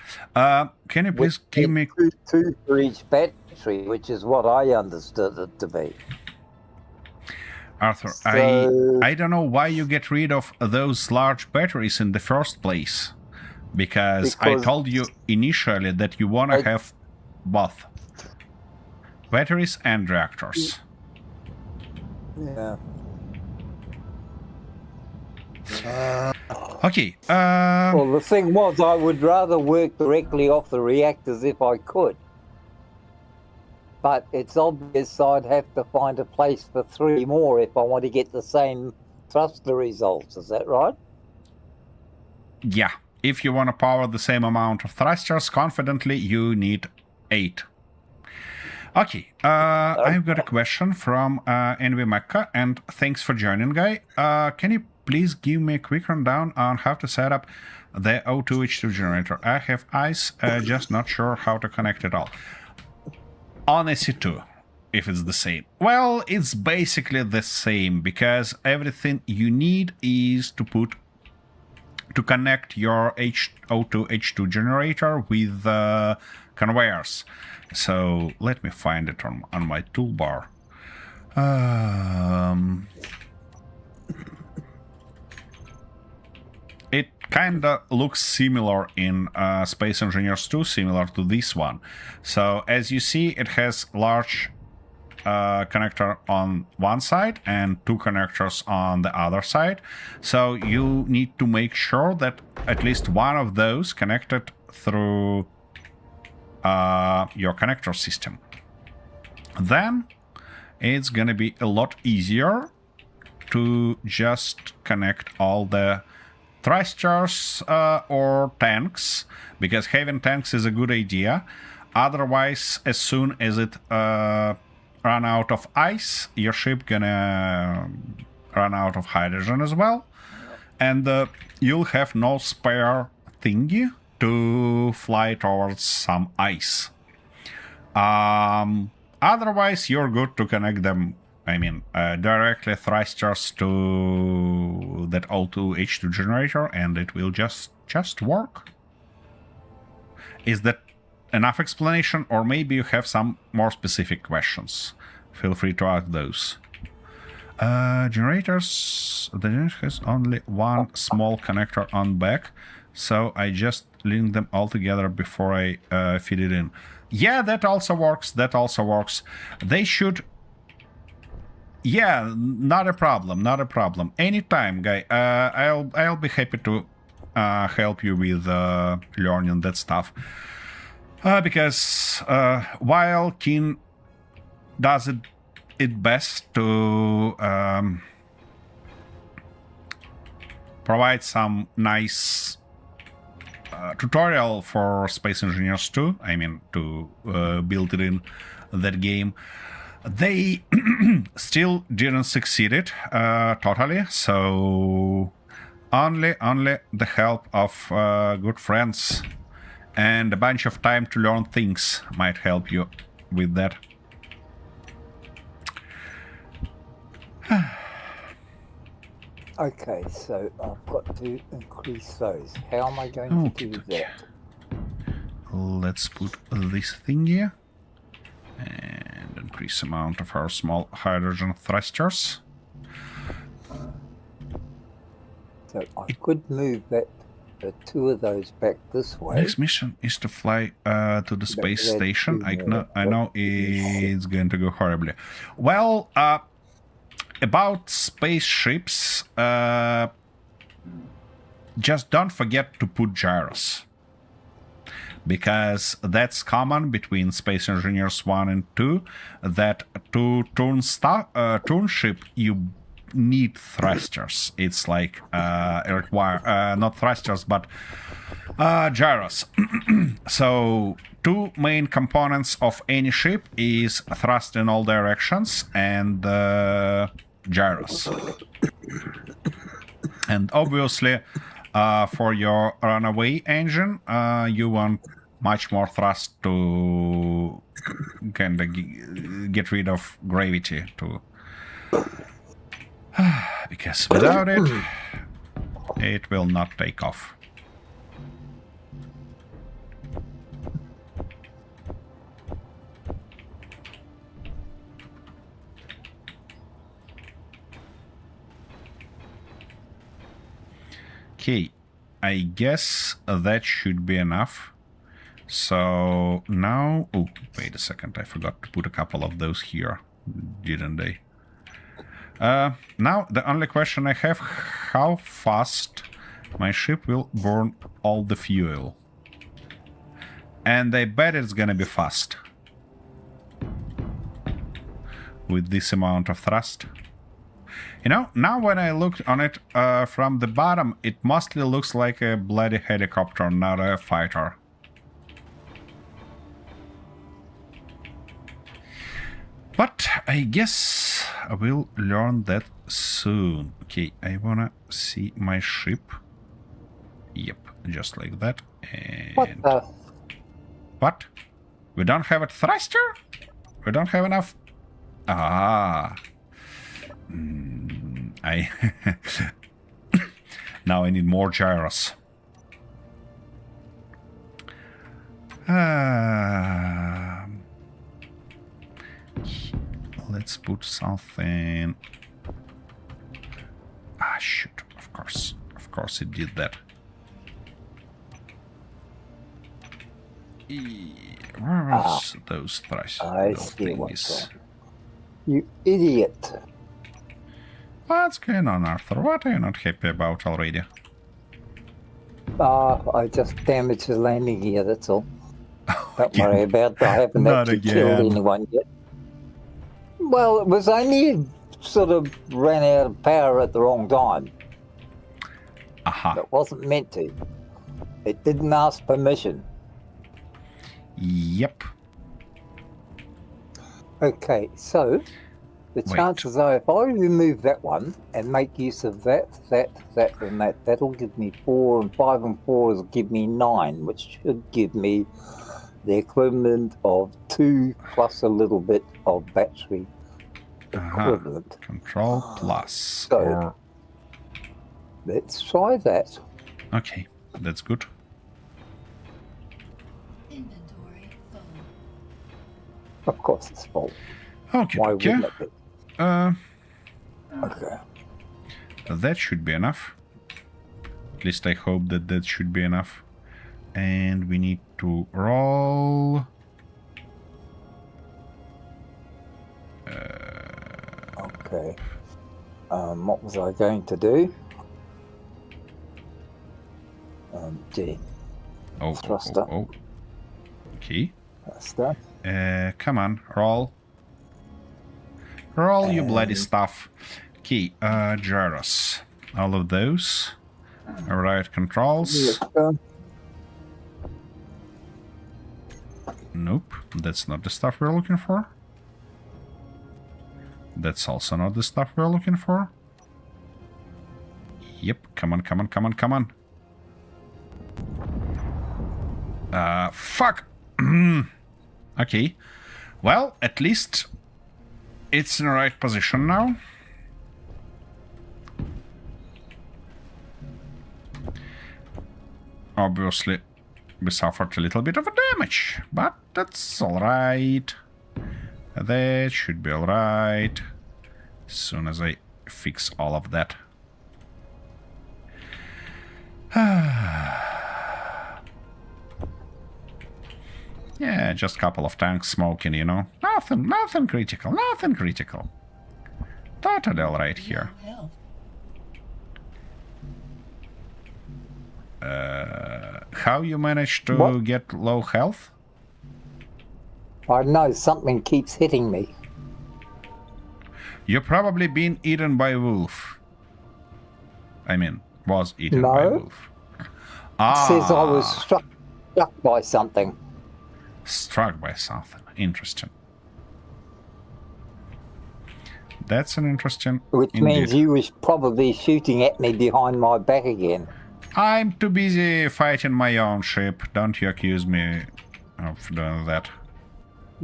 Can you please give me... 2 for each battery, which is what I understood it to be. Arthur, So... I don't know why you get rid of those large batteries in the first place. Because I told you initially that you want to have both. Batteries and reactors. Yeah. Okay. Well, the thing was, I would rather work directly off the reactors if I could. But it's obvious I'd have to find a place for 3 more if I want to get the same thruster results. Is that right? Yeah. If you want to power the same amount of thrusters confidently, you need 8. Okay, I've got a question from Envy Mecca, and thanks for joining, guy. Can you please give me a quick rundown on how to set up the O2H2 generator? I have ice, just not sure how to connect it all. On SE2, if it's the same. Well, it's basically the same, because everything you need is to connect your O2H2 generator with conveyors. So let me find it on my toolbar. It kinda looks similar in Space Engineers 2, similar to this one. So as you see, it has large connector on one side and 2 connectors on the other side. So you need to make sure that at least one of those connected through your connector system. Then it's gonna be a lot easier to just connect all the thrusters or tanks, because having tanks is a good idea. Otherwise, as soon as it run out of ice, your ship gonna run out of hydrogen as well, and you'll have no spare thingy to fly towards some ice. Otherwise, you're good to connect them, directly thrusters to that O2H2 generator, and it will just work. Is that enough explanation, or maybe you have some more specific questions? Feel free to ask those. Generators, the generator has only one small connector on back, so I just link them all together before I feed it in. Yeah, that also works. They should... Yeah, not a problem. Anytime, guy. I'll be happy to help you with learning that stuff. Because while Keen does it best to provide some nice tutorial for Space Engineers 2, to build it in that game, they still didn't succeed it totally. So only the help of good friends and a bunch of time to learn things might help you with that. Okay, so I've got to increase those. How am I going to do Okay. that? Let's put this thing here. And increase amount of our small hydrogen thrusters. So I could move that two of those back this way. Next mission is to fly to the space then station. two I more. know it's going to go horribly. Well, about spaceships, just don't forget to put gyros. Because that's common between Space Engineers 1 and 2, that to turn ship, you need thrusters. It's like require not thrusters but gyros. So two main components of any ship is thrust in all directions and gyros. And obviously for your runaway engine you want much more thrust to kind of get rid of gravity too. Because without it, it will not take off. Okay, I guess that should be enough. So now... Oh, wait a second, I forgot to put a couple of those here, didn't I? Now, the only question I have, how fast my ship will burn all the fuel. And I bet it's gonna be fast. With this amount of thrust. You know, now when I look on it from the bottom, it mostly looks like a bloody helicopter, not a fighter. But I guess I will learn that soon. Okay, I wanna see my ship. Yep, just like that. And What the? what? We don't have a thruster? We don't have enough. Ah. I now I need more gyros. Let's put something. Ah, shoot! Of course, it did that. Where was those thrice? I those see what's thingies? wrong. You idiot! What's going on, Arthur? What are you not happy about already? I just damaged the landing gear, that's all. Don't worry about that. I haven't Not actually killed again. anyone yet. Well, it was only sort of ran out of power at the wrong time. Aha. It wasn't meant to. It didn't ask permission. Yep. Okay, so the Wait. chances are if I remove that one and make use of that, and that'll give me 4, and 5 and 4 will give me 9, which should give me the equivalent of 2 plus a little bit of battery equivalent. Control plus. So- Or... Let's try that. Okay, that's good. Inventory full. Of course it's full. Okay, Why okay. wouldn't it be? Okay. That should be enough. At least I hope that that should be enough. And we need to roll. Okay. What was I going to do? G. Oh, Thruster. oh. Okay. That's that. Come on, roll. Roll, you bloody stuff. Okay, gyros. All of those. Alright, controls. Nope, that's not the stuff we're looking for. That's also not the stuff we're looking for. Yep, come on, come on, come on, come on. Fuck! Okay. Well, at least it's in the right position now. obviously, we suffered a little bit of a damage, but that's alright. That should be alright. As soon as I fix all of that. Yeah, just a couple of tanks smoking, you know. Nothing critical, nothing critical. Totally alright here. Health. How you managed to What? get low health? I know something keeps hitting me. You're probably being eaten by a wolf. I mean, was eaten by a No. wolf. It says I was struck by something. Struck by something. Interesting. That's an interesting Which means indeed. you was probably shooting at me behind my back again. I'm too busy fighting my own ship. Don't you accuse me of doing that.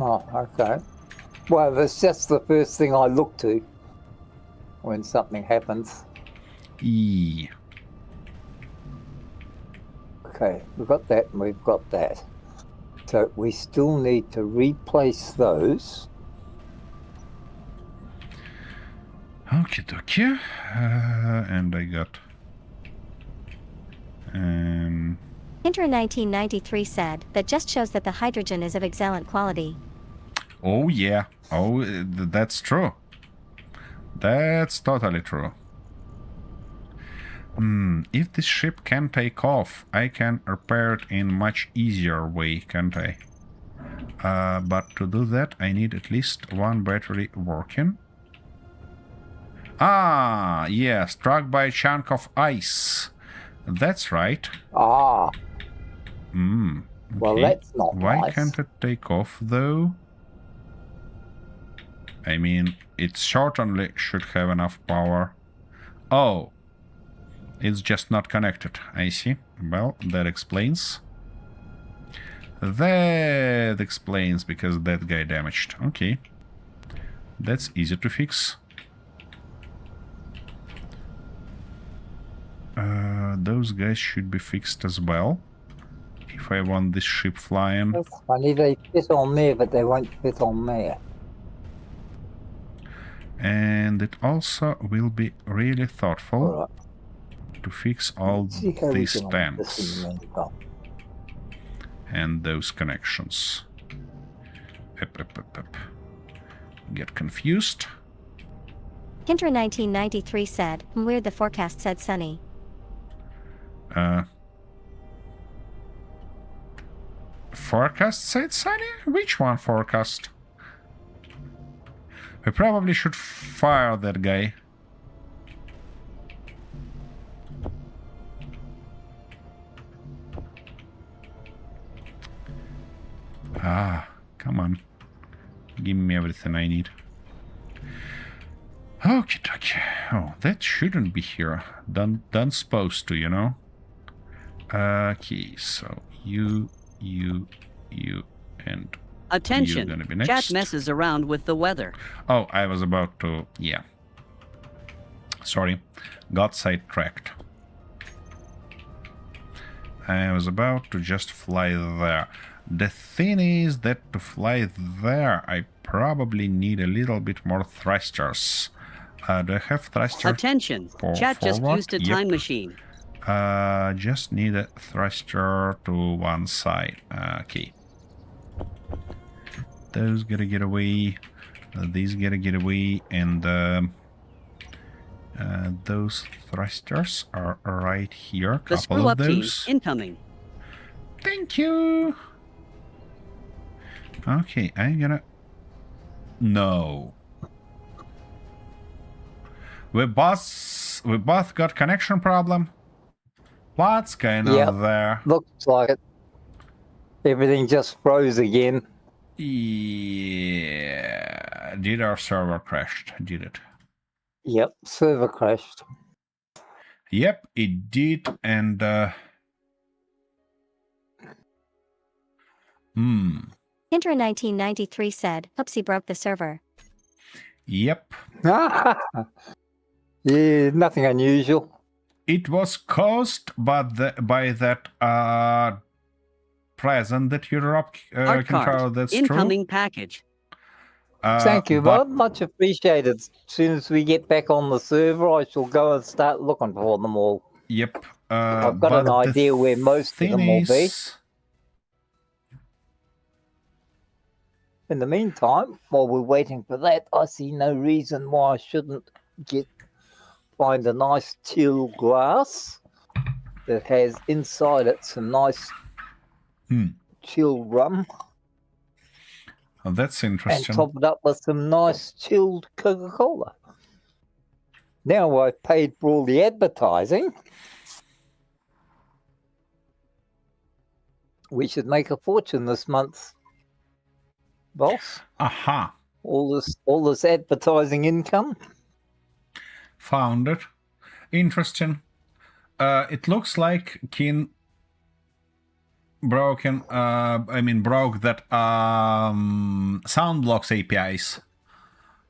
Oh, okay. Well, that's just the first thing I look to when something happens. Eee. Okay, we've got that and we've got that. So we still need to replace those. Okie dokie. And I got... Hinter 1993 said, that just shows that the hydrogen is of excellent quality. Oh, yeah. Oh, that's true. That's totally true. If this ship can take off, I can repair it in much easier way, can't I? But to do that, I need at least one battery working. Ah, yeah, struck by a chunk of ice. That's right. Ah, Okay. well, that's not Why nice. can't it take off, though? I mean, it certainly should have enough power. Oh, it's just not connected. I see. Well, that explains. That explains because that guy damaged. Okay. That's easy to fix. Those guys should be fixed as well. If I want this ship flying. That's funny, they fit on there, but they won't fit on there. And it also will be really thoughtful All right. to fix all Let's see how we these get on this in tanks the meantime. and those connections. Up. Get confused. Hinter 1993 said, weird the forecast said sunny. Forecast said sunny? Which one forecast? We probably should fire that guy. Ah, come on. Give me everything I need. Okie dokie. Oh, that shouldn't be here. Done supposed to, you know? Okay, so you, and Attention, you're gonna be next. chat messes around with the weather. Oh, I was about to... yeah. Sorry. Got sidetracked. I was about to just fly there. The thing is that to fly there, I probably need a little bit more thrusters. Do I have thrusters? Attention, chat just forward? used a Yep. time machine. Just need a thruster to one side. Okay. Those gotta get away. These gotta get away. And those thrusters are right here. The Couple screw of up team those. incoming. Thank you. Okay, I'm gonna... No. We both got connection problem. What's going Yep. on there? Looks like it. Everything just froze again. Yeah. Did our server crashed? Did it? Yep, server crashed. Yep, it did. And Hinter 1993 said, oopsie broke the server. Yep. Yeah, nothing unusual. It was caused by that present that you dropped, Art Kintaro. card. That's Incoming package. true. Thank you, but Bob. Much appreciated. As soon as we get back on the server, I shall go and start looking for them all. Yep. I've got but an idea where most of thing them will be. is, In the meantime, while we're waiting for that, I see no reason why I shouldn't find a nice chill glass that has inside it some nice chill rum Oh, that's and interesting. top it up with some nice chilled Coca-Cola. Now I've paid for all the advertising, we should make a fortune this month, boss. Aha. All this advertising income. Found it. Interesting. It looks like Kin broke that sound blocks APIs.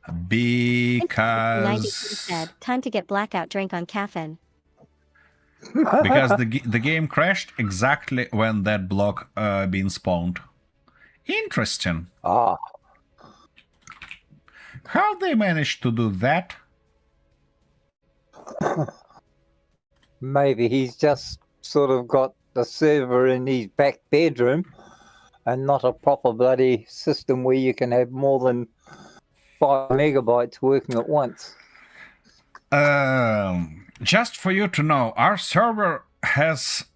90 Because said, time to get blackout drink on caffeine. because the game crashed exactly when that block been spawned. Interesting. Ah, How they managed to do that? maybe he's just sort of got the server in his back bedroom and not a proper bloody system where you can have more than 5 megabytes working at once. Just for you to know, our server has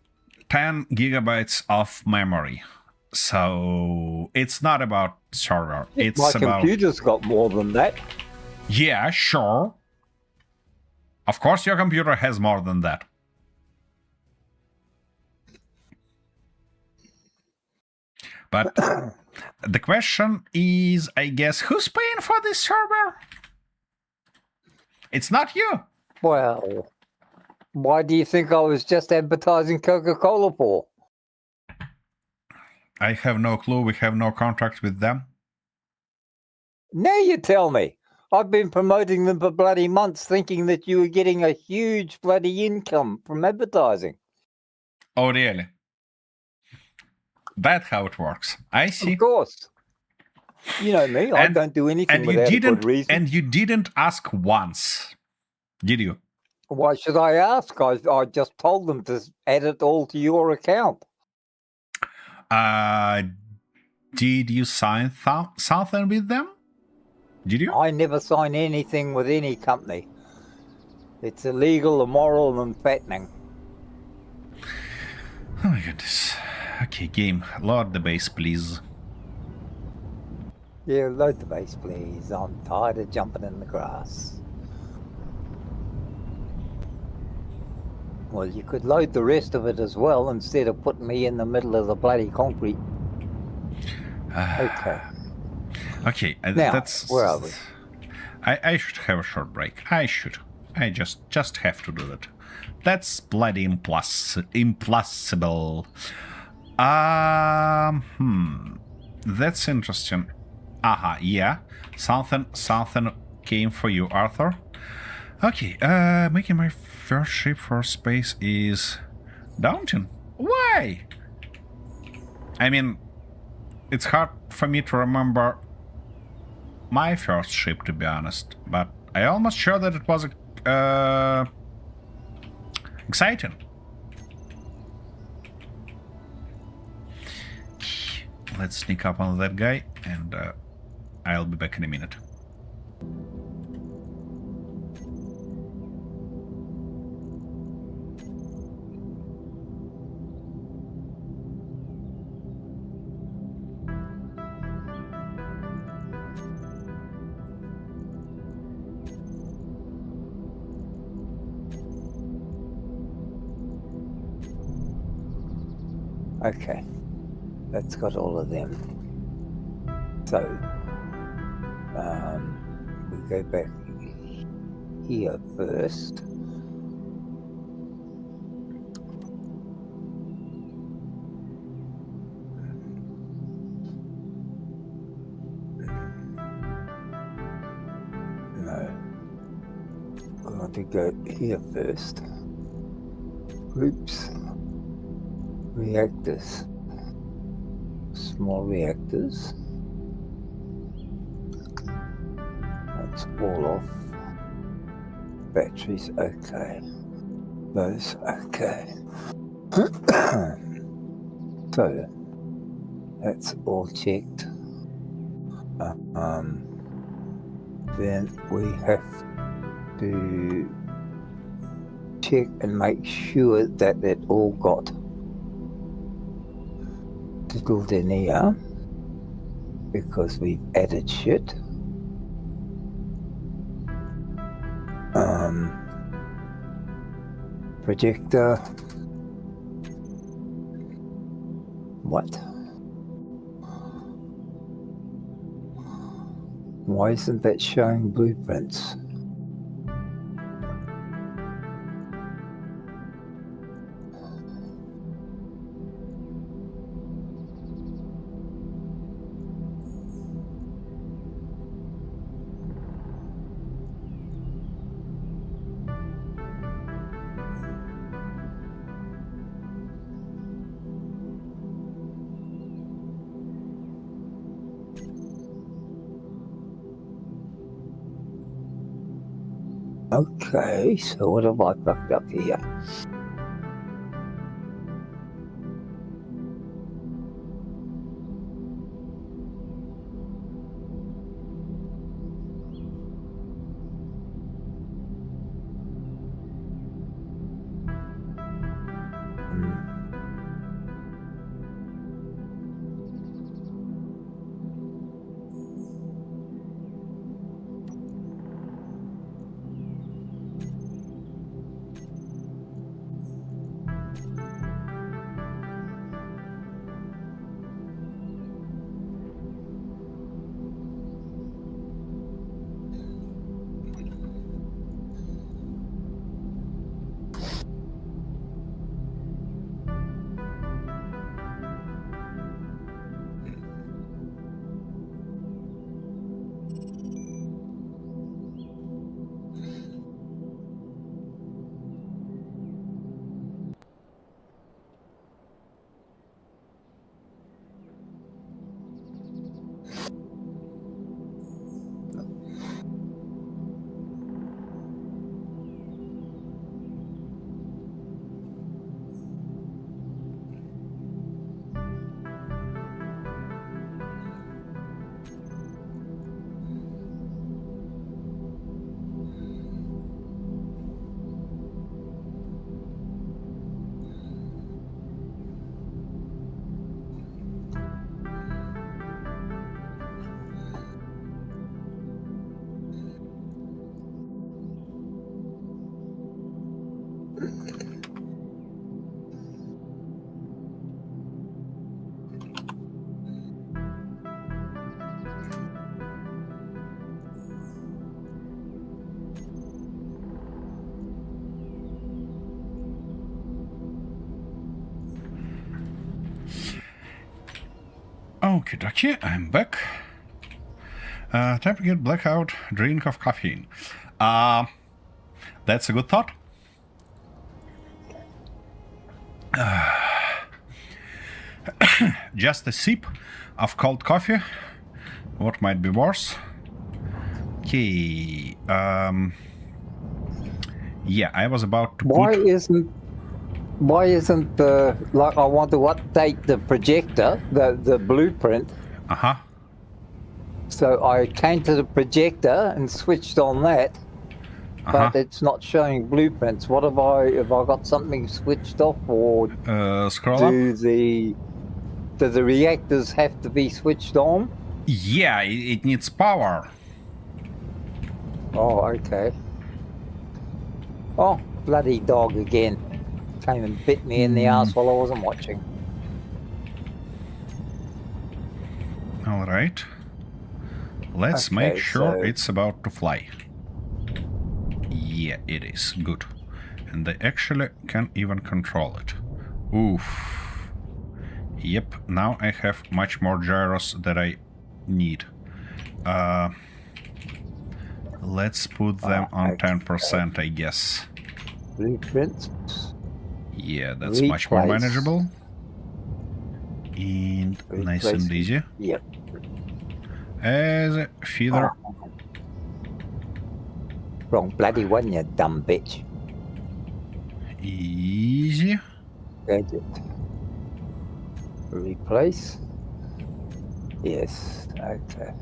10 gigabytes of memory. So it's not about server. It's My about... computer's got more than that. Yeah, sure. Of course your computer has more than that. But the question is, I guess, who's paying for this server? It's not you. Well, why do you think I was just advertising Coca-Cola for? I have no clue. We have no contract with them. Now you tell me. I've been promoting them for bloody months thinking that you were getting a huge bloody income from advertising. Oh, really? That's how it works. I see. Of course. You know me, I don't do anything without a good reason. And you didn't ask once, did you? Why should I ask? I just told them to add it all to your account. Did you sign something with them? Did you? I never sign anything with any company. It's illegal, immoral, and fattening. Oh my goodness. Okay, game. Load the base, please. Yeah, load the base, please. I'm tired of jumping in the grass. Well, you could load the rest of it as well instead of putting me in the middle of the bloody concrete. Okay. Okay, now, that's... where are we? I should have a short break. I should. I just have to do that. That's bloody impossible. That's interesting. Aha, yeah. Something came for you, Arthur. Okay, making my first ship for space is daunting. Why? I mean, it's hard for me to remember my first ship, to be honest, but I almost sure that it was exciting. Let's sneak up on that guy, and I'll be back in a minute. Okay. That's got all of them. So, we go back here first. No. I'm going to go here first. Oops. Reactors. Small reactors. That's all off. Batteries, okay. Those, okay. So, that's all checked. Then we have to check and make sure that it all got drilled in here, because we've added shit. Projector. What? Why isn't that showing blueprints? Okay, so what have I fucked up here? Okie dokie, I'm back. Time to get blackout, drink of caffeine. That's a good thought. Just a sip of cold coffee. What might be worse? Okay. Yeah, I was about to Why put... isn't the, like, I want to update the projector, the blueprint. Uh-huh. So I came to the projector and switched on that, but it's not showing blueprints. What have I got something switched off, or Scroll up. do the reactors have to be switched on? Yeah, it needs power. Oh, okay. Oh, bloody dog again. Came and bit me in the ass while I wasn't watching. All right. Let's Okay, make sure so- it's about to fly. Yeah, it is. Good. And they actually can even control it. Oof. Yep, now I have much more gyros that I need. Let's put them on okay. 10%, I guess. Blueprints. Yeah, that's much more Replace. manageable. And nice and Replace. easy. Yep. As a feeder. Oh. Wrong bloody one, you dumb bitch. Easy. Gadget. Replace. Yes. Okay.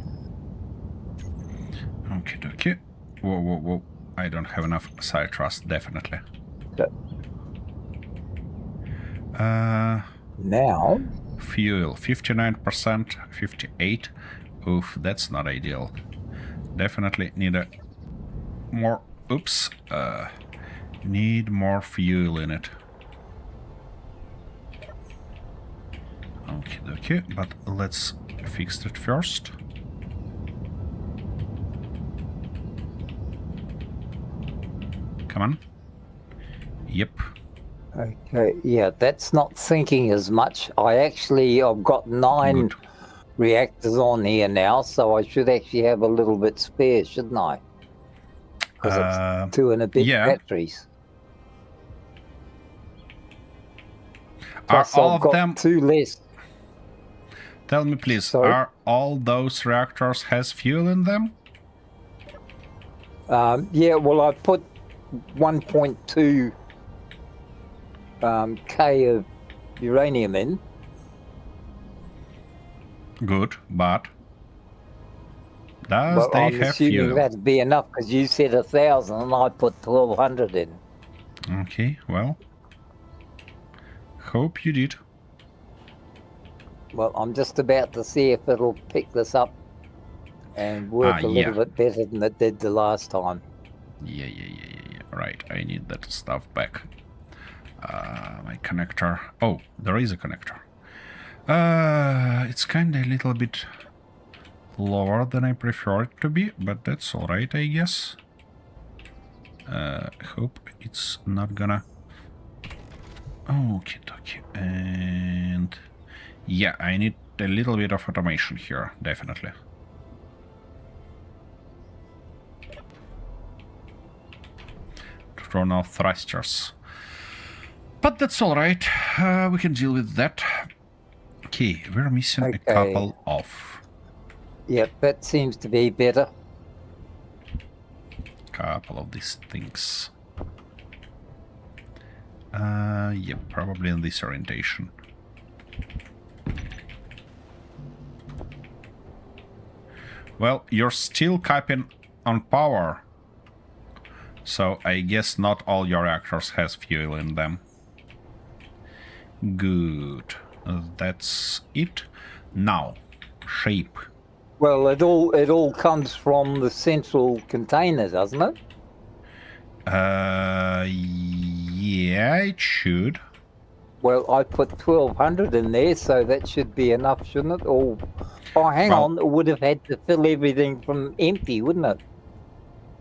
Okay. Whoa. I don't have enough side thrust, definitely. So Uh, now, fuel, 59%, 58. Oof, that's not ideal. Definitely need a more... Oops. Need more fuel in it. Okay, but let's fix that first. Come on. Yep. okay, yeah, that's not thinking as much. I've got 9 Good. reactors on here now, so I should actually have a little bit spare, shouldn't I? Because it's 2 and a bit yeah. batteries. Are Plus, all I've of got them... 2 less. Tell me please, Sorry? are all those reactors has fuel in them? Yeah, well, I put 1.2 K of uranium in. Good, but does Well, they I'm have assuming fuel? that'd be enough because you said 1,000 and I put 1,200 in. Okay, well, hope you did. Well, I'm just about to see if it'll pick this up and work a little bit better than it did the last time. Yeah. Right, I need that stuff back. My connector. Oh, there is a connector. It's kinda a little bit lower than I prefer it to be, but that's alright, I guess. Hope it's not gonna... Okay. And... yeah, I need a little bit of automation here, definitely. To throw now thrusters. But that's alright, we can deal with that. Okay, we're missing a couple of... Yep, that seems to be better. Couple of these things. Yep, probably in this orientation. Well, you're still capping on power. So I guess not all your reactors has fuel in them. Good. That's it. Now, shape. Well, it all comes from the central container, doesn't it? Yeah, it should. Well, I put 1,200 in there, so that should be enough, shouldn't it? Oh, hang on, it would have had to fill everything from empty, wouldn't it?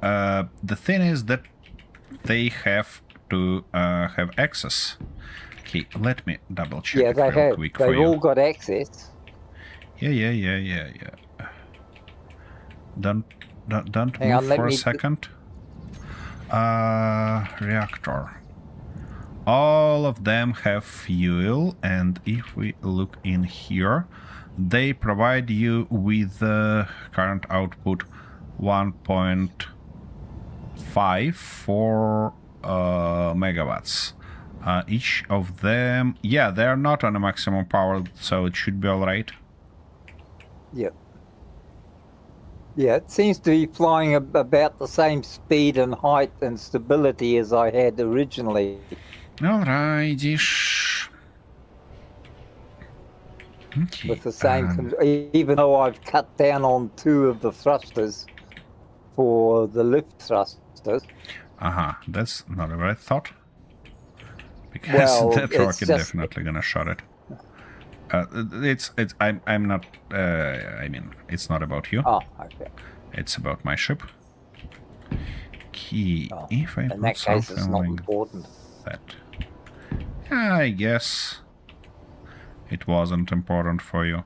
The thing is that they have to have access. Okay, let me double check it real quick for you. They've all got access. Yeah. Don't Hang on, move for a second. Reactor. All of them have fuel, and if we look in here, they provide you with current output 1.54 megawatts. Each of them, yeah, they're not on a maximum power, so it should be all right. Yep. Yeah, it seems to be flying about the same speed and height and stability as I had originally. Alrighty. Okay. With the same, even though I've cut down on 2 of the thrusters for the lift thrusters. That's not a bad thought. Because well, that rocket definitely gonna shot it. I'm not. I mean, it's not about you. Oh, okay. It's about my ship. Key. Oh, if I in put that case, it's something not like important. that, I guess it wasn't important for you.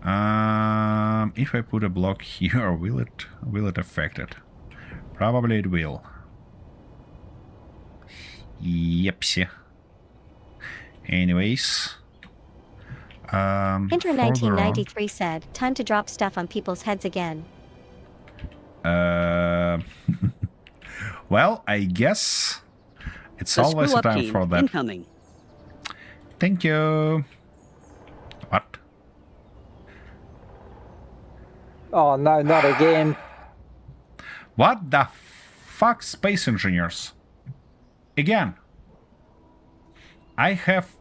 If I put a block here, will it affect it? Probably it will. Yepsy. Anyways. Hinter further on. 1993 said, time to drop stuff on people's heads again. Well, I guess it's The always screw a up time team for that. incoming. Thank you. What? Oh no, not again. What the fuck, space engineers? Again. I have...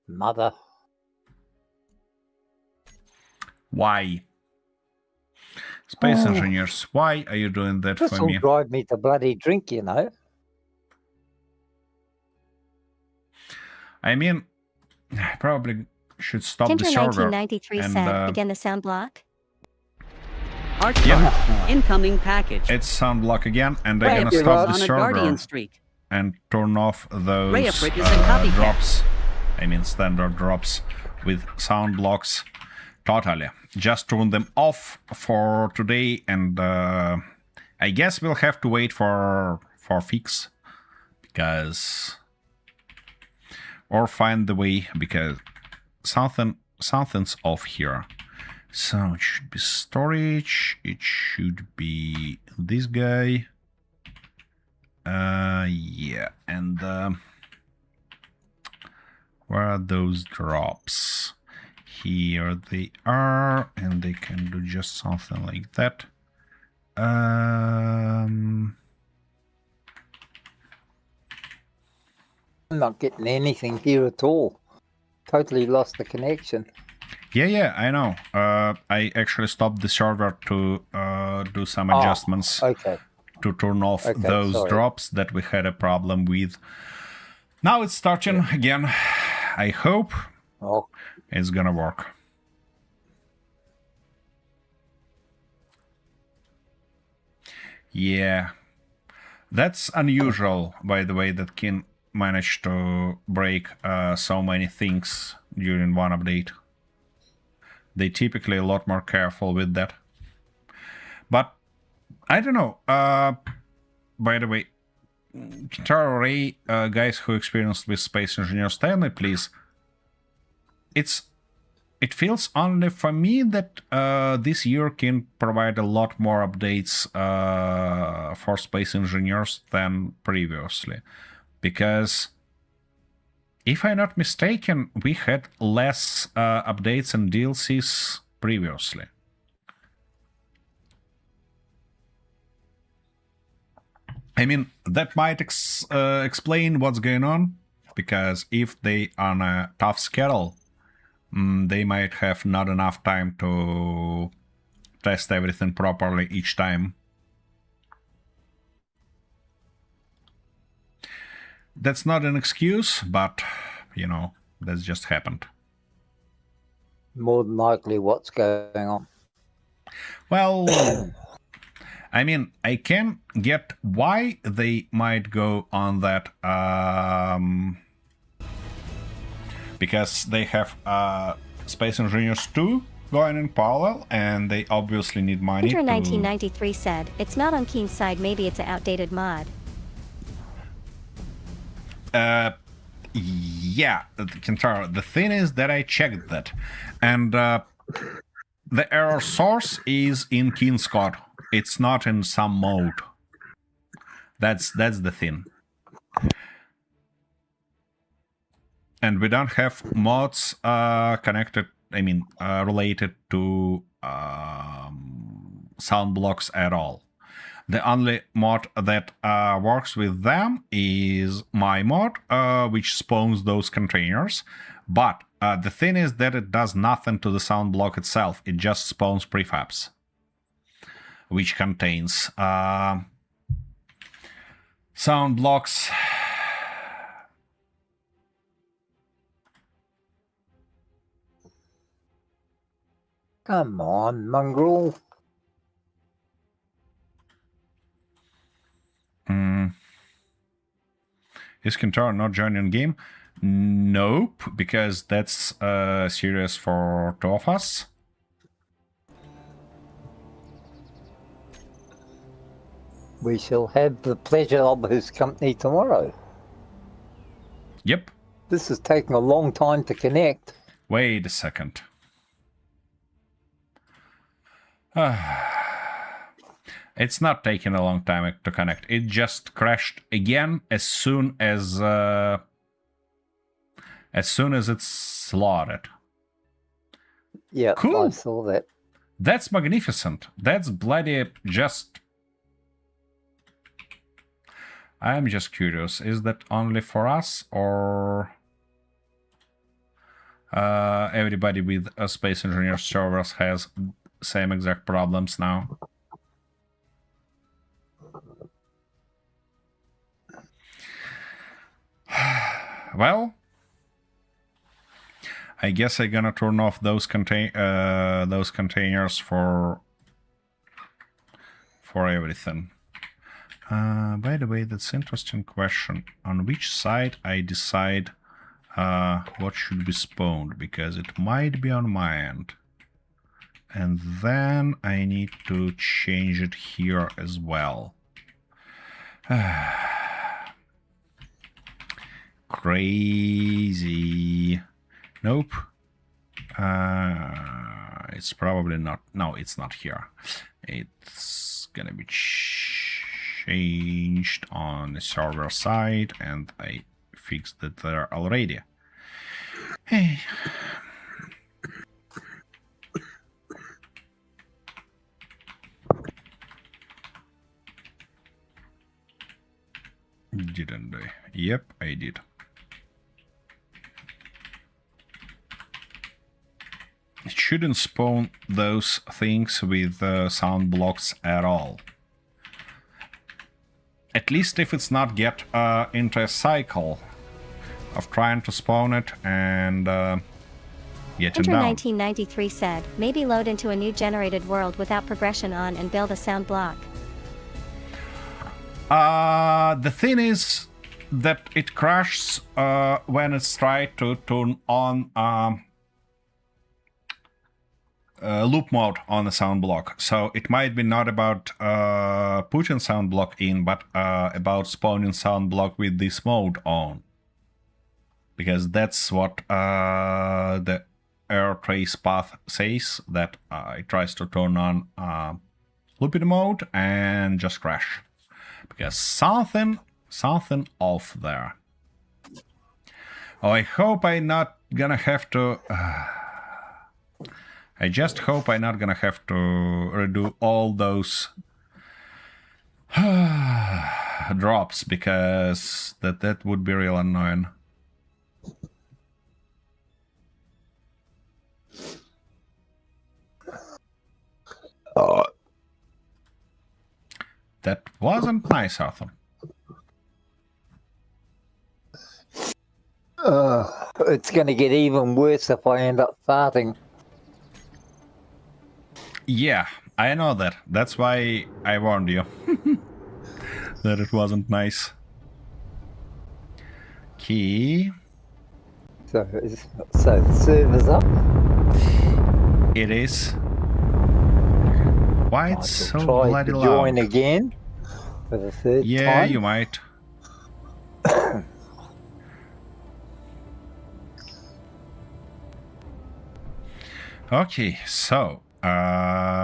Mother. Why? Space engineers, why are you doing that This for will me? drive me to bloody drink, you know. I mean, I probably should stop Hinter the server. 1993 and, said, again the sound block. Arch incoming package. It's sound block again, and Thank I'm gonna you, stop Rob. the On a server guardian streak. and turn off those Rayafric is a copycat. drops. I mean, standard drops with sound blocks. Totally. Just turn them off for today, and I guess we'll have to wait for fix, because, or find the way, because something's off here. So it should be storage. It should be this guy. Yeah, and where are those drops? Here they are, and they can do just something like that. I'm not getting anything here at all. Totally lost the connection. Yeah, I know. I actually stopped the server to do some adjustments Okay. to turn off those sorry. drops that we had a problem with. Now it's starting again. I hope Oh, it's gonna work. Yeah. That's unusual, by the way, that Kin managed to break so many things during one update. They typically a lot more careful with that. But I don't know. By the way, Taro Ray, guys who experienced with Space Engineers, tell me please. It feels only for me that this year can provide a lot more updates for Space Engineers than previously. Because, if I'm not mistaken, we had less updates and DLCs previously. I mean, that might explain what's going on, because if they on a tough schedule, they might have not enough time to test everything properly each time. That's not an excuse, but, you know, that's just happened. more than likely what's going on. Well, I mean, I can get why they might go on that, because they have Space Engineers 2 going in parallel, and they obviously need money Hinter to... 1993 said, it's not on Keen's side, maybe it's an outdated mod. Yeah, Kentaro, the thing is that I checked that, and the error source is in Keen's code. It's not in some mode. That's the thing. And we don't have mods connected, I mean, related to sound blocks at all. The only mod that works with them is my mod, which spawns those containers. But the thing is that it does nothing to the sound block itself. It just spawns prefabs, which contains sound blocks. Come on, mongrel. Is Kentaro not joining game? Nope, because that's a 2 of us. We shall have the pleasure of his company tomorrow. Yep. This is taking a long time to connect. Wait a second. It's not taking a long time to connect. It just crashed again as soon as it's loaded. Yeah, Cool. I saw that. That's magnificent. That's bloody just... I'm just curious. Is that only for us or everybody with a Space Engineer servers has same exact problems now? Well, I guess I'm gonna turn off those containers for everything. By the way, that's an interesting question. On which side I decide what should be spawned, because it might be on my end. And then I need to change it here as well. Crazy. Nope. It's probably not. No, it's not here. It's gonna be changed on the server side, and I fixed it there already. Hey. Didn't I? Yep, I did. It shouldn't spawn those things with sound blocks at all. At least if it's not get into a cycle of trying to spawn it and get it Hunter down. 1993 said, maybe load into a new generated world without progression on and build a sound block. The thing is that it crashes when it's tried to turn on loop mode on the sound block. So it might be not about putting sound block in, but about spawning sound block with this mode on. Because that's what the air trace path says, that it tries to turn on looping mode and just crash. Because something off there. Oh, I hope I'm not gonna have to... I just hope I'm not gonna have to redo all those drops, because that would be real annoying. That wasn't nice, Arthur. It's going to get even worse if I end up farting. Yeah, I know that. That's why I warned you. That it wasn't nice. Key. So the server's up. It is. Why it's so Try bloody to loud? join again for the third time. Yeah, you might. Okay, so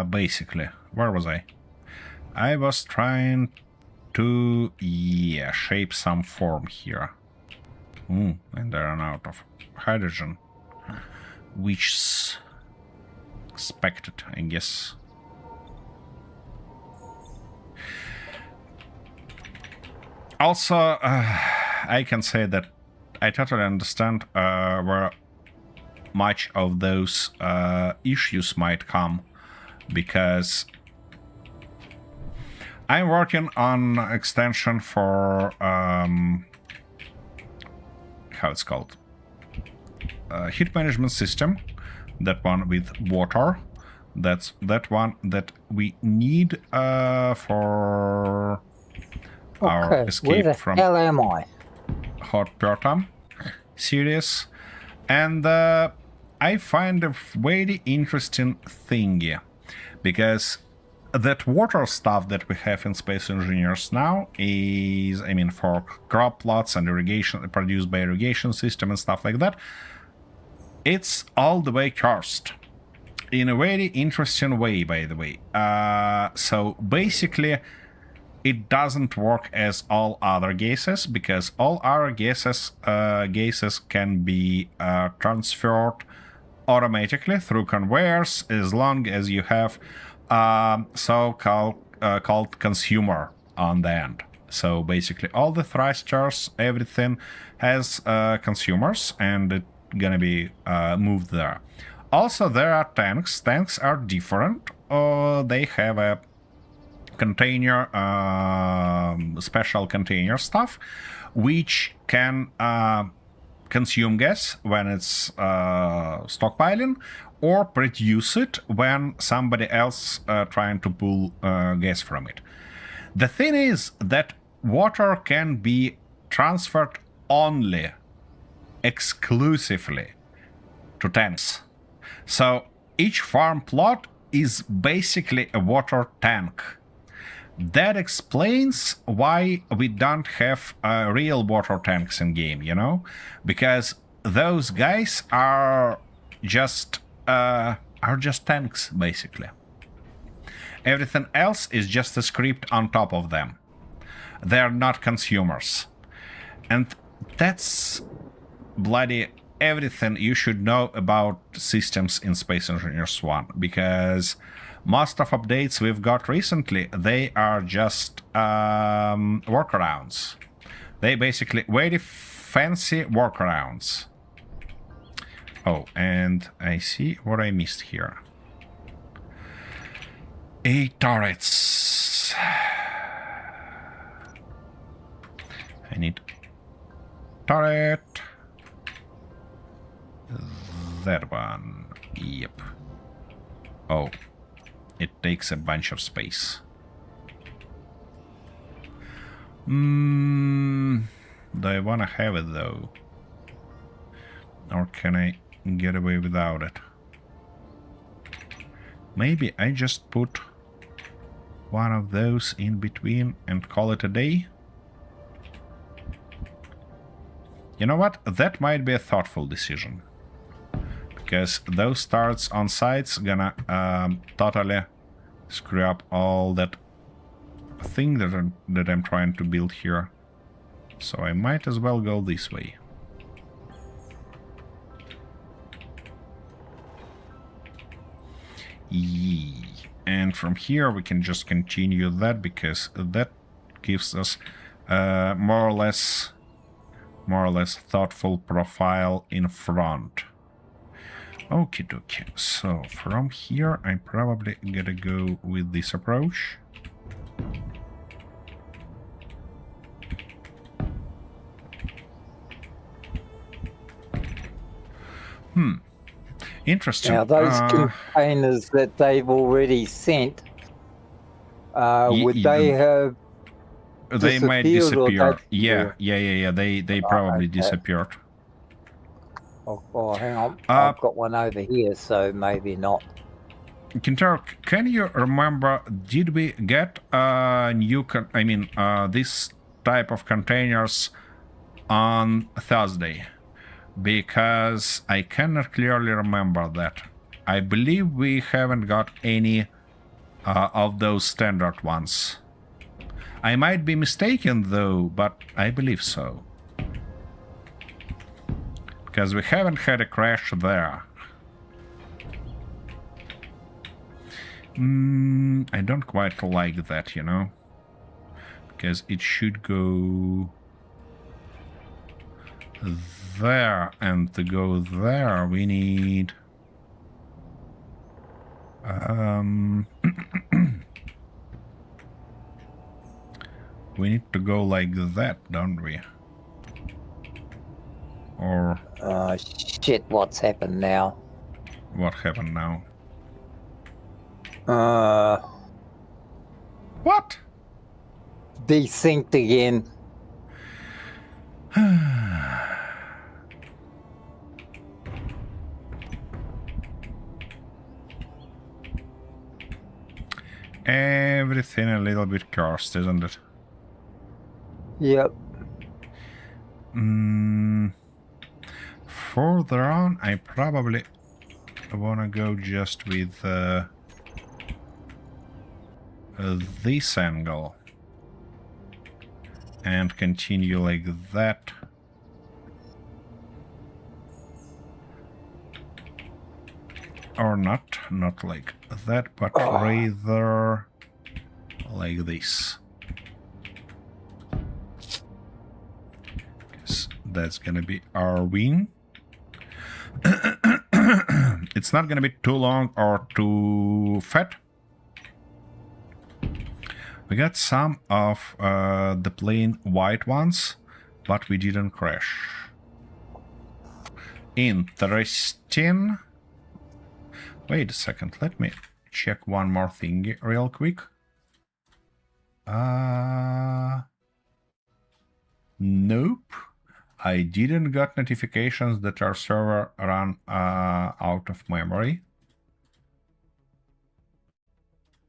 basically, where was I? I was trying to shape some form here. And I ran out of hydrogen, which's expected, I guess. Also, I can say that I totally understand where much of those issues might come, because I'm working on extension for how it's called, heat management system, that one with water. That's that one that we need for our escape from hell am I? hot Pertam series. And I find a very interesting thingy, because that water stuff that we have in Space Engineers now is, I mean, for crop plots and irrigation produced by irrigation system and stuff like that, it's all the way cursed. In a very interesting way, by the way. So basically, it doesn't work as all other gases, because all other gases can be transferred automatically through conveyors as long as you have so-called consumer on the end. So basically, all the thrusters, everything has consumers, and it's gonna be moved there. Also, there are tanks. Tanks are different. They have a container, special container stuff, which can consume gas when it's stockpiling, or produce it when somebody else trying to pull gas from it. The thing is that water can be transferred only, exclusively, to tanks. So each farm plot is basically a water tank. That explains why we don't have real water tanks in game, you know? Because those guys are just tanks, basically. Everything else is just a script on top of them. They're not consumers. And that's bloody everything you should know about systems in Space Engineers 1, because most of updates we've got recently, they are just workarounds. They basically very fancy workarounds. Oh, and I see what I missed here. 8 turrets. I need turret. That one. Yep. Oh. It takes a bunch of space. Do I want to have it though? Or can I get away without it? Maybe I just put one of those in between and call it a day? You know what? That might be a thoughtful decision. Because those turrets on sites gonna totally screw up all that thing that I'm trying to build here. So I might as well go this way. Yee. And from here we can just continue that, because that gives us more or less thoughtful profile in front. Okie dokie. So from here I probably gotta go with this approach. Interesting. Now those containers that they've already sent, would they have they might disappeared? disappear. Yeah. They probably disappeared. Oh, hang on. I've got one over here, so maybe not. Kintar, can you remember, did we get new, this type of containers on Thursday? Because I cannot clearly remember that. I believe we haven't got any of those standard ones. I might be mistaken though, but I believe so. Because we haven't had a crash there. I don't quite like that, you know? Because it should go there, and to go there we need we need to go like that, don't we? Or shit, what's happened now? what happened now? What? Desynced again. everything a little bit cursed, isn't it? Yep. Further on, I probably wanna go just with this angle and continue like that. Or not like that, but rather like this. Because that's gonna be our win. It's not gonna be too long or too fat. We got some of the plain white ones, but we didn't crash. Interesting. Wait a second, let me check one more thing real quick. Nope. I didn't got notifications that our server ran out of memory.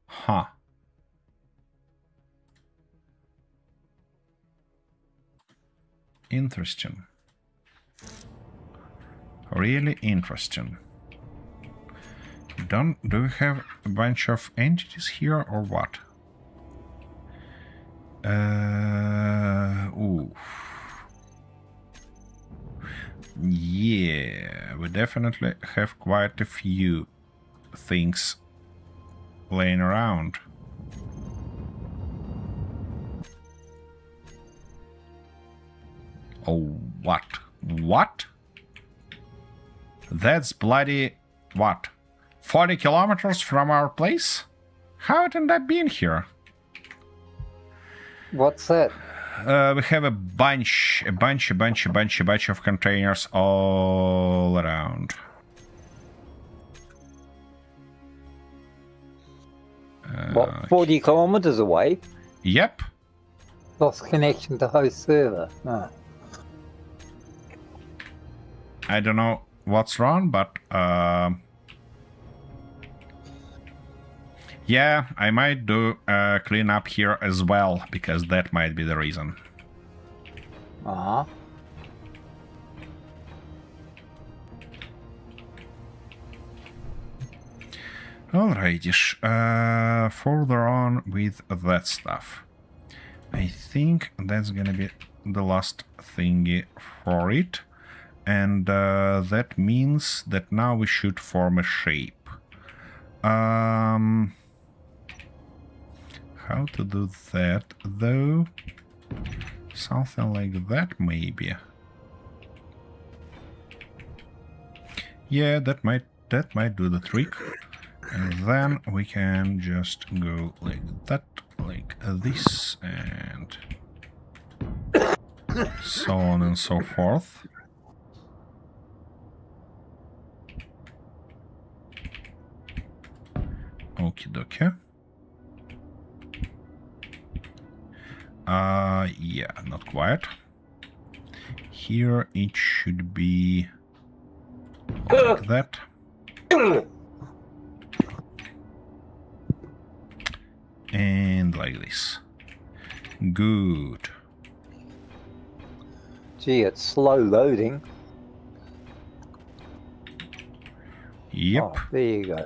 Huh. Interesting. Really interesting. Do we have a bunch of entities here or what? Ooh. Yeah, we definitely have quite a few things laying around. Oh, what? What? That's bloody... what? 40 kilometers from our place? How it ended up being here? What's that? We have a bunch of containers all around. What, 40 kilometers away? Yep. Lost connection to host server. Ah. I don't know what's wrong, but yeah, I might do a clean up here as well, because that might be the reason. Uh-huh. Alrighty, further on with that stuff. I think that's gonna be the last thingy for it. And that means that now we should form a shape. How to do that, though? Something like that, maybe. Yeah, that might do the trick. And then we can just go like that, like this, and so on and so forth. Okie dokie. Yeah, not quite. Here it should be like that. And like this. Good. Gee, it's slow loading. Yep. Oh, there you go.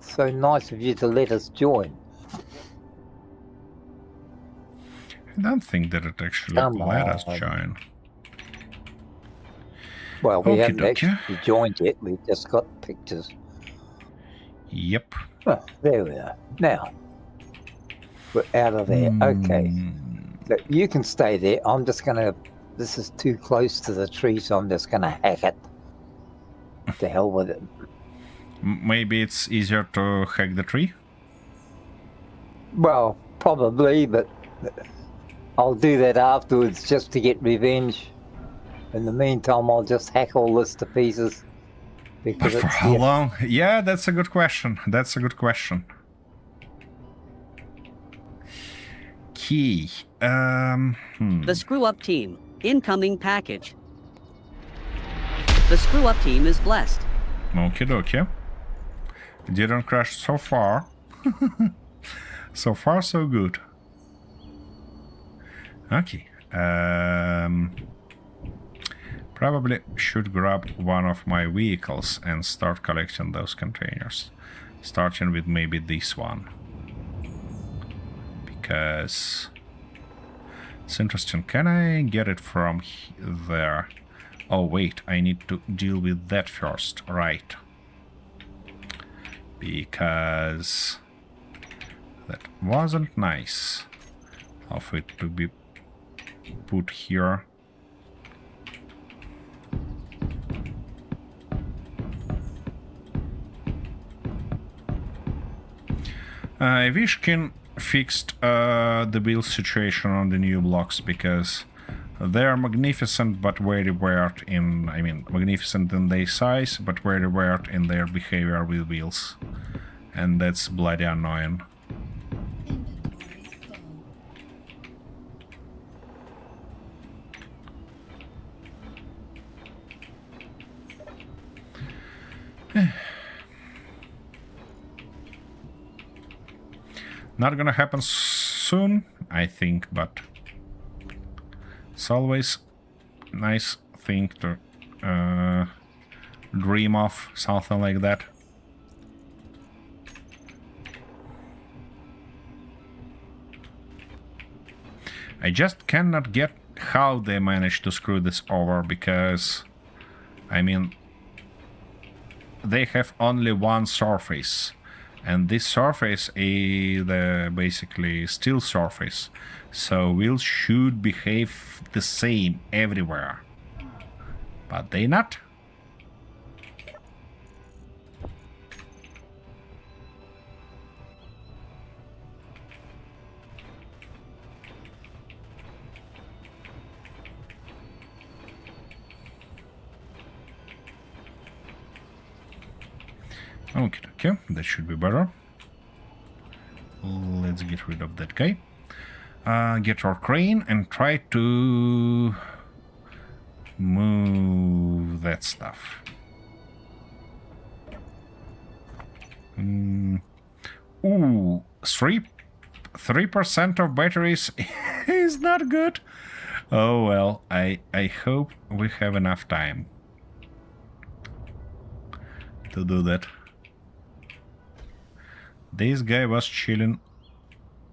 So nice of you to let us join. I don't think that it actually Come let us on. join. Well, we Okie haven't dokie. actually joined yet. We've just got pictures. Yep. Oh, there we are. Now, we're out of there. Okay. Look, you can stay there. I'm just going to... This is too close to the tree, so I'm just going to hack it. To hell with it. Maybe it's easier to hack the tree? Well, probably, but I'll do that afterwards just to get revenge. In the meantime, I'll just hack all this to pieces. But Because for it's how long? Yeah, that's a good question. Key. The Screw Up Team. Incoming package. The Screw Up Team is blessed. Okie dokie. Didn't crash so far. So far, so good. Okay. Probably should grab one of my vehicles and start collecting those containers. Starting with maybe this one. Because it's interesting. Can I get it from there? Oh, wait. I need to deal with that first. Right. Because that wasn't nice of it to be put here. I wish Kin fixed the build situation on the new blocks, because they are magnificent but very weird in, I mean, magnificent in their size but very weird in their behavior with wheels. And that's bloody annoying. Not gonna happen soon, I think, but it's always a nice thing to dream of, something like that. I just cannot get how they managed to screw this over, because, I mean, they have only one surface. And this surface is the basically steel surface, so wheels should behave the same everywhere, but they not. Okay, that should be better. Let's get rid of that guy. Get our crane and try to move that stuff. Ooh, 3% of batteries is not good. Oh well, I hope we have enough time to do that. This guy was chilling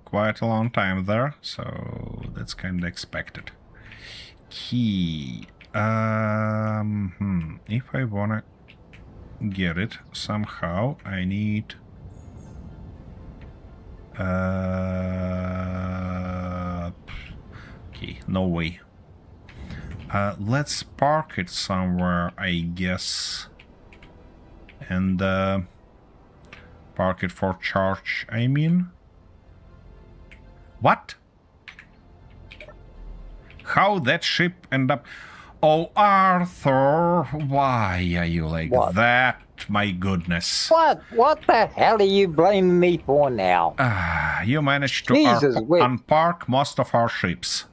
quite a long time there, so that's kind of expected. Key. If I wanna get it somehow, I need... okay, no way. Let's park it somewhere, I guess. And park it for charge, I mean. What? How that ship end up... Oh, Arthur, why are you like that? My goodness. What? What the hell are you blaming me for now? You managed to Jesus, unpark most of our ships.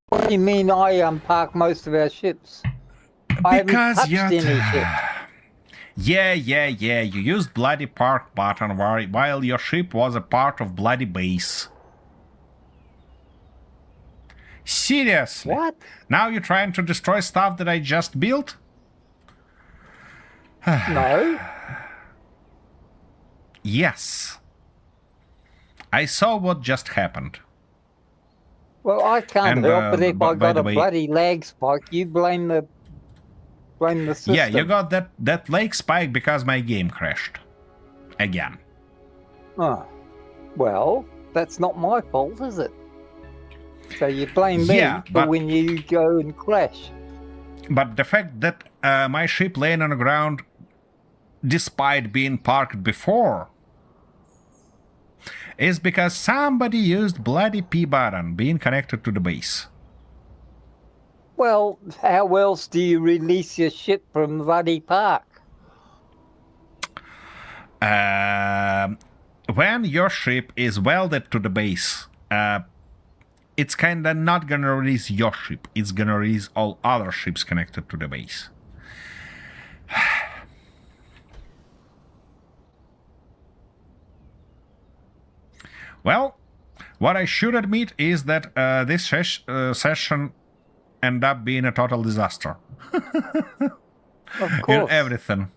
What do you mean I unpark most of our ships? I haven't touched any ships. Yeah, you used bloody park button while your ship was a part of bloody base. Seriously? What? Now you're trying to destroy stuff that I just built? No. Yes. I saw what just happened. Well, I can't help it if I got a bloody lag spike. You blame the system. Yeah, you got that lag spike because my game crashed. Again. Oh. Well, that's not my fault, is it? So you blame me for when you go and crash. But the fact that my ship laying on the ground, despite being parked before, is because somebody used bloody P button being connected to the base. Well, how else do you release your ship from bloody park? When your ship is welded to the base, it's kinda not gonna release your ship. It's gonna release all other ships connected to the base. Well, what I should admit is that this session ended up being a total disaster. Of In course. everything.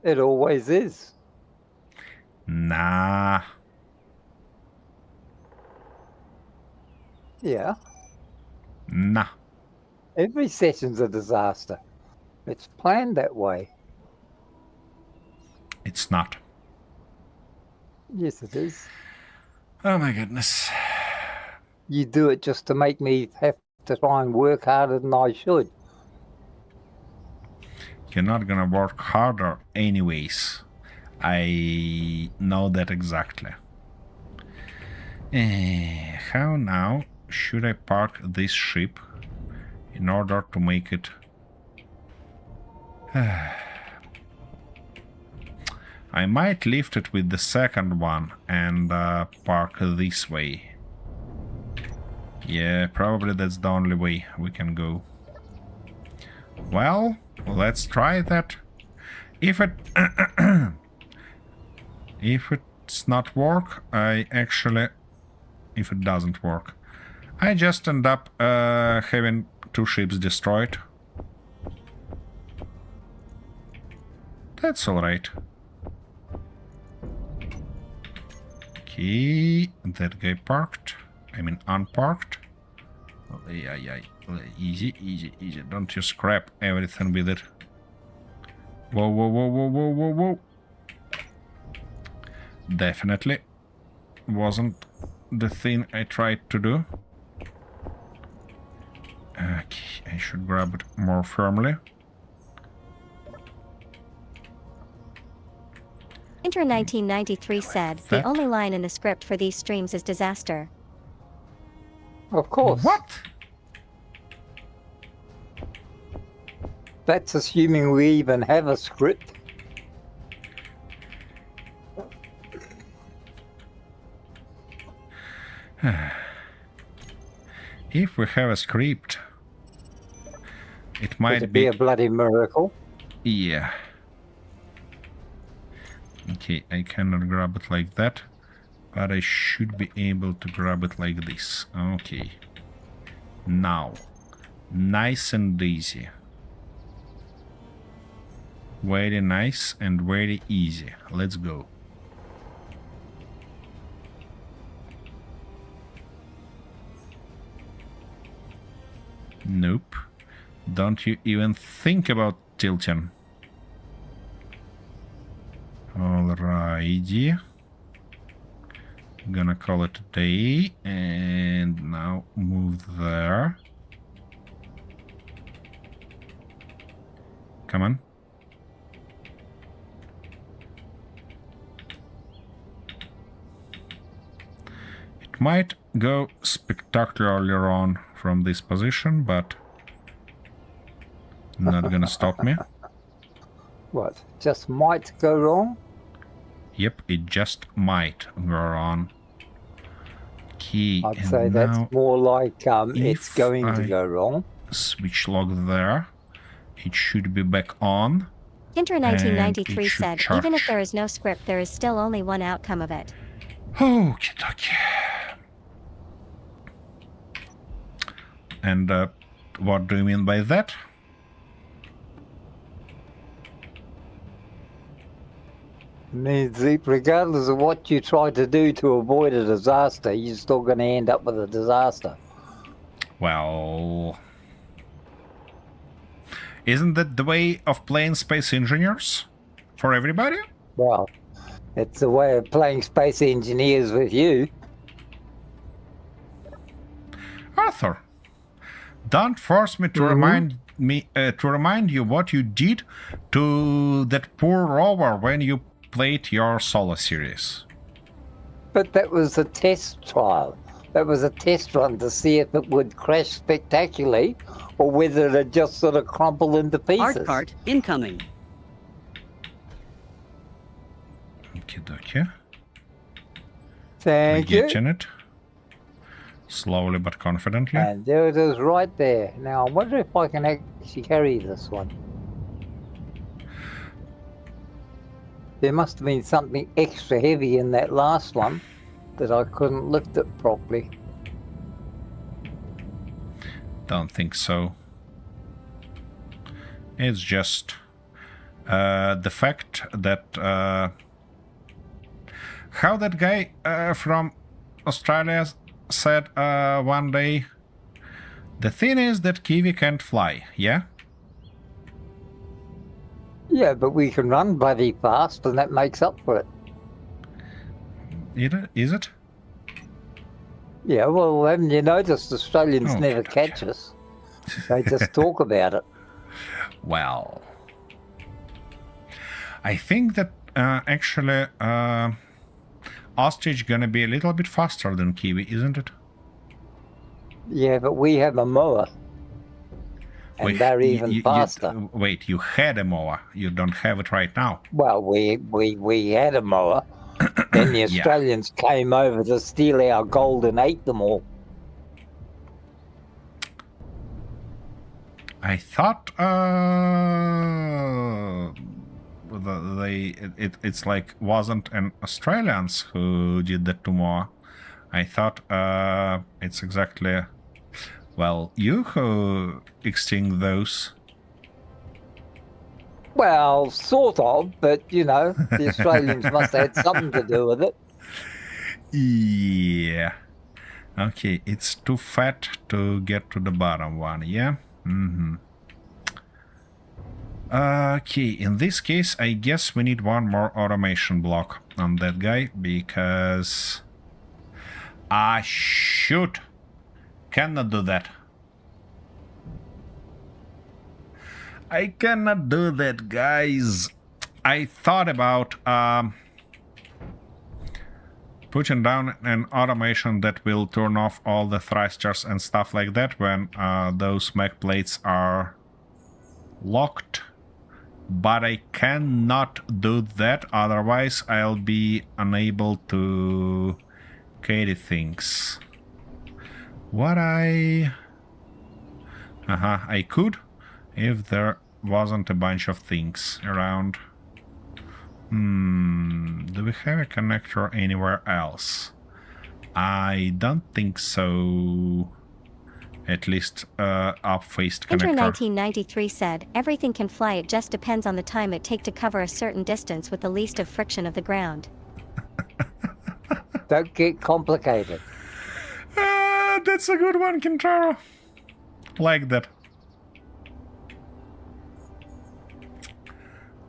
It always is. Nah. Yeah. Nah. Every session's a disaster. It's planned that way. It's not. Yes, it is. Oh my goodness. You do it just to make me have to try and work harder than I should. You're not gonna work harder anyways. I know that exactly. How now should I park this ship in order to make it... I might lift it with the second one and park this way. Yeah, probably that's the only way we can go. Well, let's try that. If it if it's not work, if it doesn't work, I just end up having 2 ships destroyed. That's alright. Okay, that guy parked. I mean unparked. Oh, yeah. Easy. Don't you scrap everything with it. Whoa. Definitely wasn't the thing I tried to do. Okay, I should grab it more firmly. Inter 1993 said, That- the only line in the script for these streams is disaster. Of course. What? That's assuming we even have a script. If we have a script, it might It'd be a bloody miracle. Yeah. Okay, I cannot grab it like that, but I should be able to grab it like this. Okay. Now, nice and easy. Very nice and very easy. Let's go. Nope. Don't you even think about tilting. Alrighty. Gonna call it a day and now move there. Come on. It might go spectacularly wrong from this position, but not gonna stop me. What? Just might go wrong? Yep, it just might go wrong. Okay, I'd and say now that's more like it's if going to I- go wrong. switch lock there. It should be back on. Inter And 1993 it should said, even if charge. there is no script, there is still only one outcome of it. Okie dokie. And what do you mean by that? Means that regardless of what you try to do to avoid a disaster, you're still going to end up with a disaster. Well, isn't that the way of playing space engineers for everybody? Well, it's the way of playing space engineers with you. Arthur, don't force me to remind you what you did to that poor rover when you played your solo series. But that was a test trial. That was a test run to see if it would crash spectacularly or whether it'd just sort of crumple into pieces. Art cart incoming. Okie dokie. Thank you. Getting it. Slowly but confidently. And there it is right there. Now, I wonder if I can actually carry this one. There must have been something extra heavy in that last one that I couldn't lift it properly. Don't think so. It's just the fact that how that guy from Australia said one day, the thing is that Kiwi can't fly, yeah? Yeah, but we can run bloody fast, and that makes up for it. Is it? Yeah, well, haven't you noticed Australians Oh, never okay. catch us? They just talk about it. Well, I think that actually ostrich gonna be a little bit faster than Kiwi, isn't it? Yeah, but we have a mower. And they're even faster. Wait, you had a mower. You don't have it right now. Well, we had a mower. Then the Australians came over to steal our gold and ate them all. I thought it's like wasn't an Australians who did that to Moa. I thought it's exactly, well, you who extinct those. Well, sort of, but you know, the Australians must have had something to do with it. Yeah. Okay, it's too fat to get to the bottom one, yeah? Mm-hmm. Okay, in this case, I guess we need one more automation block on that guy, because... Ah, shoot! Cannot do that. I cannot do that, guys. I thought about putting down an automation that will turn off all the thrusters and stuff like that when those mech plates are locked. But I cannot do that, otherwise I'll be unable to carry things. What I could, if there wasn't a bunch of things around. Do we have a connector anywhere else? I don't think so. At least up-faced connector. Inter 1993 said, everything can fly, it just depends on the time it take to cover a certain distance with the least of friction of the ground. Don't get complicated. That's a good one, Kintaro. Like that.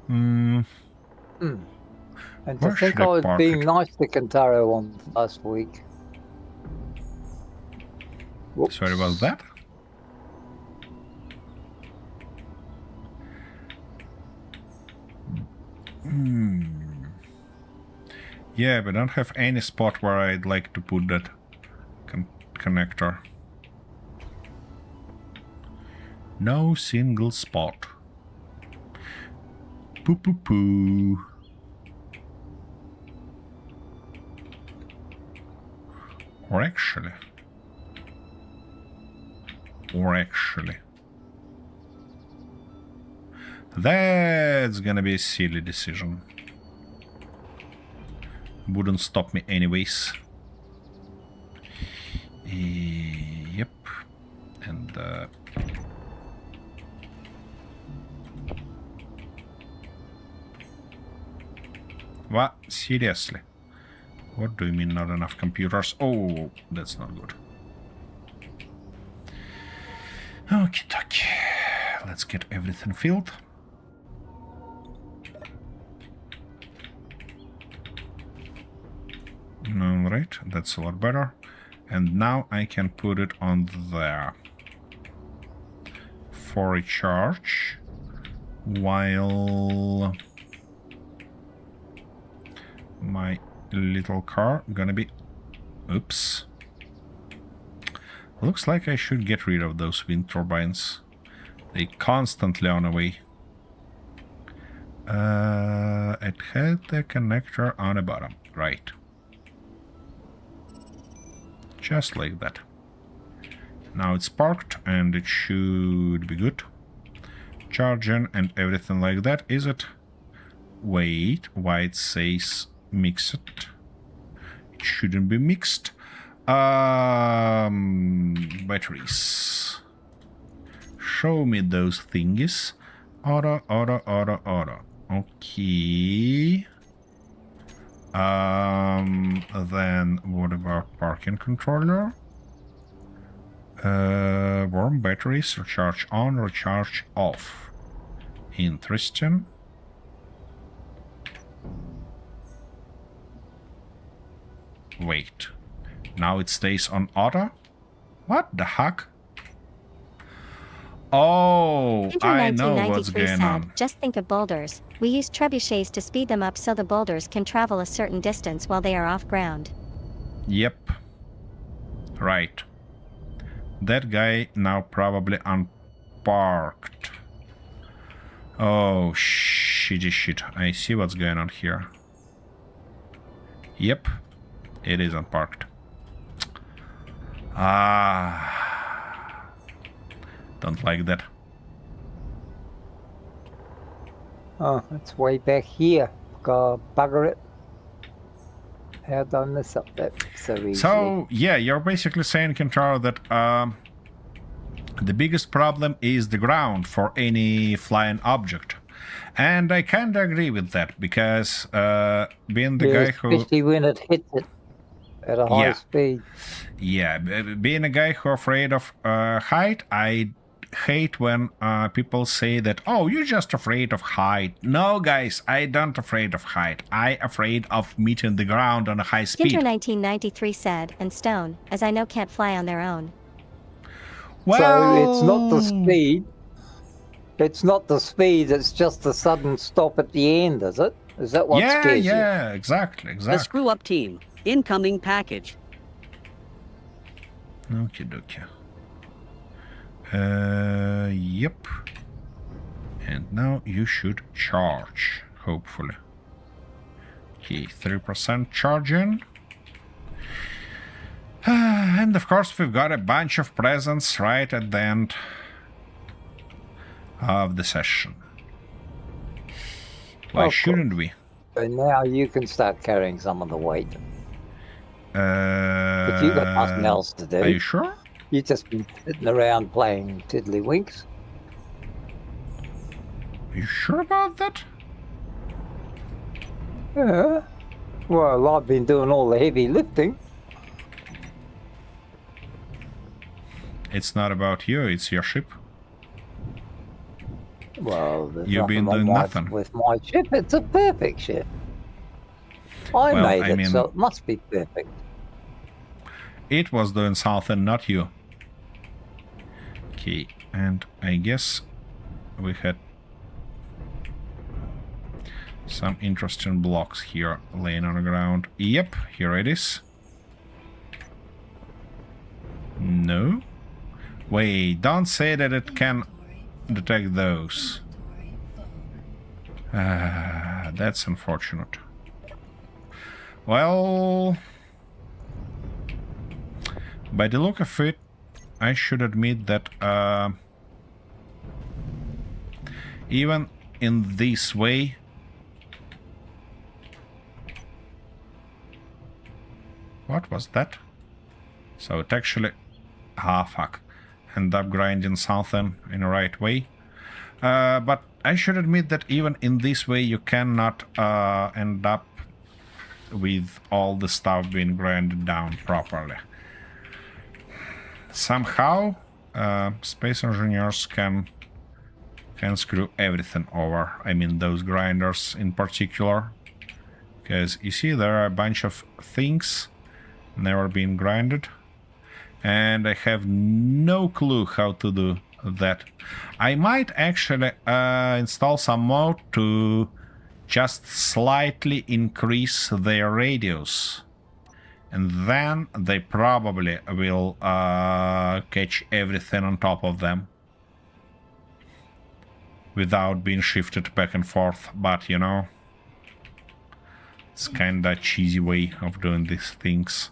And to Where think should I I was park being it? nice to Kentaro on last week. Whoops. Sorry about that. Yeah, but I don't have any spot where I'd like to put that connector. No single spot. Poo poo poo. Or actually. That's gonna be a silly decision. Wouldn't stop me anyways. Yep. And what? Seriously? What do you mean not enough computers? Oh, that's not good. Okie dokie. Let's get everything filled. Alright, that's a lot better. And now I can put it on there for a charge while my little car gonna be... Oops. Looks like I should get rid of those wind turbines. They constantly on the way. It had the connector on the bottom. Right. Just like that. Now it's parked and it should be good. Charging and everything like that, is it? wait, why it says mix it? It shouldn't be mixed. Batteries. Show me those thingies. Auto. Okay. Then what about parking controller? Warm batteries, recharge on, recharge off. Interesting. Wait. Now it stays on auto? What the heck? Oh, Andrew I know what's 1993 going said, on. just think of boulders. We use trebuchets to speed them up so the boulders can travel a certain distance while they are off ground. Yep. Right. That guy now probably unparked. Oh, shitty shit. I see what's going on here. Yep. It is unparked. Ah. Don't like that. Oh, it's way back here. Go bugger it. How'd I miss up that so easily? So, yeah, you're basically saying, Kentaro, that the biggest problem is the ground for any flying object. And I kind of agree with that, because being the guy who... Especially when it hits it at a high speed. Yeah, being a guy who afraid of height, I hate when people say that, oh, you're just afraid of height. No, guys, I don't afraid of height. I afraid of meeting the ground on a high speed. Ginter 1993 said, and stone, as I know can't fly on their own. Well, So it's not the speed. It's not the speed, it's just the sudden stop at the end, is it? Is that what scares you? Yeah, exactly. The Screw Up Team. Incoming package. Okie dokie. Yep. And now you should charge, hopefully. Okay, 3% charging. And of course we've got a bunch of presents right at the end of the session. Why shouldn't we? So now you can start carrying some of the weight. But you got nothing else to do. Are you sure? You've just been sitting around playing tiddlywinks. Are you sure about that? Yeah. Well, I've been doing all the heavy lifting. It's not about you, it's your ship. Well, there's You've been nothing doing wrong nothing. with my ship. It's a perfect ship. I Well, made I it, mean- so it must be perfect. It was doing something, not you. Okay, and I guess we had some interesting blocks here laying on the ground. Yep, here it is. No? Wait, don't say that it can detect those. That's unfortunate. Well, by the look of it, I should admit that even in this way, what was that? So it actually, fuck, end up grinding something in the right way. But I should admit that even in this way, you cannot end up with all the stuff being grinded down properly. Somehow, space engineers can screw everything over. I mean, those grinders in particular. Because you see, there are a bunch of things never been grinded. And I have no clue how to do that. I might actually install some mode to just slightly increase their radius. And then they probably will catch everything on top of them without being shifted back and forth. But, you know, it's kinda cheesy way of doing these things.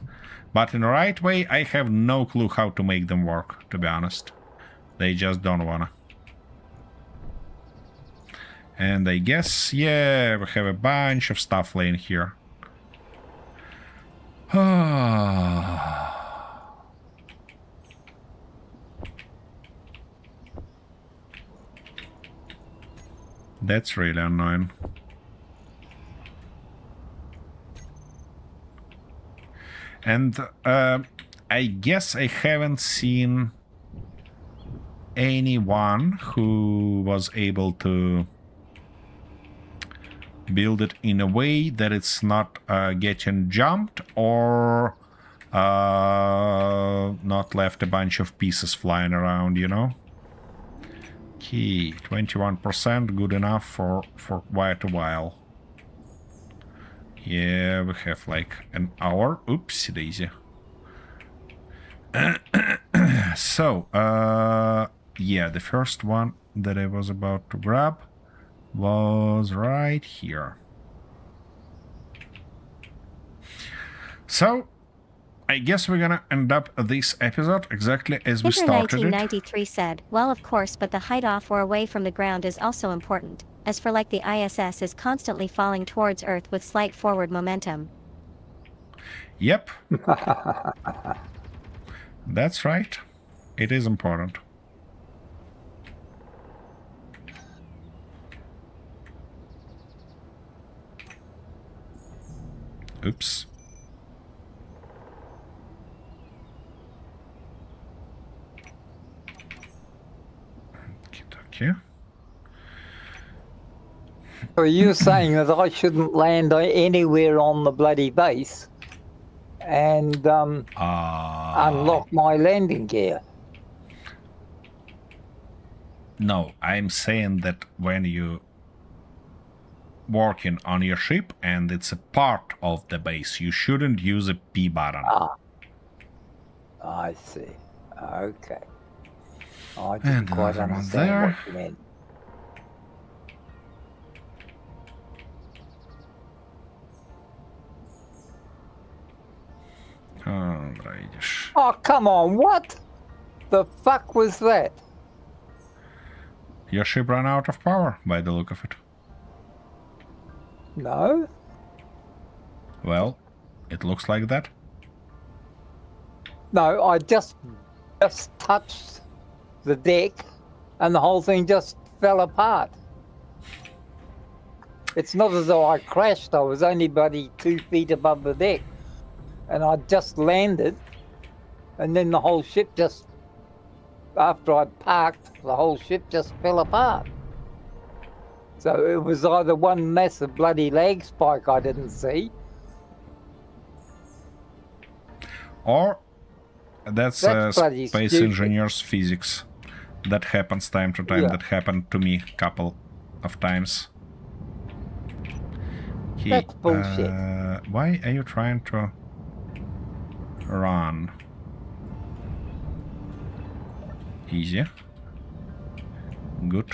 But in the right way, I have no clue how to make them work, to be honest. They just don't wanna. And I guess, yeah, we have a bunch of stuff laying here. That's really annoying. And I guess I haven't seen anyone who was able to build it in a way that it's not getting jumped or not left a bunch of pieces flying around, you know? Okay, 21%, good enough for quite a while. Yeah, we have like an hour. Oopsie daisy. So, yeah, the first one that I was about to grab was right here. So, I guess we're gonna end up this episode exactly as we Hinter started it. 1993 said, well, of course, but the height off or away from the ground is also important. As for like the ISS is constantly falling towards Earth with slight forward momentum. Yep. That's right. It is important. Oops. Okay. Are you saying that I shouldn't land anywhere on the bloody base and unlock my landing gear? No, I'm saying that when you working on your ship and it's a part of the base, you shouldn't use a P button. Ah, I see. Okay. I didn't quite another one understand there. what you meant. Alrighty. Oh, come on, what the fuck was that? Your ship ran out of power, by the look of it. No? Well, it looks like that. No, I just touched the deck and the whole thing just fell apart. It's not as though I crashed, I was only bloody 2 feet above the deck. And I just landed, and then the whole ship just, after I parked, the whole ship just fell apart. So it was either one massive bloody lag spike I didn't see. Or that's bloody space stupid. engineer's physics. That happens time to time. Yeah. That happened to me a couple of times. Okay, That's bullshit. why are you trying to run? Easy. Good.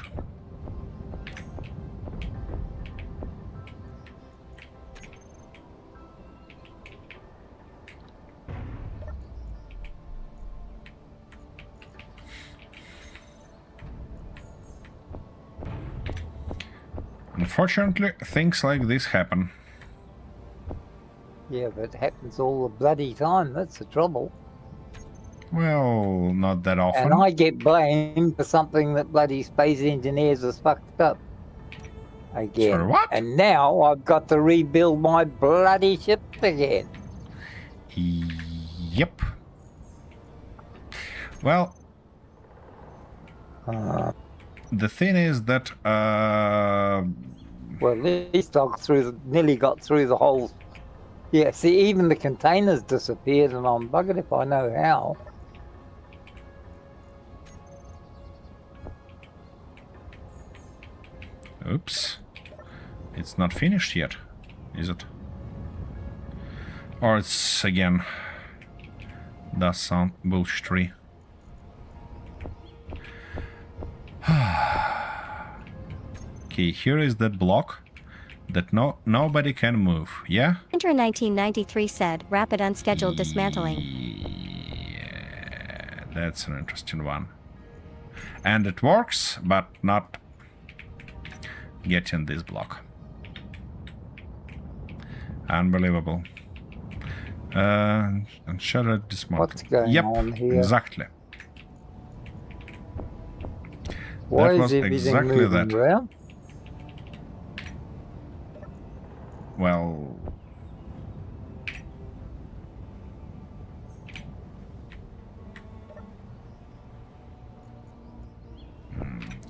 Unfortunately, things like this happen. Yeah, but it happens all the bloody time, that's the trouble. Well, not that often. And I get blamed for something that bloody space engineers has fucked up. Again. For what? And now I've got to rebuild my bloody ship again. Yep. Well, the thing is that Well, at least I nearly got through the whole. Yeah, see, even the containers disappeared, and I'm buggered if I know how. oops. It's not finished yet, is it? Or it's again does sound bullshittery. Okay, here is that block that nobody can move, yeah? Hinter 1993 said, rapid unscheduled dismantling. Yeah, that's an interesting one. And it works, but not getting this block. Unbelievable. And shall I dismount? What's going yep, on here? Exactly. Why That is was everything exactly moving that. around? Well,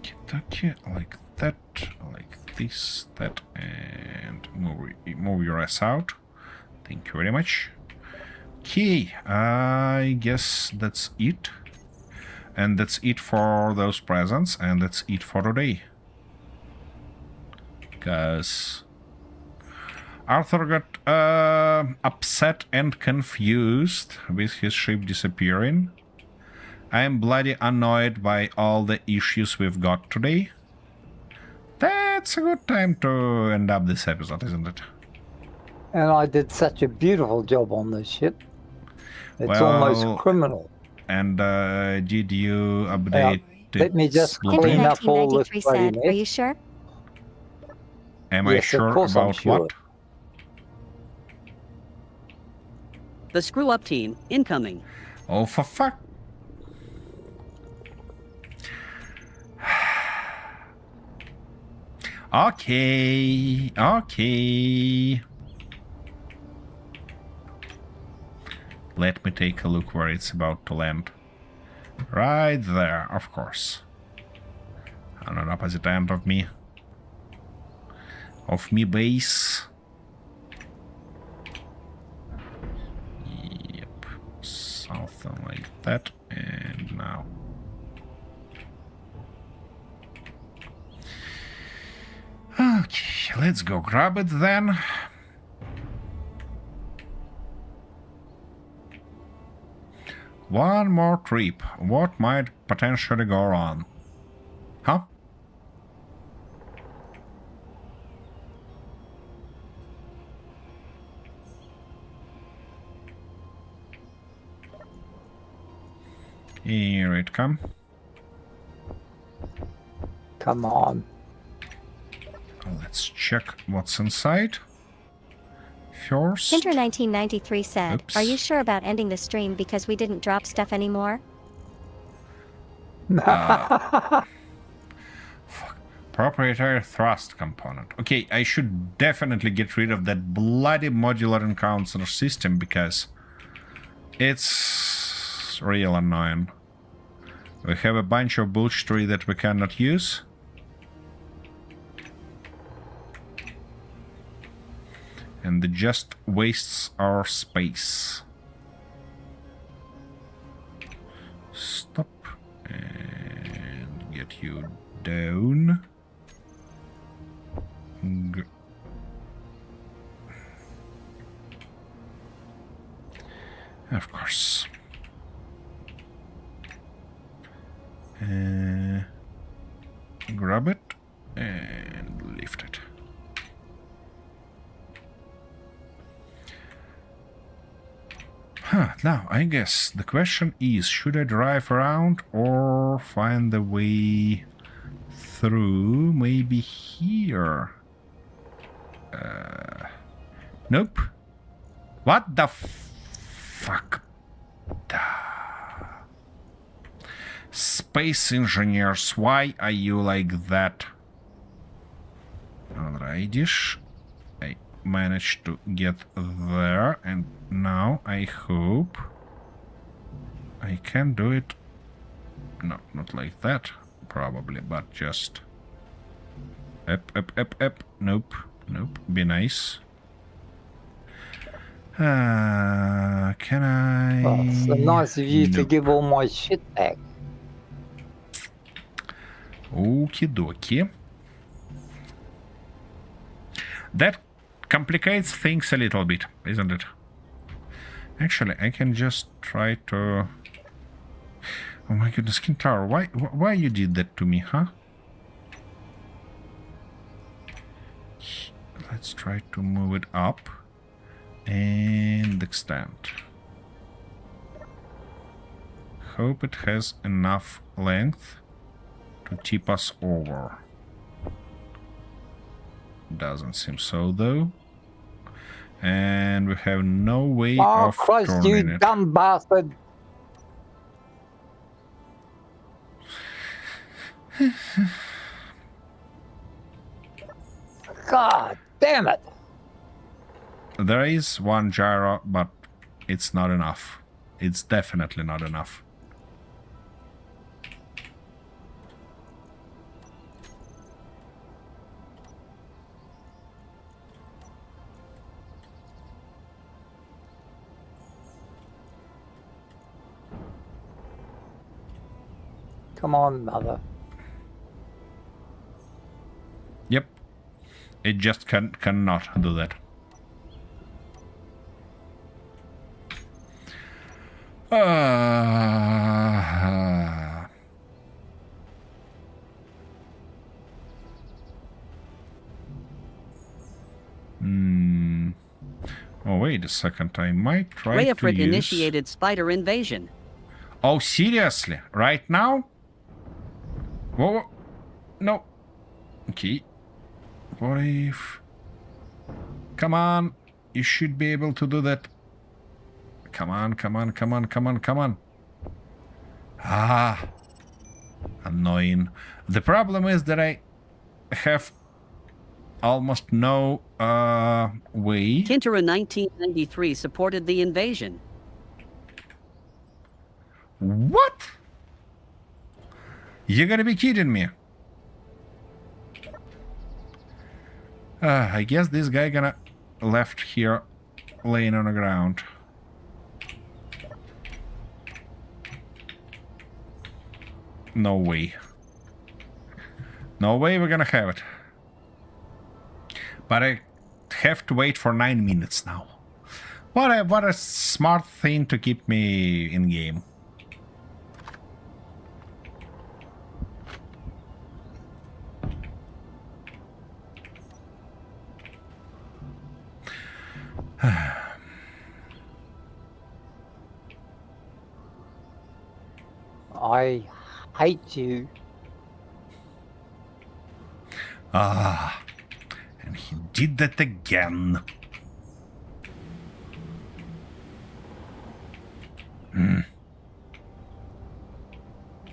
Kentucky, like that, like this, that, and move your ass out. Thank you very much. Okay, I guess that's it. And that's it for those presents, and that's it for today. Because Arthur got upset and confused with his ship disappearing. I'm bloody annoyed by all the issues we've got today. That's a good time to end up this episode, isn't it? And I did such a beautiful job on this ship. It's Well, almost criminal. And did you update Let me just blueprint? clean up all this 1993 bloody said, "Are you mess. sure?" Am I Yes, of sure course I'm about sure. what? The screw up team incoming. Oh, for fuck. Okay, okay. Let me take a look where it's about to land. Right there, of course. On an opposite end of me. Of me base. Yep. Something like that. And now. Okay, let's go grab it then. One more trip. What might potentially go wrong? Huh? Here it comes. Come on. Let's check what's inside. First. Hinter 1993 said, Oops. "Are you sure about ending the stream because we didn't drop stuff anymore?" Proprietary thrust component. Okay, I should definitely get rid of that bloody modular encounter system because it's real annoying. We have a bunch of bullshit that we cannot use. And it just wastes our space. Stop. And get you down. Of course. Grab it and lift it. Now, I guess the question is, should I drive around or find the way through? Maybe here. Nope. What the fuck? Space engineers, why are you like that? Alrighty. I managed to get there, and now I hope I can do it. No, not like that, probably, but just up. Nope. Be nice. Can I? Well, it's so nice of you to Nope. give all my shit back. Okie dokie. That complicates things a little bit, isn't it? Actually, I can just try to... Oh my goodness, Kintaro, why you did that to me, huh? Let's try to move it up and extend. Hope it has enough length to tip us over. Doesn't seem so, though. And we have no way Oh, of Christ, turning you it. dumb bastard! God damn it! There is one gyro, but it's not enough. It's definitely not enough. Come on, mother. Yep. It just cannot do that. Oh, wait a second. I might try to Rayafrit use... initiated spider invasion. Oh, seriously? Right now? Whoa. No. Okay. What if... Come on. You should be able to do that. Come on, come on, come on, come on, come on. Ah. Annoying. The problem is that I have almost no way. Kintera 1993 supported the invasion. What? You gotta be kidding me. I guess this guy gonna left here laying on the ground. No way. No way we're gonna have it. But I have to wait for 9 minutes now. What a smart thing to keep me in game. I hate you. Ah, and he did that again.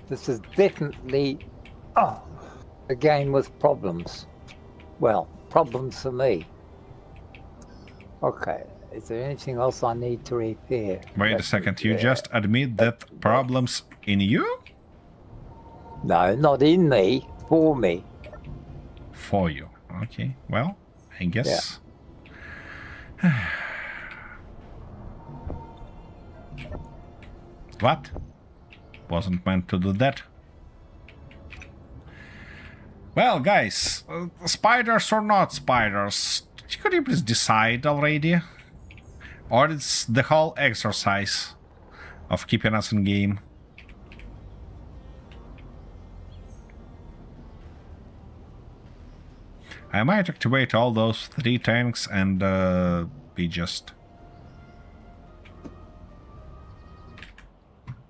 This is definitely a game with problems. Well, problems for me. Okay, is there anything else I need to repair? Wait a second, you just admit that problems in you? No, not in me, for me. For you. Okay, well, I guess... What? Wasn't meant to do that. Well, guys, spiders or not spiders, could you please decide already? Or it's the whole exercise of keeping us in game? I might activate all those 3 tanks and be just...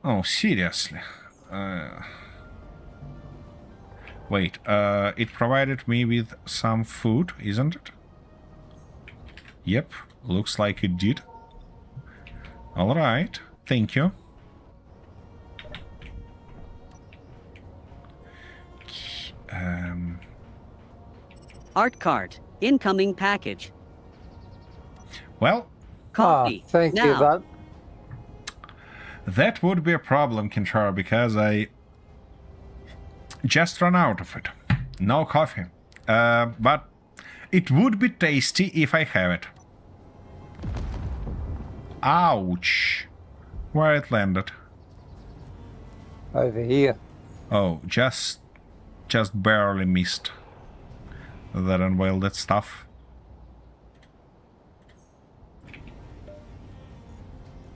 Oh, seriously? Wait, it provided me with some food, isn't it? Yep, looks like it did. Alright, thank you. Art cart. Incoming package. Well, Coffee. Thank now. you, bud. that would be a problem, Kinshara, because I just ran out of it. No coffee. But it would be tasty if I have it. Ouch. Where it landed. Over here. Oh, just barely missed that unwelded stuff.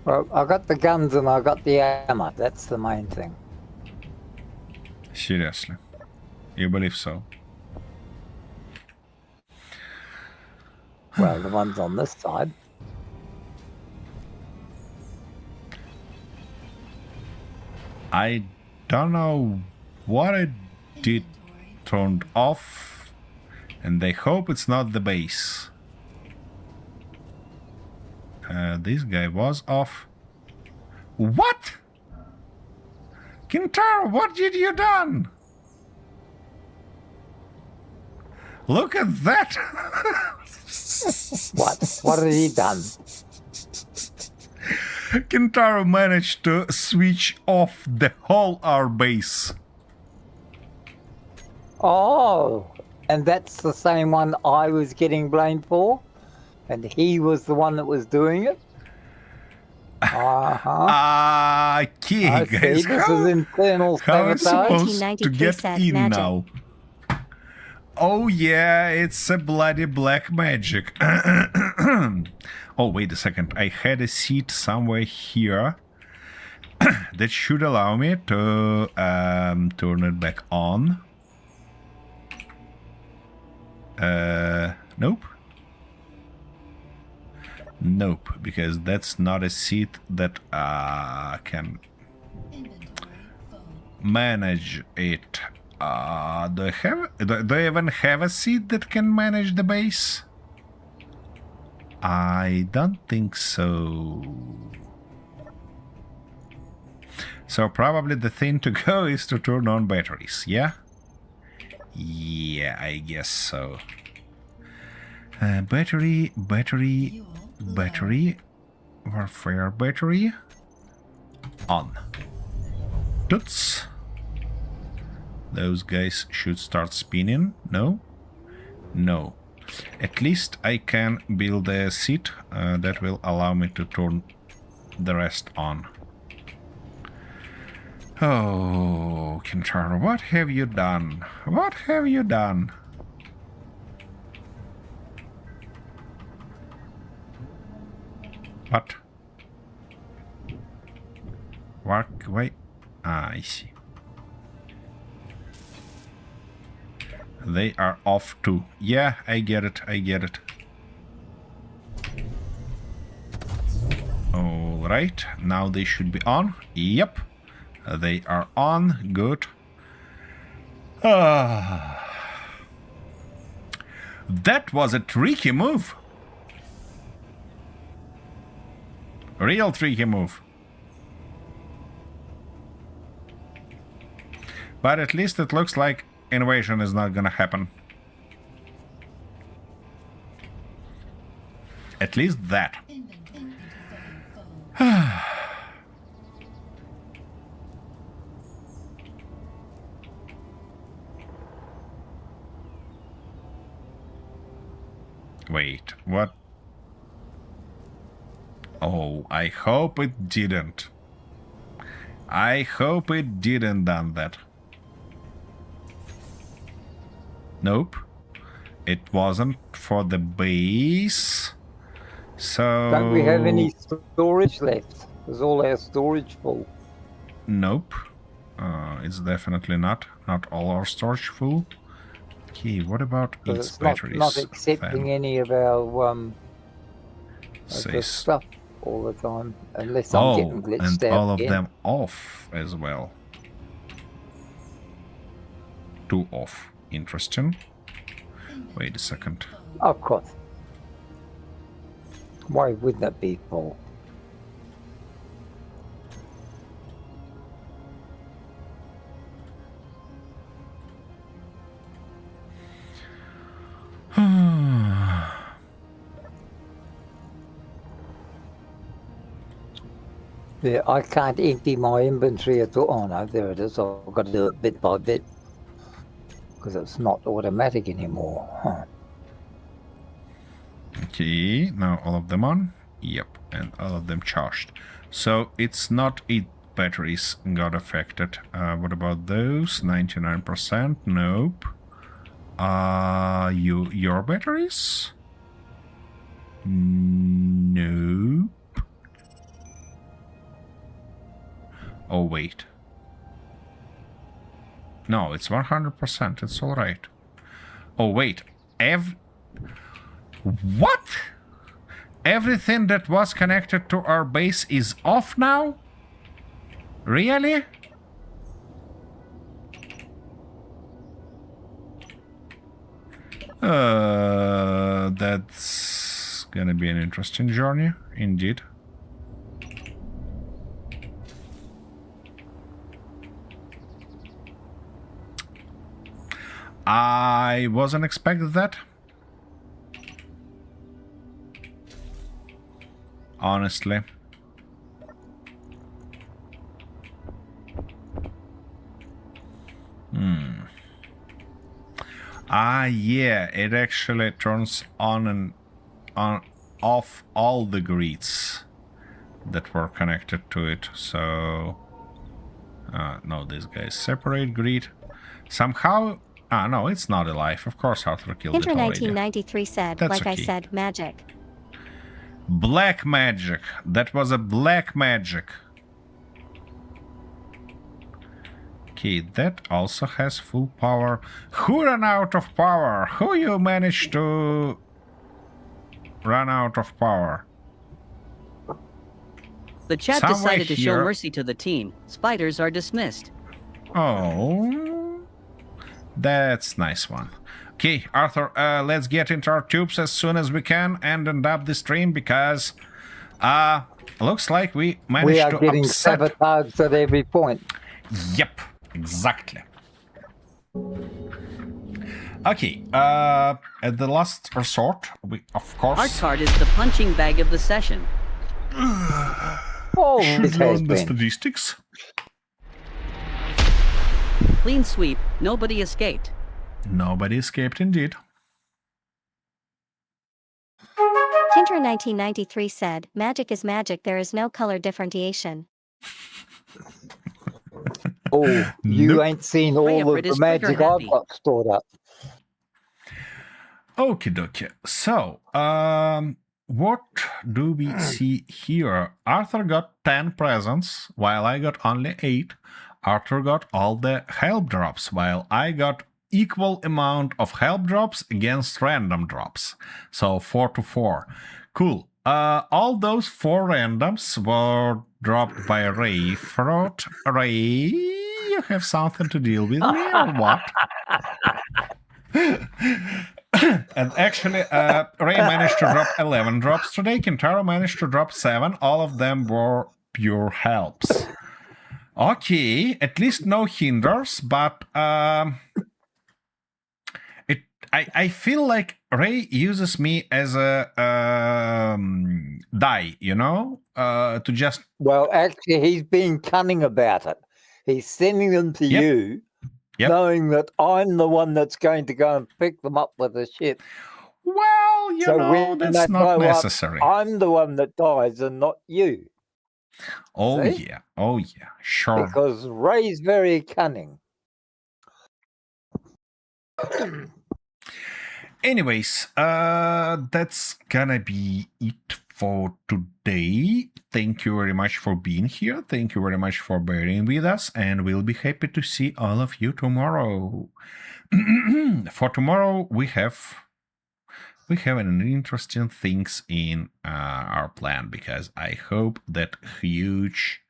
Well, I got the guns and I got the ammo. That's the main thing. Seriously. You believe so? Well, the ones on this side. I don't know what I did turned off And they hope it's not the base. This guy was off. What? Kintaro, what did you done? Look at that! What had he done? Kintaro managed to switch off the whole our base. Oh, and that's the same one I was getting blamed for? And he was the one that was doing it? Uh-huh. Okay, I guys, see. This is internal how am I sabotage. supposed to get 1993 in magic. now? Oh yeah, it's a bloody black magic. Oh, wait a second. I had a seat somewhere here that should allow me to turn it back on. Nope. Nope, because that's not a seat that can Inventory full. manage it. Do I even have a seat that can manage the base? I don't think so. So probably the thing to go is to turn on batteries, yeah? Yeah, I guess so. Battery, Fuel low. warfare battery, on. Toots. Those guys should start spinning. No? No. At least I can build a seat that will allow me to turn the rest on. Oh, Kintaro, what have you done? What have you done? What? Work away. Ah, I see. They are off too. Yeah, I get it. I get it. Alright, now they should be on. Yep. They are on. Good. That was a tricky move. Real tricky move. But at least it looks like invasion is not gonna happen. At least that. Inventory full. Wait, what? Oh, I hope it didn't. I hope it didn't done that. Nope. It wasn't for the base. So... Don't we have any storage left? Is all our storage full? Nope. It's definitely not. Not all our storage full. Okay, what about 'Cause its it's batteries? not accepting then? any of our of the Says, stuff all the time, unless I'm getting oh, glitched and out all of again. them off as well. 2 off. Interesting. Wait a second. Of course. Why would that be full? Yeah, I can't empty my inventory at all. Oh no, there it is. I've got to do it bit by bit because it's not automatic anymore. Huh. Okay, now all of them on. Yep, and all of them charged. So it's not it batteries got affected. What about those? 99%? Nope. Your batteries? Nope. Oh wait. No, it's 100%. It's all right. Oh wait. What? Everything that was connected to our base is off now? Really? That's gonna be an interesting journey, indeed. I wasn't expecting that. Honestly. Yeah, it actually turns on and off all the grids that were connected to it. So no, this guy's separate grid. Somehow no, it's not alive. Of course Arthur killed Hinter it already. 1993 said, That's like I okay. said, magic. Black magic. That was a black magic. Okay, that also has full power. Who ran out of power? Who you managed to run out of power? The chat Somewhere decided to show here- mercy to the team. Spiders are dismissed. Oh, that's nice one. Okay, Arthur, let's get into our tubes as soon as we can and end up the stream because looks like we managed We are to getting upset. sabotaged at every point. Yep, exactly. Okay, at the last resort, we of Our course card is the punching bag of the session. Oh, should it has learn the been. statistics. Clean sweep, nobody escaped. Nobody escaped indeed. Hinter 1993 said, magic is magic, there is no color differentiation. Oh, you Nope. ain't seen Freya all of Britt the is trigger magic I've happy. got stored up. Okie dokie. So, what do we see here? Arthur got 10 presents, while I got only 8. Arthur got all the help drops, while I got equal amount of help drops against random drops. So 4 to 4. Cool. All those 4 randoms were dropped by Ray. Fraught. Ray, you have something to deal with me or what? And actually, Ray managed to drop 11 drops today. Kintaro managed to drop 7. All of them were pure helps. Okay, at least no hinders, but I feel like Ray uses me as a die, you know, to just Well, actually, he's being cunning about it. He's sending them to Yep. you, Yep. knowing that I'm the one that's going to go and pick them up with the ship. well, you So know, when that's they not blow up, necessary. I'm the one that dies and not you, Oh see? yeah, sure. because Ray's very cunning. Anyways, that's gonna be it for today. Thank you very much for being here. Thank you very much for bearing with us, and we'll be happy to see all of you tomorrow. For tomorrow, we have an interesting things in our plan because I hope that huge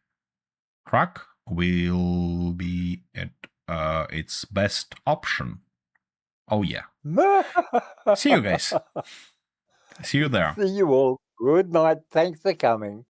truck will be at its best option. Oh yeah. See you guys. See you there. See you all. Good night. Thanks for coming.